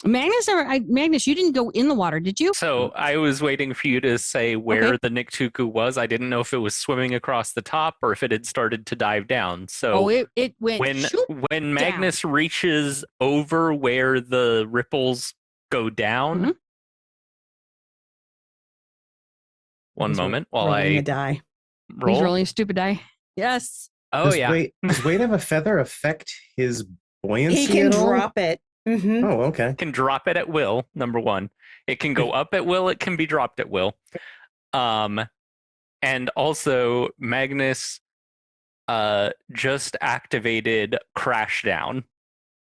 Magnus, you didn't go in the water, did you? So I was waiting for you to say where the Niktuku was. I didn't know if it was swimming across the top or if it had started to dive down. So it went when Magnus reaches over where the ripples go down. One moment while I die. roll. He's rolling a stupid die. Yes. Oh, Does weight of a feather affect his buoyancy? He can drop it. Mm-hmm. Oh, okay. Can drop it at will, number one. It can go up at will, it can be dropped at will. And also Magnus just activated Crash Down.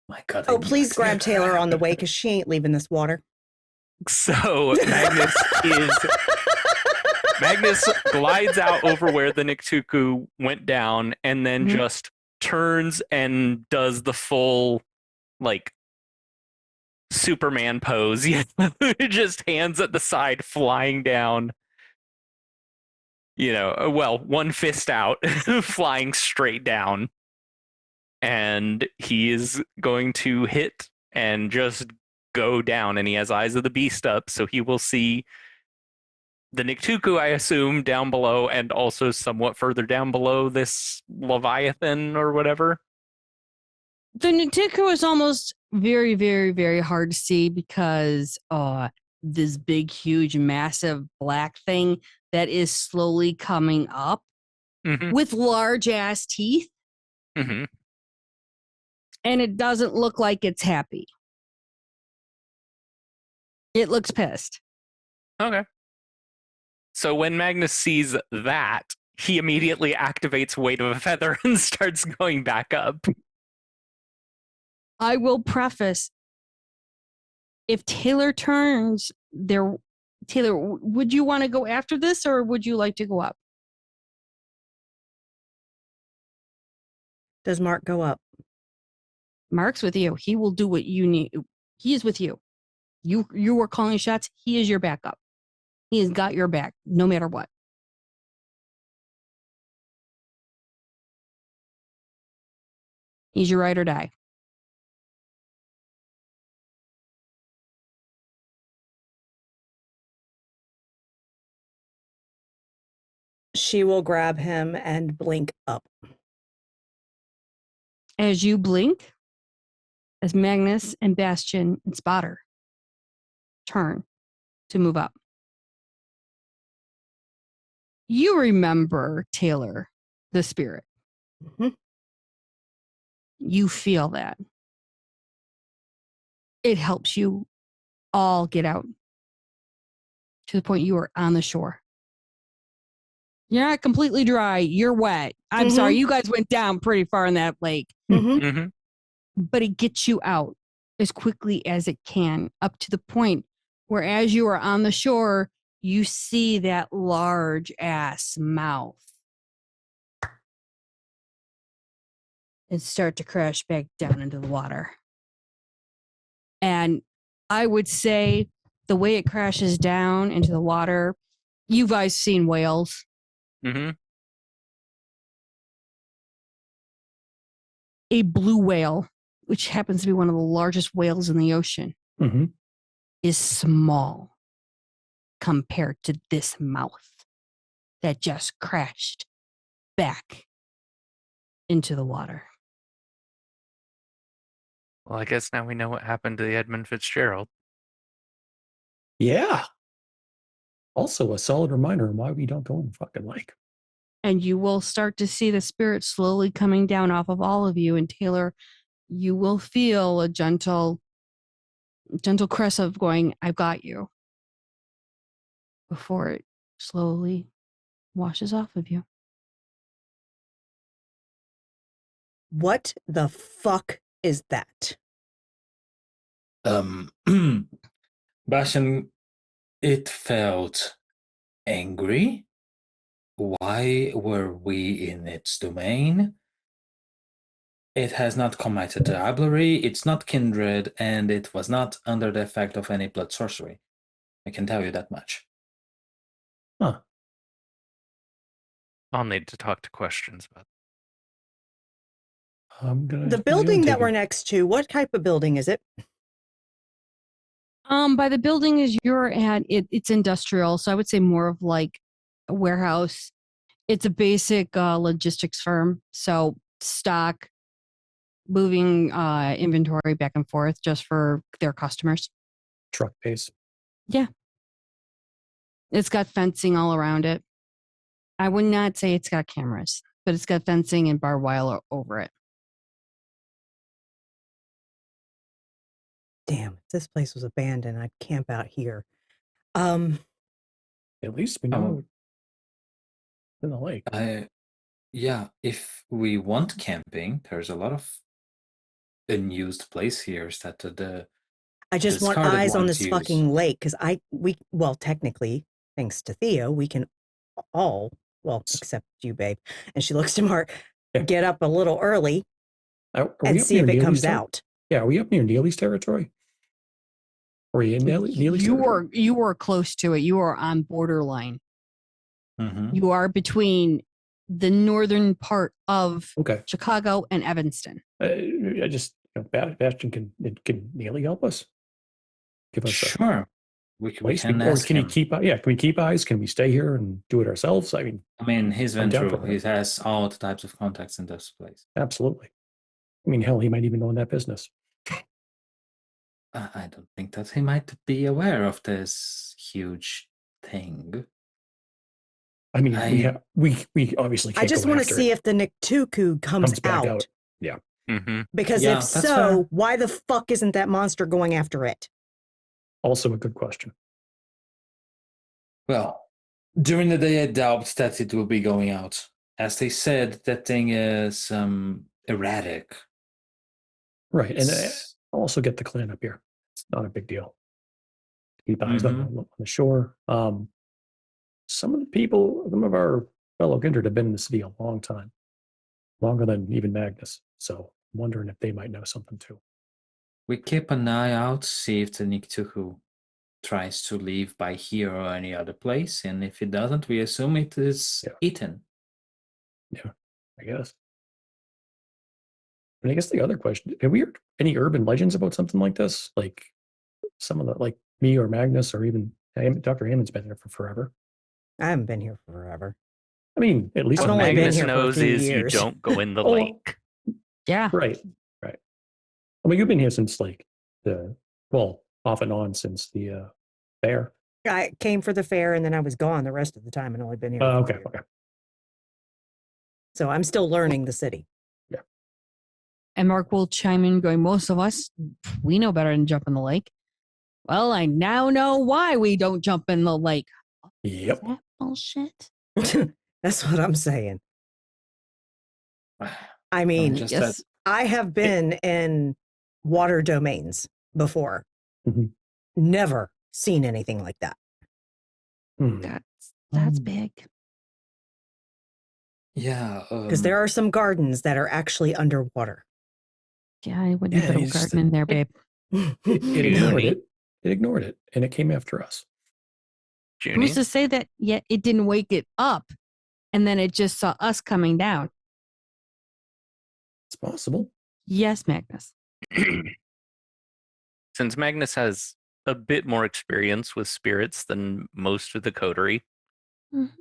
My God. Oh, please grab Taylor on the way because she ain't leaving this water. So Magnus glides out over where the Niktuku went down and then just turns and does the full like Superman pose. Just hands at the side flying down. One fist out, flying straight down. And he is going to hit and just go down. And he has Eyes of the Beast up, so he will see the Niktuku, I assume, down below, and also somewhat further down below this Leviathan or whatever. The Niktuku is almost very, very, very hard to see because this big, huge, massive black thing that is slowly coming up with large ass teeth. Mm-hmm. And it doesn't look like it's happy. It looks pissed. Okay. So when Magnus sees that, he immediately activates Weight of a Feather and starts going back up. I will preface, if Taylor turns there, Taylor, would you want to go after this or would you like to go up? Does Mark go up? Mark's with you. He will do what you need. He is with you. You were calling shots. He is your backup. He has got your back no matter what. He's your ride or die. She will grab him and blink up. as you blink, as Magnus and Bastion and Spotter turn to move up. You remember Taylor, the spirit. Mhm. You feel that. It helps you all get out to the point you are on the shore. You're not completely dry. You're wet. I'm sorry. You guys went down pretty far in that lake, but it gets you out as quickly as it can up to the point where as you are on the shore, you see that large ass mouth and start to crash back down into the water. And I would say the way it crashes down into the water, you guys seen whales. Mm-hmm. A blue whale, which happens to be one of the largest whales in the ocean, is small compared to this mouth that just crashed back into the water. Well, I guess now we know what happened to the Edmund Fitzgerald. Yeah. Also, a solid reminder of why we don't go in the fucking lake. And you will start to see the spirit slowly coming down off of all of you. And Taylor, you will feel a gentle caress of going, I've got you, before it slowly washes off of you. What the fuck is that? Bashan, it felt angry. Why were we in its domain? It has not committed diablerie, it's not kindred, and it was not under the effect of any blood sorcery. I can tell you that much. Huh. I'll need to talk to questions about The building that we're next to, what type of building is it? By the building as you're at, it's industrial. So I would say more of like a warehouse. It's a basic logistics firm. So stock, moving inventory back and forth just for their customers. Truck base. Yeah. It's got fencing all around it. I would not say it's got cameras, but it's got fencing and barbed wire over it. Damn, if this place was abandoned, I'd camp out here. At least we know it's in the lake. Yeah, if we want camping, there's a lot of unused place here that the I just want discarded eyes on ones this use. fucking lake because well, technically, thanks to Theo, we can all, well, except you, babe. And she looks to Mark, get up a little early and see if it comes out. Yeah, are we up near Neely's territory? Are we in Neely's territory? You were close to it. You are on borderline. You are between the northern part of Chicago and Evanston. I just, Bastion, can Neely help us? Give us sure. We can ask him. Can we keep eyes? Can we stay here and do it ourselves? I mean, he's been through. He has all the types of contacts in this place. Absolutely. I mean, hell, he might even know in that business. I don't think that he might be aware of this huge thing. I mean, we obviously can't I just want to see if the Niktuku comes back out. Yeah. Because if so, why the fuck isn't that monster going after it? Also a good question. Well, during the day, I doubt that it will be going out. As they said, that thing is erratic. Right, and I'll also get the clan up here. It's not a big deal. Keep eyes on the shore. Some of our fellow kindred have been in the city a long time, longer than even Magnus. So I'm wondering if they might know something too. We keep an eye out, see if the Niktuku tries to leave by here or any other place, and if it doesn't, we assume it is eaten. Yeah, I guess. And I guess the other question: have we heard any urban legends about something like this? Like some of the, like me or Magnus or even Dr. Hammond's been there for forever. I haven't been here forever. I mean, at least what Magnus knows is you don't go in the lake. Yeah. Right. I mean, you've been here since like off and on since the fair. I came for the fair and then I was gone the rest of the time and only been here. Okay. So I'm still learning the city. Yeah. And Mark will chime in going, most of us, we know better than jump in the lake. Well, I now know why we don't jump in the lake. Yep. Is that bullshit? That's what I'm saying. I mean, just Yes. I have been in water domains before. Mhm. Never seen anything like that. That's big. Yeah. Because there are some gardens that are actually underwater. Yeah, I wouldn't Yeah, put a he's- garden in there, babe. It ignored it. It ignored it, and it came after us. Junie, Who's to say that yet it didn't wake it up and then it just saw us coming down? It's possible. Yes, Magnus. since Magnus has a bit more experience with spirits than most of the coterie, Mhm.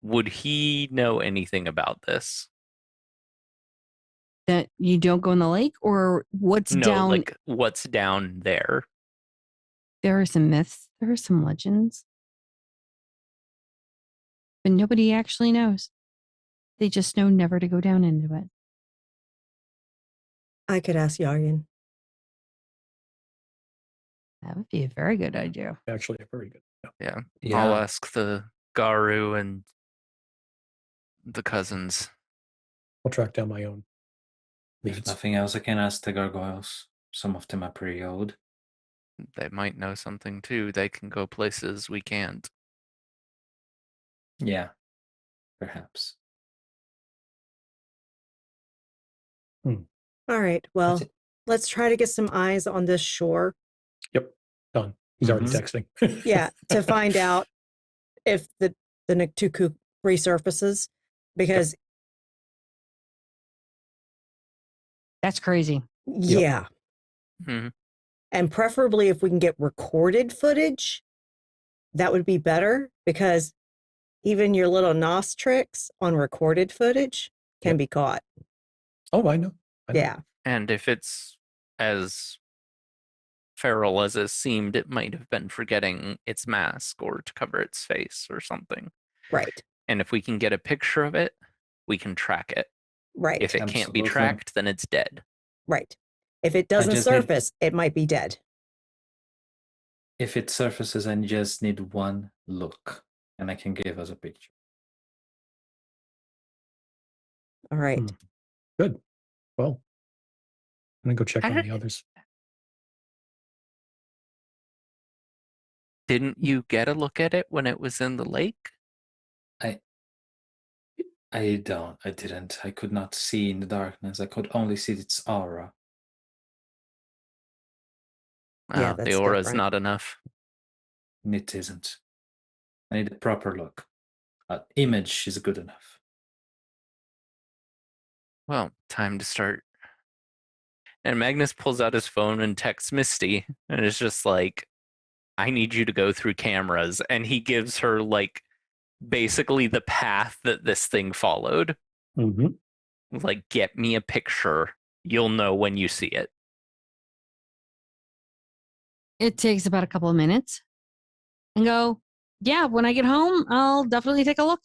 would he know anything about this? That you don't go in the lake, or what's No, down? like what's down there? There are some myths, there are some legends, but nobody actually knows. They just know never to go down into it. I could ask Yargen. That would be a very good idea. Actually, very good. Yeah. Yeah. I'll ask the Garu and the cousins. I'll track down my own If leads. nothing else, I can ask the gargoyles. Some of them are pretty old. They might know something too. They can go places we can't. Yeah, perhaps. All right. Well, That's it. let's try to get some eyes on this shore. Yep. Done. He's already Mhm. texting. Yeah, to find out if the Niktuku resurfaces, because That's crazy. yeah, Mhm. and preferably if we can get recorded footage, that would be better, because even your little nos tricks on recorded footage can Yep. be caught. Oh, I know. Yeah, And if it's as feral as it seemed, it might have been forgetting its mask or to cover its face or something. right, And if we can get a picture of it, we can track it. right, If it can't be Absolutely. tracked, then it's dead. right. If it doesn't just need- surface, it might be dead. If it surfaces, I just need one look, and I can give us a picture. All right. Good. Well, I'm gonna go check I on don't- the others. Didn't you get a look at it when it was in the lake? I didn't. I could not see in the darkness. I could only see its aura. Yeah, The that's aura's different. not enough. And it isn't. I need a proper look. Image is good enough. Well, time to start. And Magnus pulls out his phone and texts Misty, and it's just like, I need you to go through cameras. And he gives her, like, basically the path that this thing followed. Mm-hmm. Like, get me a picture. You'll know when you see it. It takes about a couple of minutes and go, yeah, when I get home, I'll definitely take a look.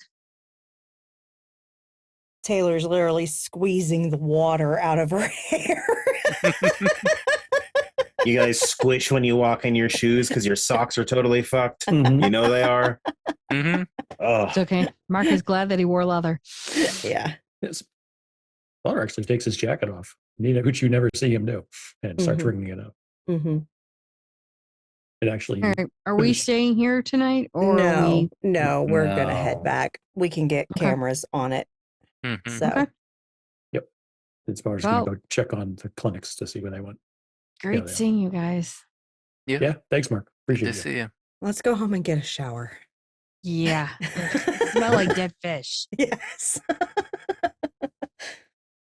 Taylor's literally squeezing the water out of her hair. You guys squish when you walk in your shoes because your socks are totally fucked. Mm-hmm. You know they are. Mm-hmm. Oh, It's okay. Mark is glad that he wore leather. Yeah. Yes. Connor actually takes his jacket off, which you never see him do, and starts Mhm. wringing it out. Mm-hmm. It actually, All right. Are we Finished. staying here tonight, or No, are we? no, we're gonna head No. back. We can get Okay. cameras on it. Mm-hmm. So Okay. it's Mars Well- going to go check on the clinics to see where they went. Great they are. seeing you guys. Yeah, thanks, Mark. Good Appreciate to you. see you. let's go home and get a shower. Yeah. Smell like dead fish. Yes.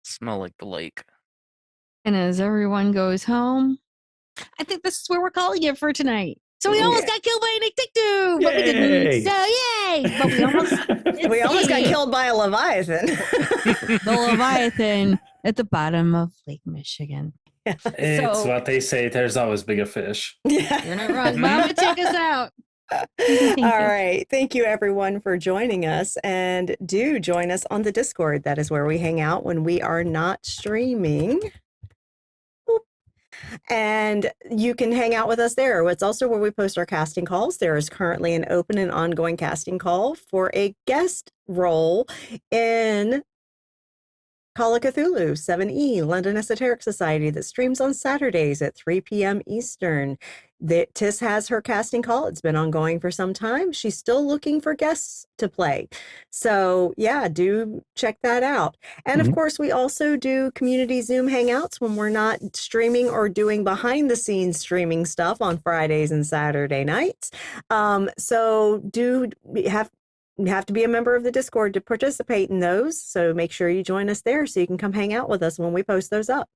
Smell like the lake. And as everyone goes home, I think this is where we're calling it for tonight. So we almost Yeah. got killed by a Nick-Tick-Too, but we Yay! didn't. So yay! But we almost We almost got did. killed by a Leviathan. The Leviathan at the bottom of Lake Michigan. It's what they say. There's always bigger fish. Yeah. You're not wrong. Mama, check us out. All you. right. Thank you, everyone, for joining us. And do join us on the Discord. That is where we hang out when we are not streaming. Boop. And you can hang out with us there. It's also where we post our casting calls. There is currently an open and ongoing casting call for a guest role in Call of Cthulhu 7E, London Esoteric Society, that streams on Saturdays at 3 p.m. Eastern. Tiss has her casting call. It's been ongoing for some time. She's still looking for guests to play. So yeah, do check that out. And of course, we also do community Zoom hangouts when we're not streaming or doing behind the scenes streaming stuff on Fridays and Saturday nights. So do have to be a member of the Discord to participate in those. So make sure you join us there so you can come hang out with us when we post those up.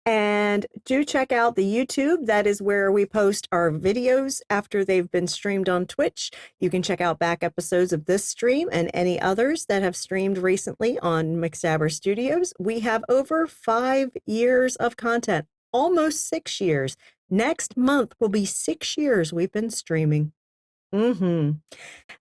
And do check out the YouTube. That is where we post our videos after they've been streamed on Twitch. You can check out back episodes of this stream and any others that have streamed recently on McStabber Studios. We have over 5 years of content, almost 6 years. Next month will be 6 years we've been streaming.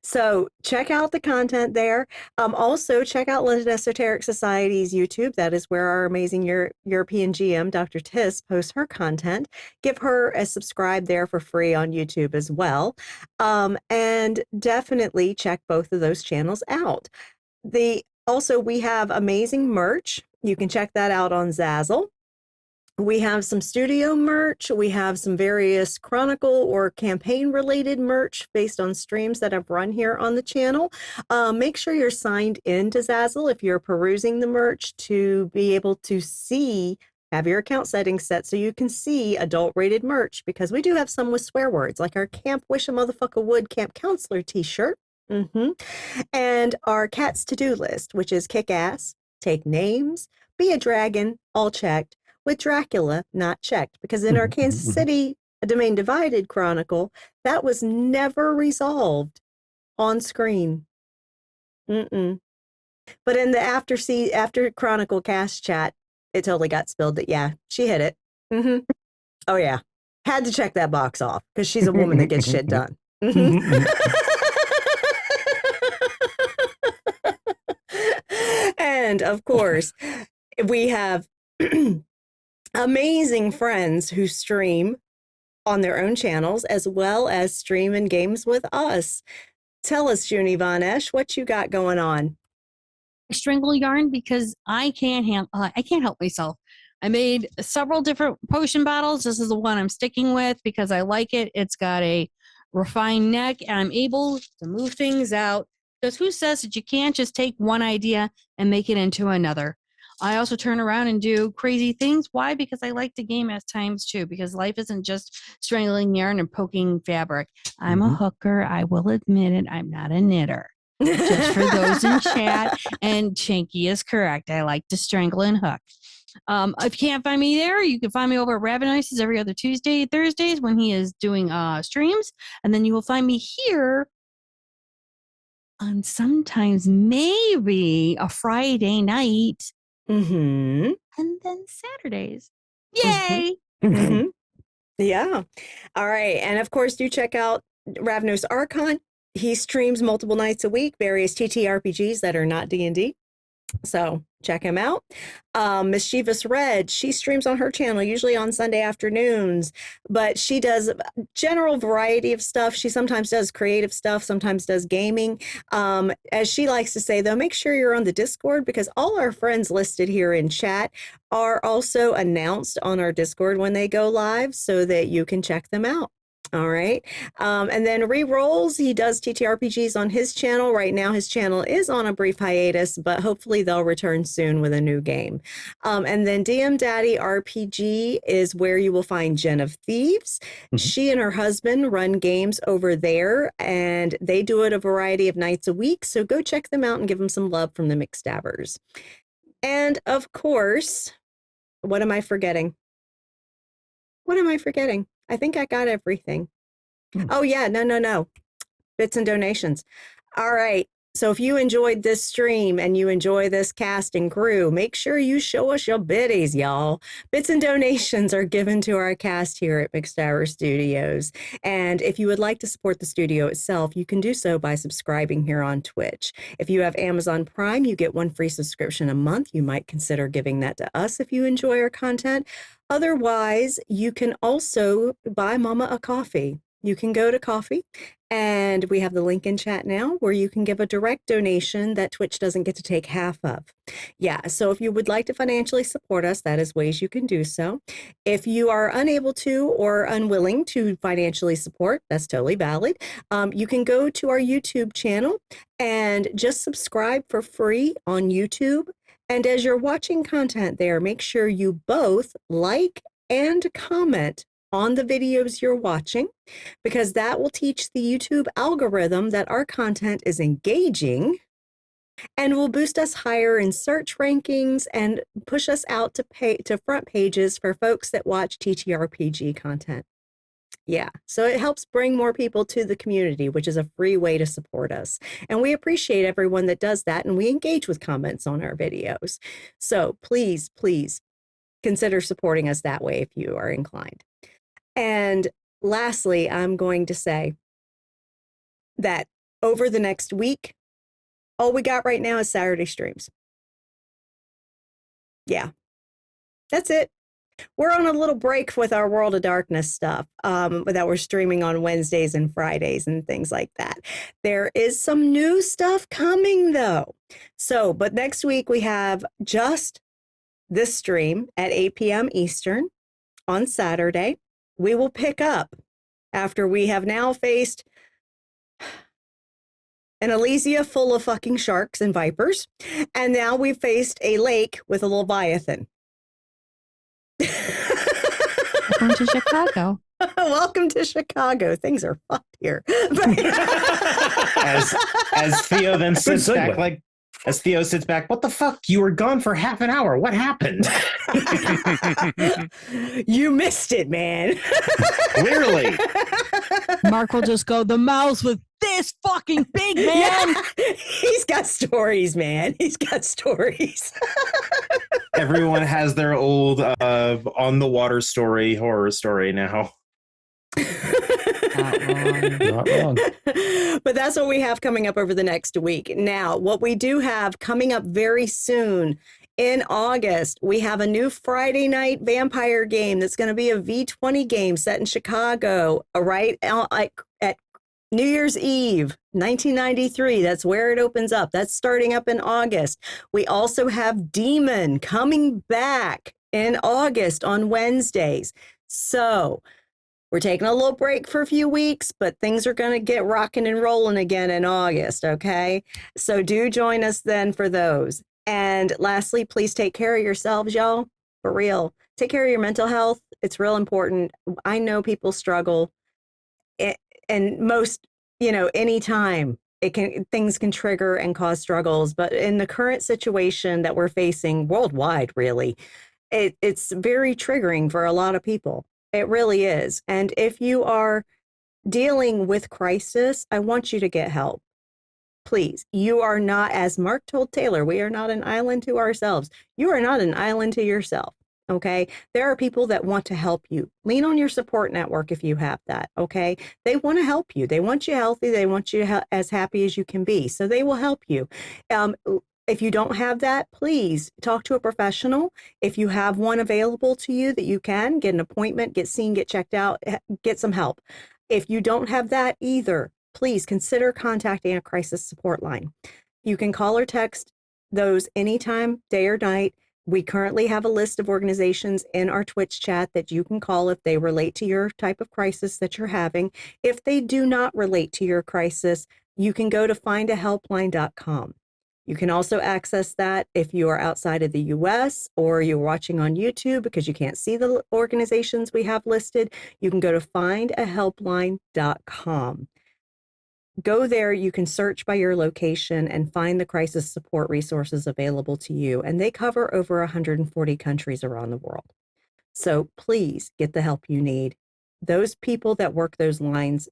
So check out the content there. Also, check out London Esoteric Society's YouTube. That is where our amazing European GM, Dr. Tiss, posts her content. Give her a subscribe there for free on YouTube as well. And definitely check both of those channels out. Also, we have amazing merch. You can check that out on Zazzle. We have some studio merch. We have some various chronicle or campaign related merch based on streams that I've run here on the channel. Make sure you're signed in to Zazzle if you're perusing the merch to be able to have your account settings set so you can see adult rated merch, because we do have some with swear words, like our Camp Wish a Motherfucker Would Camp Counselor t-shirt. And our Cat's to-do list, which is kick ass, take names, be a dragon, all checked, with Dracula not checked, because in our Kansas City Domain Divided Chronicle, that was never resolved on screen. But in the after Chronicle cast chat, it totally got spilled that, yeah, she hit it. Oh, yeah. Had to check that box off because she's a woman that gets shit done. And of course, we have amazing friends who stream on their own channels as well as stream in games with us. Tell us, Junie Von Esch, what you got going on? Strangle yarn because I can't help myself. I made several different potion bottles. This is the one I'm sticking with because I like it. It's got a refined neck and I'm able to move things out, because who says that you can't just take one idea and make it into another? I also turn around and do crazy things. Why? Because I like to game at times too, because life isn't just strangling yarn and poking fabric. I'm a hooker. I will admit it. I'm not a knitter. Just for those in chat, and Chinky is correct. I like to strangle and hook. If you can't find me there, you can find me over at Ravenoises every other Tuesday, Thursdays when he is doing streams. And then you will find me here on sometimes maybe a Friday night. And then Saturdays. Yay! Yeah. All right. And of course, do check out Ravnos Archon. He streams multiple nights a week, various TTRPGs that are not D&D. So check him out. Mischievous Red, she streams on her channel, usually on Sunday afternoons, but she does a general variety of stuff. She sometimes does creative stuff, sometimes does gaming. As she likes to say, though, make sure you're on the Discord, because all our friends listed here in chat are also announced on our Discord when they go live so that you can check them out. All right. And then Rerolls, he does TTRPGs on his channel. Right now, his channel is on a brief hiatus, but hopefully they'll return soon with a new game. And then DM Daddy RPG is where you will find Jen of Thieves. She and her husband run games over there, and they do it a variety of nights a week. So go check them out and give them some love from the McStabbers. And of course, what am I forgetting? What am I forgetting? I think I got everything. Oh, yeah. No. Bits and donations. All right. So if you enjoyed this stream and you enjoy this cast and crew, make sure you show us your biddies, y'all. Bits and donations are given to our cast here at McStabber Studios. And if you would like to support the studio itself, you can do so by subscribing here on Twitch. If you have Amazon Prime, you get one free subscription a month. You might consider giving that to us if you enjoy our content. Otherwise, you can also buy Mama a coffee. You can go to KoFi, and we have the link in chat now where you can give a direct donation that Twitch doesn't get to take half of. Yeah, so if you would like to financially support us, that is ways you can do so. If you are unable to or unwilling to financially support, that's totally valid. You can go to our YouTube channel and just subscribe for free on YouTube. And as you're watching content there, make sure you both like and comment on the videos you're watching, because that will teach the YouTube algorithm that our content is engaging and will boost us higher in search rankings and push us out to front pages for folks that watch TTRPG content. Yeah, so it helps bring more people to the community, which is a free way to support us. And we appreciate everyone that does that, and we engage with comments on our videos. So please, please consider supporting us that way if you are inclined. And lastly, I'm going to say that over the next week, all we got right now is Saturday streams. Yeah, that's it. We're on a little break with our World of Darkness stuff that we're streaming on Wednesdays and Fridays and things like that. There is some new stuff coming though. So, but next week we have just this stream at 8 p.m. Eastern on Saturday. We will pick up after we have now faced an Elysia full of fucking sharks and vipers, and now we've faced a lake with a Leviathan. Welcome to Chicago. Welcome to Chicago. Things are fucked here. As Theo then sits segue. back, like, as Theo sits back, what the fuck? You were gone for half an hour. What happened? You missed it, man. Clearly. Mark will just go, the mouse was this fucking big, man. Yeah. He's got stories, man. He's got stories. Everyone has their old on the water story, horror story now. Not wrong. But that's what we have coming up over the next week. Now, what we do have coming up very soon in August, we have a new Friday night vampire game that's going to be a V20 game set in Chicago, right at New Year's Eve, 1993. That's where it opens up. That's starting up in August. We also have Demon coming back in August on Wednesdays. So we're taking a little break for a few weeks, but things are going to get rocking and rolling again in August, okay? So do join us then for those. And lastly, please take care of yourselves, y'all. For real. Take care of your mental health. It's real important. I know people struggle. And most, anytime things can trigger and cause struggles. But in the current situation that we're facing worldwide, really, it's very triggering for a lot of people. It really is. And if you are dealing with crisis, I want you to get help. Please, you are not, as Mark told Taylor, we are not an island to ourselves. You are not an island to yourself, okay? There are people that want to help you. Lean on your support network if you have that, okay? They want to help you. They want you healthy. They want you as happy as you can be. So they will help you. If you don't have that, please talk to a professional. If you have one available to you that you can, get an appointment, get seen, get checked out, get some help. If you don't have that either, please consider contacting a crisis support line. You can call or text those anytime, day or night. We currently have a list of organizations in our Twitch chat that you can call if they relate to your type of crisis that you're having. If they do not relate to your crisis, you can go to findahelpline.com. You can also access that if you are outside of the US or you're watching on YouTube because you can't see the organizations we have listed. You can go to findahelpline.com. Go there, you can search by your location and find the crisis support resources available to you. And they cover over 140 countries around the world. So please get the help you need. Those people that work those lines,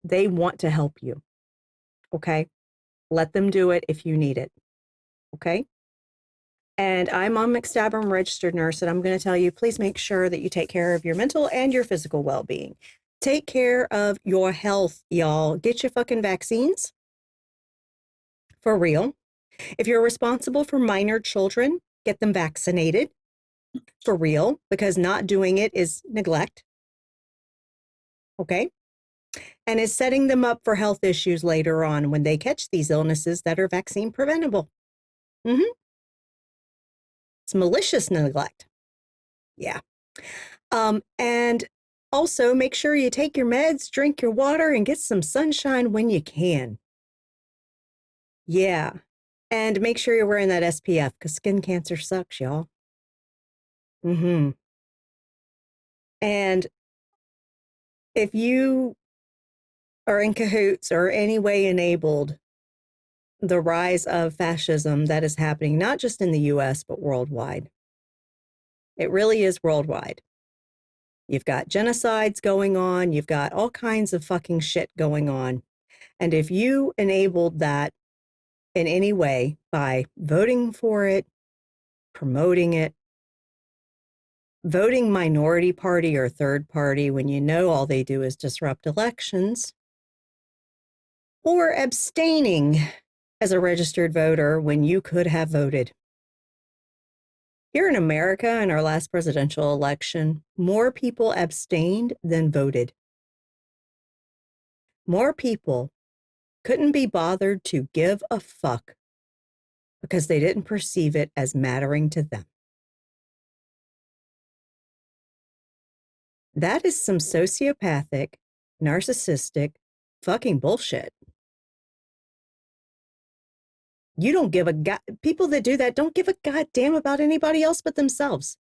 they want to help you. Okay? Let them do it if you need it. Okay? And I'm on McStabber, I'm a registered nurse, and I'm going to tell you, please make sure that you take care of your mental and your physical well-being. Take care of your health, y'all. Get your fucking vaccines. For real. If you're responsible for minor children, get them vaccinated. For real, because not doing it is neglect. Okay? And is setting them up for health issues later on when they catch these illnesses that are vaccine preventable. It's malicious neglect. Yeah. And also make sure you take your meds, drink your water, and get some sunshine when you can. Yeah. And make sure you're wearing that SPF because skin cancer sucks, y'all. And if you are in cahoots or any way enabled the rise of fascism that is happening, not just in the US, but worldwide. It really is worldwide. You've got genocides going on. You've got all kinds of fucking shit going on. And if you enabled that in any way by voting for it, promoting it, voting minority party or third party when you know all they do is disrupt elections, or abstaining as a registered voter when you could have voted. Here in America, in our last presidential election, more people abstained than voted. More people couldn't be bothered to give a fuck because they didn't perceive it as mattering to them. That is some sociopathic, narcissistic fucking bullshit. You don't give a people that do that don't give a goddamn about anybody else but themselves.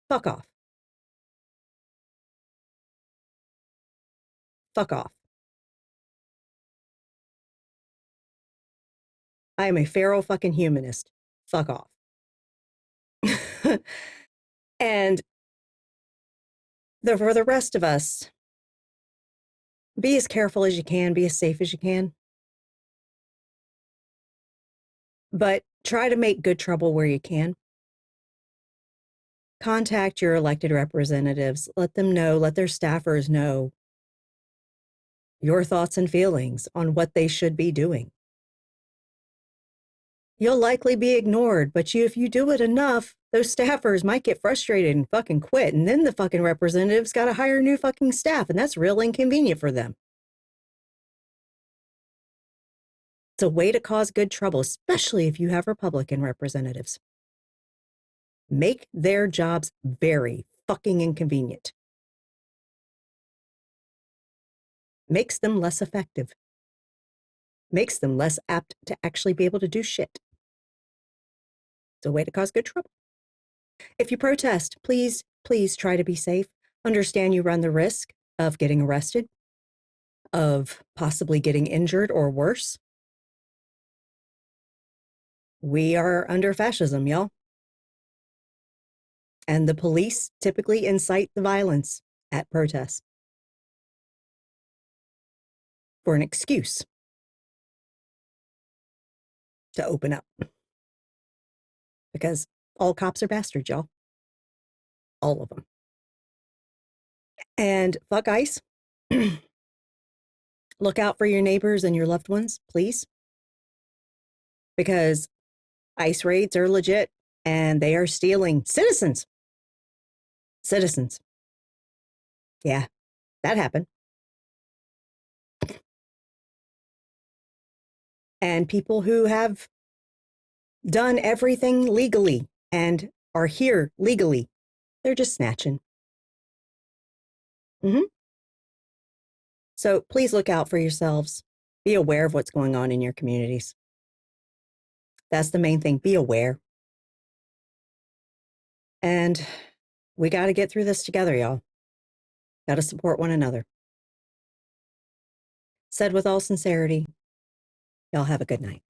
Fuck off. Fuck off. I am a feral fucking humanist. Fuck off. And for the rest of us, be as careful as you can, be as safe as you can. But try to make good trouble where you can. Contact your elected representatives. Let them know, let their staffers know your thoughts and feelings on what they should be doing. You'll likely be ignored, but if you do it enough, those staffers might get frustrated and fucking quit. And then the fucking representatives got to hire new fucking staff, and that's real inconvenient for them. It's a way to cause good trouble, especially if you have Republican representatives. Make their jobs very fucking inconvenient. Makes them less effective. Makes them less apt to actually be able to do shit. It's a way to cause good trouble. If you protest, please try to be safe. Understand you run the risk of getting arrested, of possibly getting injured or worse. We are under fascism, y'all. And the police typically incite the violence at protests for an excuse to open up. Because all cops are bastards, y'all. All of them. And fuck ICE. Look out for your neighbors and your loved ones, please. Because ICE raids are legit and they are stealing citizens. Citizens. Yeah, that happened. And people who have done everything legally and are here legally, they're just snatching. So please look out for yourselves. Be aware of what's going on in your communities. That's the main thing. Be aware. And we got to get through this together, y'all. Got to support one another. Said with all sincerity, y'all have a good night.